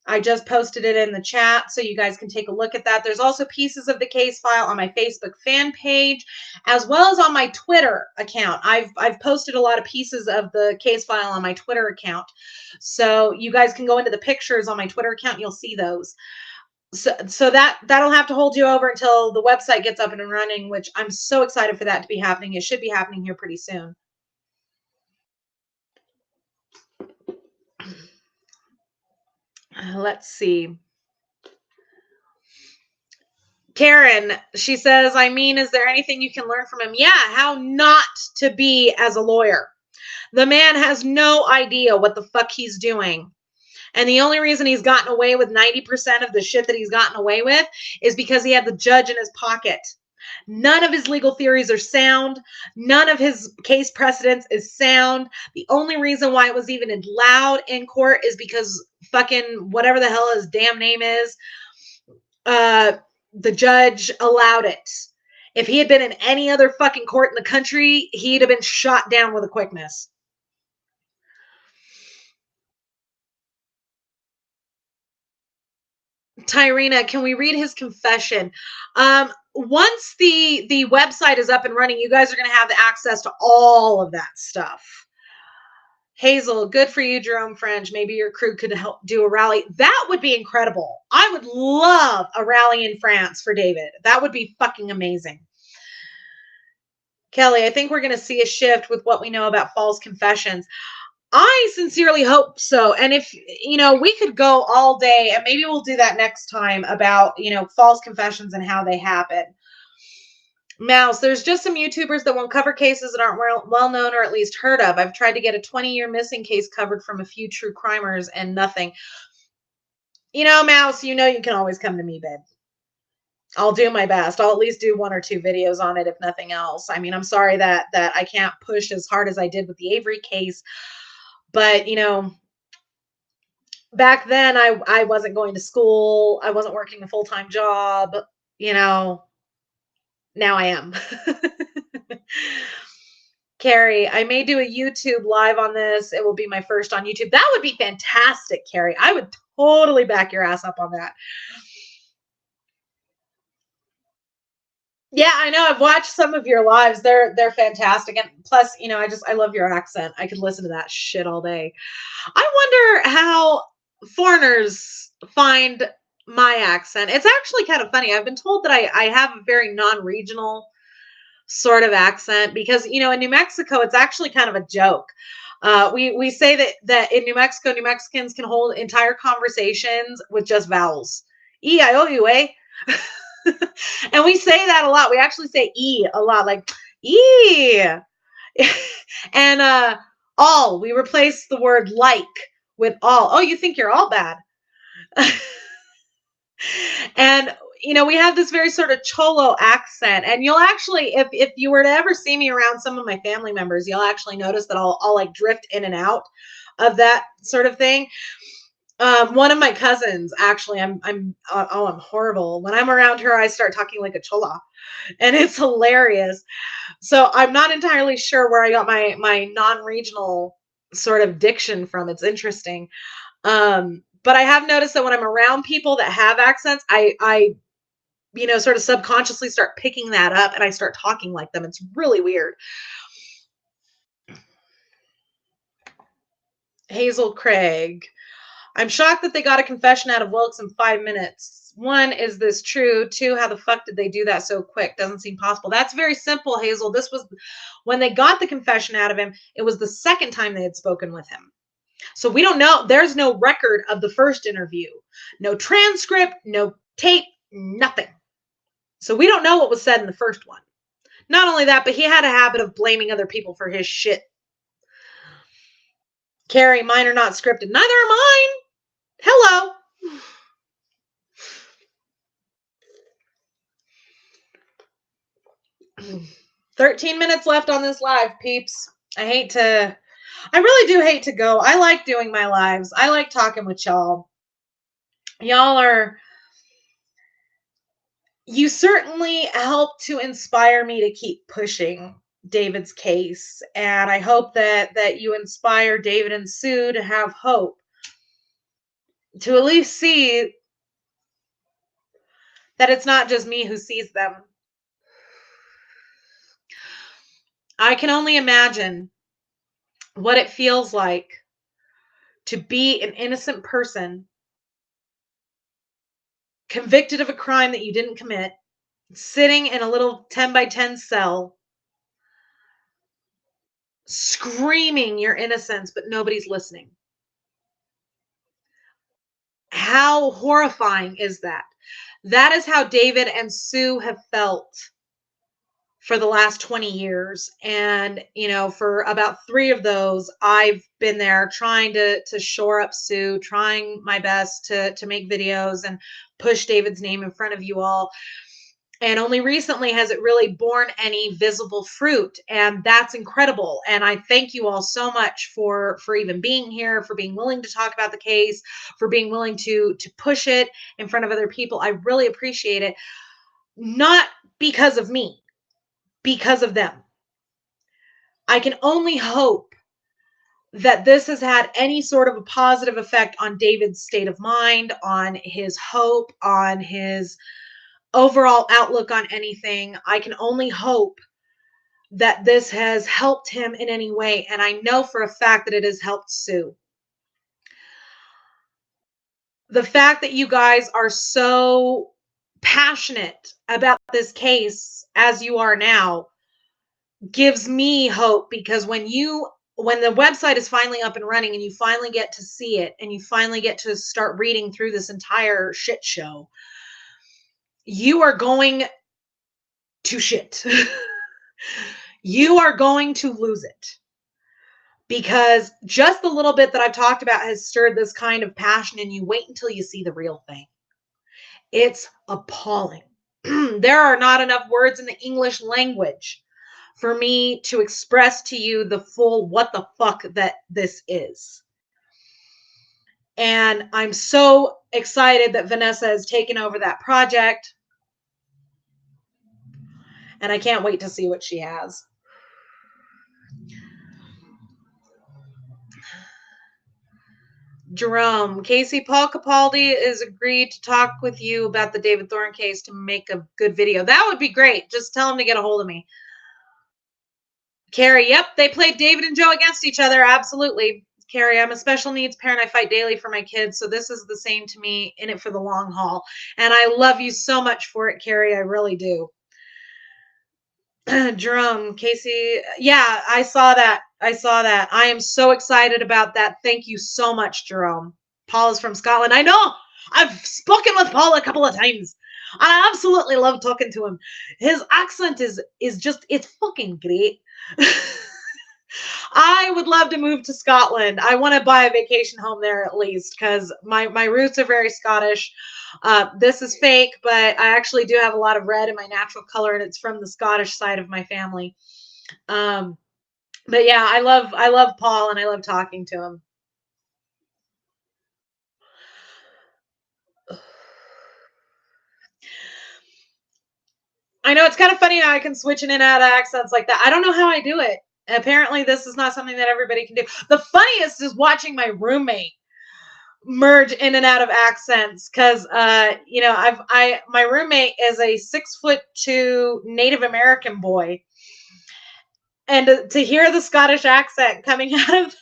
I just posted it in the chat so you guys can take a look at that. There's also pieces of the case file on my Facebook fan page, as well as on my Twitter account. I've posted a lot of pieces of the case file on my Twitter account. So you guys can go into the pictures on my Twitter account and you'll see those. So that'll have to hold you over until the website gets up and running, which I'm so excited for that to be happening. It should be happening here pretty soon. Let's see. Karen, she says, is there anything you can learn from him? Yeah, how not to be as a lawyer. The man has no idea what the fuck he's doing. And the only reason he's gotten away with 90% of the shit that he's gotten away with is because he had the judge in his pocket. None of his legal theories are sound. None of his case precedents is sound. The only reason why it was even allowed in court is because fucking whatever the hell his damn name is, the judge allowed it. If he had been in any other fucking court in the country, he'd have been shot down with a quickness. Tyrena, can we read his confession? Once the website is up and running, you guys are going to have the access to all of that stuff. Hazel, good for you, Jerome French. Maybe your crew could help do a rally. That would be incredible. I would love a rally in France for David. That would be fucking amazing. Kelly, I think we're going to see a shift with what we know about false confessions. I sincerely hope so. And if, we could go all day, and maybe we'll do that next time about, false confessions and how they happen. Mouse, there's just some YouTubers that won't cover cases that aren't well known or at least heard of. I've tried to get a 20-year missing case covered from a few true crimers and nothing. Mouse, you can always come to me, babe. I'll do my best. I'll at least do 1 or 2 videos on it, if nothing else. I'm sorry that I can't push as hard as I did with the Avery case. But, back then I wasn't going to school. I wasn't working a full-time job. Now I am. Carrie, I may do a YouTube live on this. It will be my first on YouTube. That would be fantastic, Carrie. I would totally back your ass up on that. Yeah, I know. I've watched some of your lives. They're fantastic. And plus, I love your accent. I could listen to that shit all day. I wonder how foreigners find my accent. It's actually kind of funny. I've been told that I have a very non-regional sort of accent because, in New Mexico, it's actually kind of a joke. We say that in New Mexico, New Mexicans can hold entire conversations with just vowels. E-I-O-U-A. And we say that a lot. We actually say E a lot, like E. And all, we replace the word like with all. Oh, you think you're all bad. And we have this very sort of cholo accent, and you'll actually, if you were to ever see me around some of my family members, you'll actually notice that I'll like drift in and out of that sort of thing. One of my cousins, actually, I'm horrible. When I'm around her, I start talking like a chola, and it's hilarious. So I'm not entirely sure where I got my non-regional sort of diction from. It's interesting. But I have noticed that when I'm around people that have accents, I sort of subconsciously start picking that up and I start talking like them. It's really weird. Hazel Craig. I'm shocked that they got a confession out of Wilkes in 5 minutes. One, is this true? Two, how the fuck did they do that so quick? Doesn't seem possible. That's very simple, Hazel. This was when they got the confession out of him. It was the second time they had spoken with him. So we don't know. There's no record of the first interview, no transcript, no tape, nothing. So we don't know what was said in the first one. Not only that, but he had a habit of blaming other people for his shit. Carrie, mine are not scripted. Neither are mine. Hello. 13 minutes left on this live, peeps. I really do hate to go. I like doing my lives. I like talking with y'all. You certainly help to inspire me to keep pushing David's case. And I hope that you inspire David and Sue to have hope, to at least see that it's not just me who sees them. I can only imagine what it feels like to be an innocent person convicted of a crime that you didn't commit, sitting in a little 10 by 10 cell, screaming your innocence, but nobody's listening. How horrifying is that? That is how David and Sue have felt for the last 20 years. And, for about 3 of those, I've been there trying to shore up Sue, trying my best to make videos and push David's name in front of you all. And only recently has it really borne any visible fruit. And that's incredible. And I thank you all so much for even being here, for being willing to talk about the case, for being willing to push it in front of other people. I really appreciate it. Not because of me, because of them. I can only hope that this has had any sort of a positive effect on David's state of mind, on his hope, on his overall outlook on anything. I can only hope that this has helped him in any way. And I know for a fact that it has helped Sue. The fact that you guys are so passionate about this case as you are now gives me hope, because when the website is finally up and running and you finally get to see it and you finally get to start reading through this entire shit show, you are going to shit. You are going to lose it, because just the little bit that I've talked about has stirred this kind of passion in you. Wait until you see the real thing. It's appalling. There are not enough words in the English language for me to express to you the full what the fuck that this is. And I'm so excited that Vanessa has taken over that project. And I can't wait to see what she has. Jerome, Casey, Paul Capaldi is agreed to talk with you about the David Thorne case to make a good video. That would be great. Just tell him to get a hold of me. Carrie, yep, they played David and Joe against each other. Absolutely. Carrie, I'm a special needs parent. I fight daily for my kids. So this is the same to me, in it for the long haul. And I love you so much for it, Carrie. I really do. Jerome, Casey. Yeah, I saw that. I am so excited about that. Thank you so much, Jerome. Paul is from Scotland. I know. I've spoken with Paul a couple of times. And I absolutely love talking to him. His accent is just, it's fucking great. I would love to move to Scotland. I want to buy a vacation home there at least because my roots are very Scottish. This is fake, but I actually do have a lot of red in my natural color, and it's from the Scottish side of my family. Um, but yeah, I love Paul, and I love talking to him. I know it's kind of funny how I can switch in and out of accents like that. I don't know how I do it. Apparently, this is not something that everybody can do. The funniest is watching my roommate merge in and out of accents because my roommate is a 6'2" Native American boy, and to hear the Scottish accent coming out of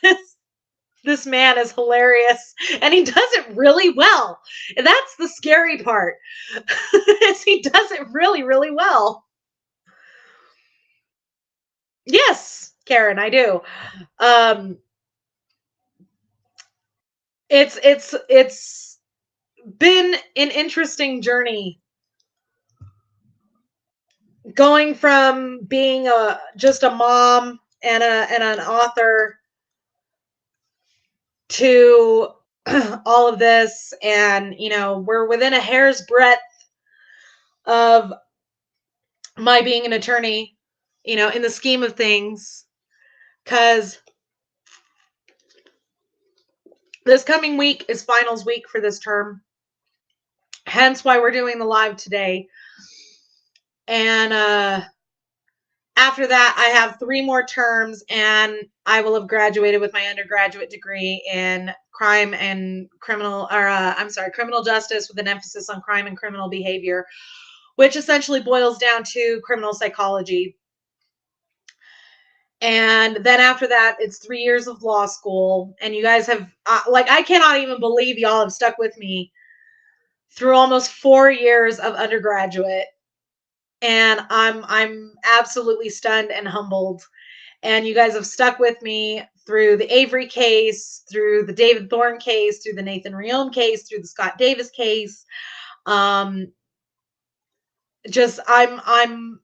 this man is hilarious, and he does it really well. And that's the scary part. Is he does it really, really well. Yes, Karen, I do. Um, it's been an interesting journey going from being a just a mom and an author to all of this, and we're within a hair's breadth of my being an attorney, in the scheme of things, because this coming week is finals week for this term, hence why we're doing the live today. And after that, I have 3 more terms, and I will have graduated with my undergraduate degree in crime and criminal, or criminal justice with an emphasis on crime and criminal behavior, which essentially boils down to criminal psychology. And then after that, it's 3 years of law school, and you guys have, I cannot even believe y'all have stuck with me through almost 4 years of undergraduate, and I'm absolutely stunned and humbled. And you guys have stuck with me through the Avery case, through the David Thorne case, through the Nathan Riom case, through the Scott Davis case. Um, just I'm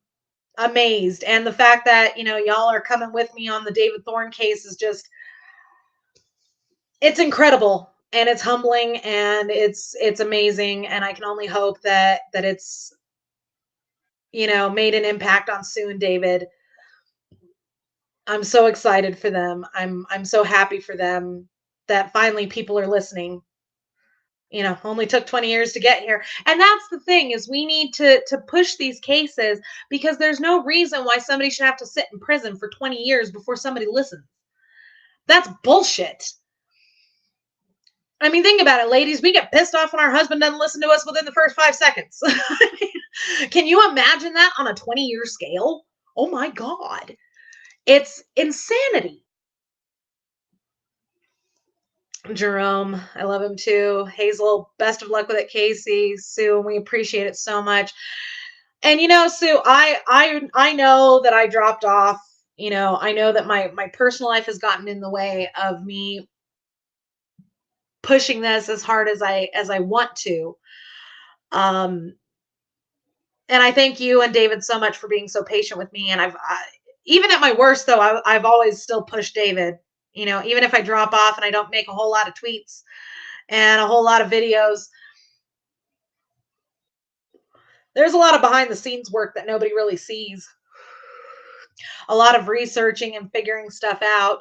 amazed, and the fact that y'all are coming with me on the David Thorne case is just, it's incredible, and it's humbling, and it's amazing, and I can only hope that it's made an impact on Sue and David. I'm so excited for them. I'm so happy for them that finally people are listening. Only took 20 years to get here. And that's the thing, is we need to push these cases, because there's no reason why somebody should have to sit in prison for 20 years before somebody listens. That's bullshit. I mean, think about it, ladies. We get pissed off when our husband doesn't listen to us within the first 5 seconds. Can you imagine that on a 20-year scale? Oh my God. It's insanity. Jerome, I love him too. Hazel, best of luck with it. Casey, Sue, we appreciate it so much. And Sue, I know that I dropped off. I know that my personal life has gotten in the way of me pushing this as hard as I want to. Um, and I thank you and David so much for being so patient with me. And even at my worst, though, I've always still pushed David. Even if I drop off and I don't make a whole lot of tweets and a whole lot of videos, there's a lot of behind the scenes work that nobody really sees. A lot of researching and figuring stuff out,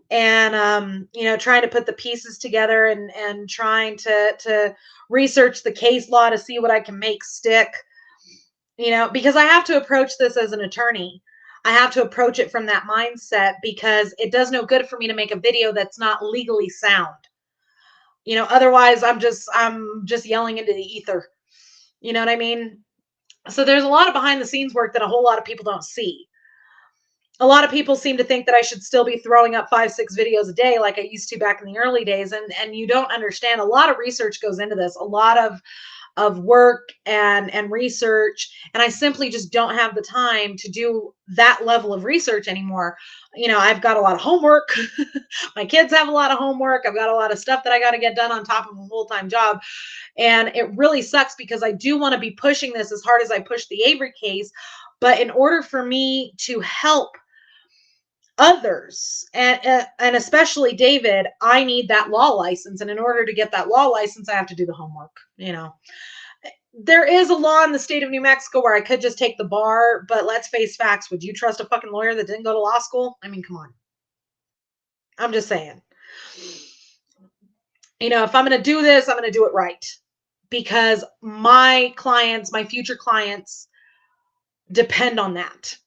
and trying to put the pieces together, and trying to research the case law to see what I can make stick. Because I have to approach this as an attorney. I have to approach it from that mindset, because it does no good for me to make a video that's not legally sound. Otherwise I'm just yelling into the ether. You know what I mean? So there's a lot of behind the scenes work that a whole lot of people don't see. A lot of people seem to think that I should still be throwing up 5-6 videos a day like I used to back in the early days. And you don't understand. A lot of research goes into this, a lot of work and research. And I simply just don't have the time to do that level of research anymore. I've got a lot of homework. My kids have a lot of homework. I've got a lot of stuff that I got to get done on top of a full-time job. And it really sucks, because I do want to be pushing this as hard as I push the Avery case. But in order for me to help others, and especially David, I need that law license. And in order to get that law license, I have to do the homework. There is a law in the state of New Mexico where I could just take the bar, but let's face facts. Would you trust a fucking lawyer that didn't go to law school? I mean, come on. I'm just saying. If I'm going to do this, I'm going to do it right, because my clients, my future clients, depend on that.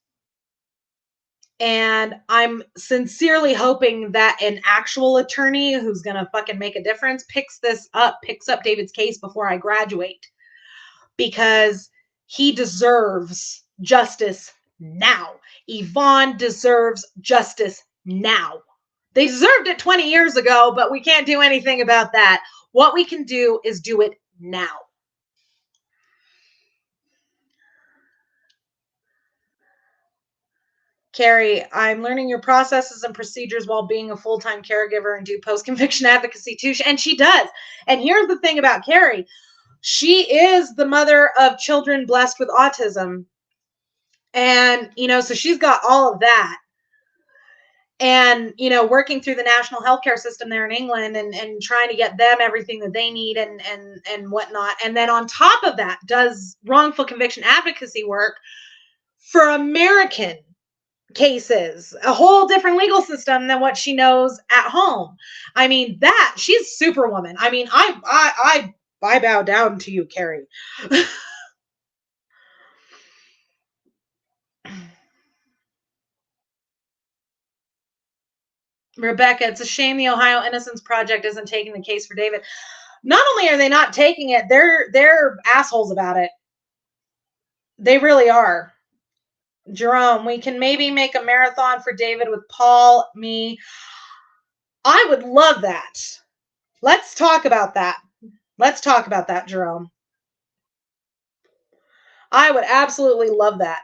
And I'm sincerely hoping that an actual attorney who's going to fucking make a difference picks up David's case before I graduate, because he deserves justice now. Yvonne deserves justice now. They deserved it 20 years ago, but we can't do anything about that. What we can do is do it now. Carrie, I'm learning your processes and procedures while being a full-time caregiver and do post-conviction advocacy too. And she does. And here's the thing about Carrie. She is the mother of children blessed with autism. And, so she's got all of that. And, working through the national healthcare system there in England and trying to get them everything that they need and whatnot. And then on top of that, does wrongful conviction advocacy work for American cases, a whole different legal system than what she knows at home. I mean, she's superwoman. I mean, I bow down to you, Carrie. Rebecca, it's a shame the Ohio Innocence Project isn't taking the case for David. Not only are they not taking it, they're assholes about it. They really are. Jerome, we can maybe make a marathon for David with Paul, me. I would love that. Let's talk about that. Jerome. I would absolutely love that.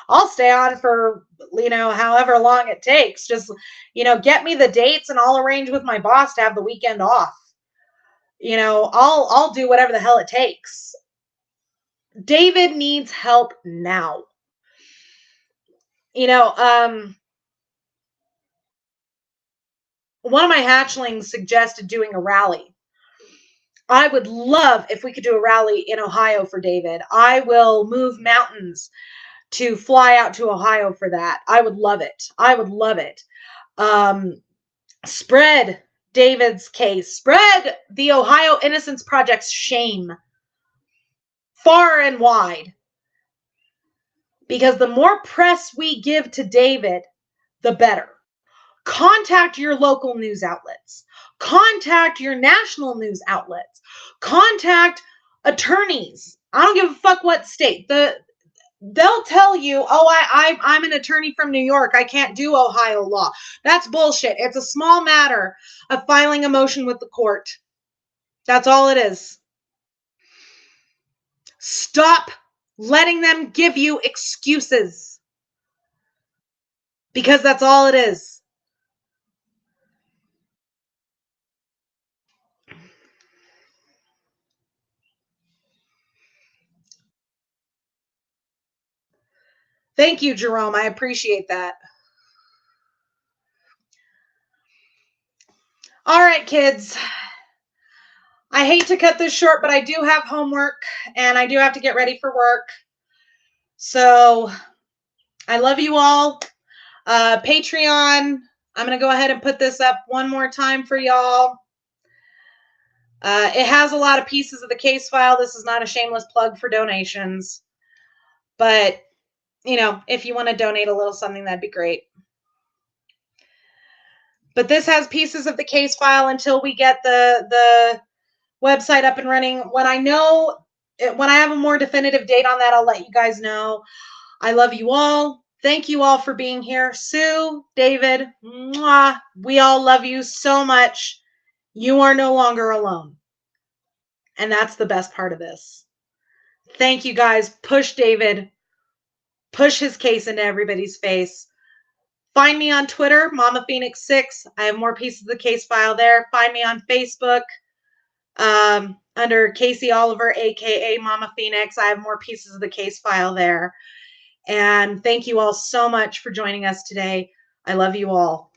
I'll stay on for, however long it takes. Just, get me the dates and I'll arrange with my boss to have the weekend off. I'll do whatever the hell it takes. David needs help now. One of my hatchlings suggested doing a rally. I would love if we could do a rally in Ohio for David. I will move mountains to fly out to Ohio for that. I would love it. Spread David's case. Spread the Ohio Innocence Project's shame far and wide. Because the more press we give to David, the better. Contact your local news outlets. Contact your national news outlets. Contact attorneys. I don't give a fuck what state. They'll tell you, I'm an attorney from New York. I can't do Ohio law. That's bullshit. It's a small matter of filing a motion with the court. That's all it is. Stop letting them give you excuses. Because that's all it is. Thank you, Jerome. I appreciate that. All right, kids. I hate to cut this short, but I do have homework and I do have to get ready for work. So I love you all. Patreon, I'm going to go ahead and put this up one more time for y'all. It has a lot of pieces of the case file. This is not a shameless plug for donations. But, if you want to donate a little something, that'd be great. But this has pieces of the case file until we get the website up and running. When I have a more definitive date on that, I'll let you guys know. I love you all. Thank you all for being here. Sue, David, mwah, we all love you so much. You are no longer alone. And that's the best part of this. Thank you guys. Push David. Push his case into everybody's face. Find me on Twitter, Mama Phoenix 6. I have more pieces of the case file there. Find me on Facebook under Casey Oliver, aka Mama Phoenix. I have more pieces of the case file there. And thank you all so much for joining us today. I love you all.